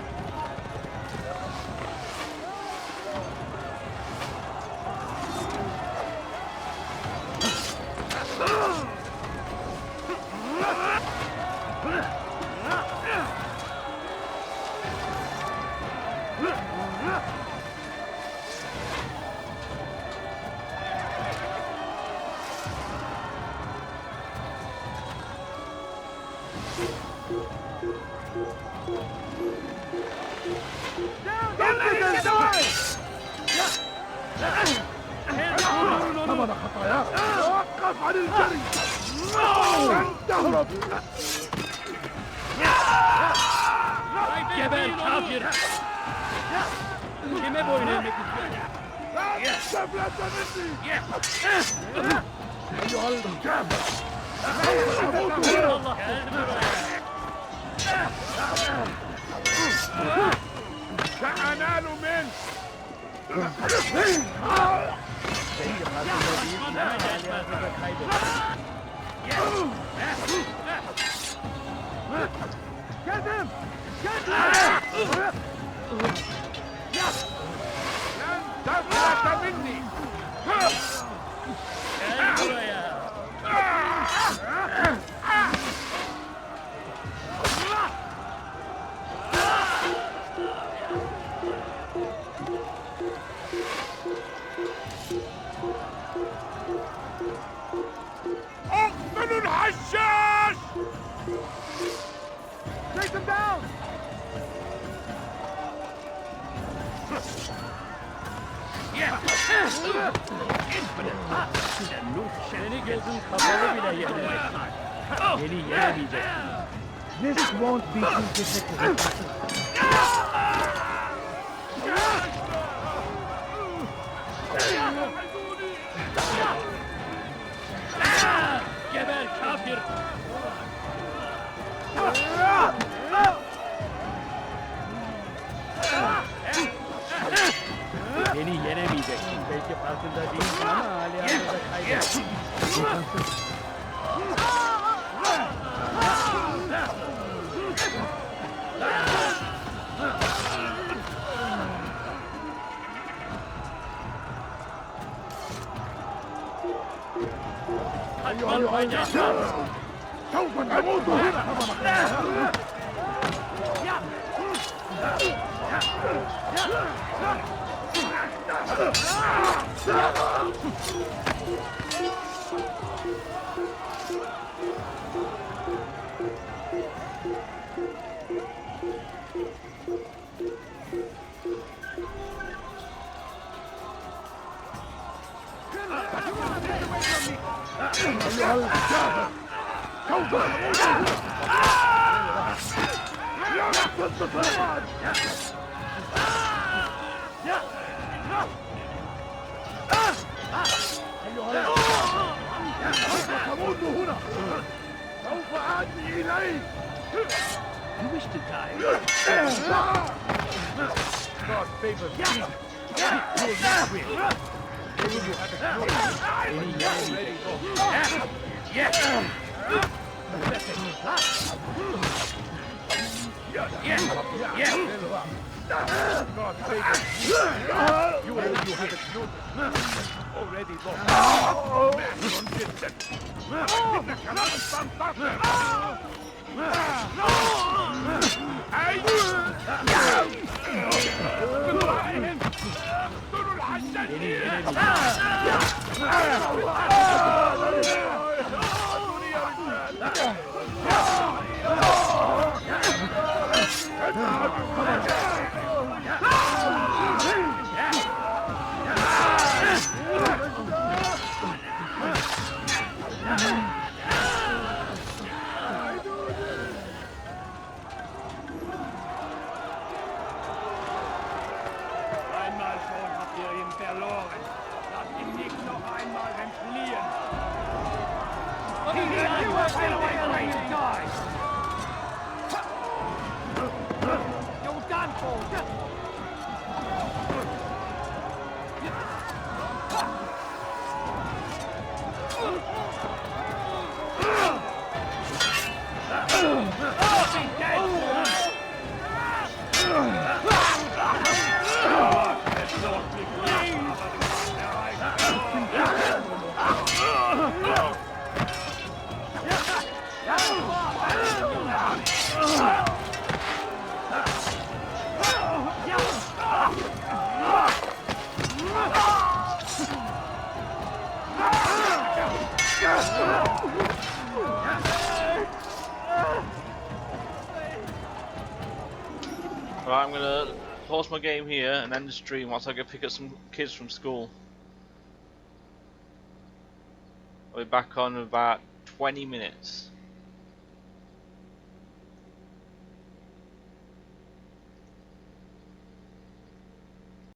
ثمن خطاياك توقف عن الجري لن تهرب جبل كافر kime boyun eğmek istiyorsun? سفلة مني أيها الجابر سأنال منك كذب لن تفلت مني اقتلوا الحشاش! Take them down! Seni gözün kapalı bile yenemez. Beni yenemeyeceksin. This won't be too difficult. Geber kafir! Beni yenemeyeceksin. Belki farkında değilsin ama hali hazırda kaybettin. You wish to die? God favors me. You will not win. You have a choice. Ready, go. God favors you. You have a choice. Already lost. Einmal schon habt ihr ihn verloren. Lasst ihn nicht noch einmal entfliehen. You are going to die. You're done for. Right, I'm gonna pause my game here and end the stream whilst I go pick up some kids from school. I'll be back on in about 20 minutes.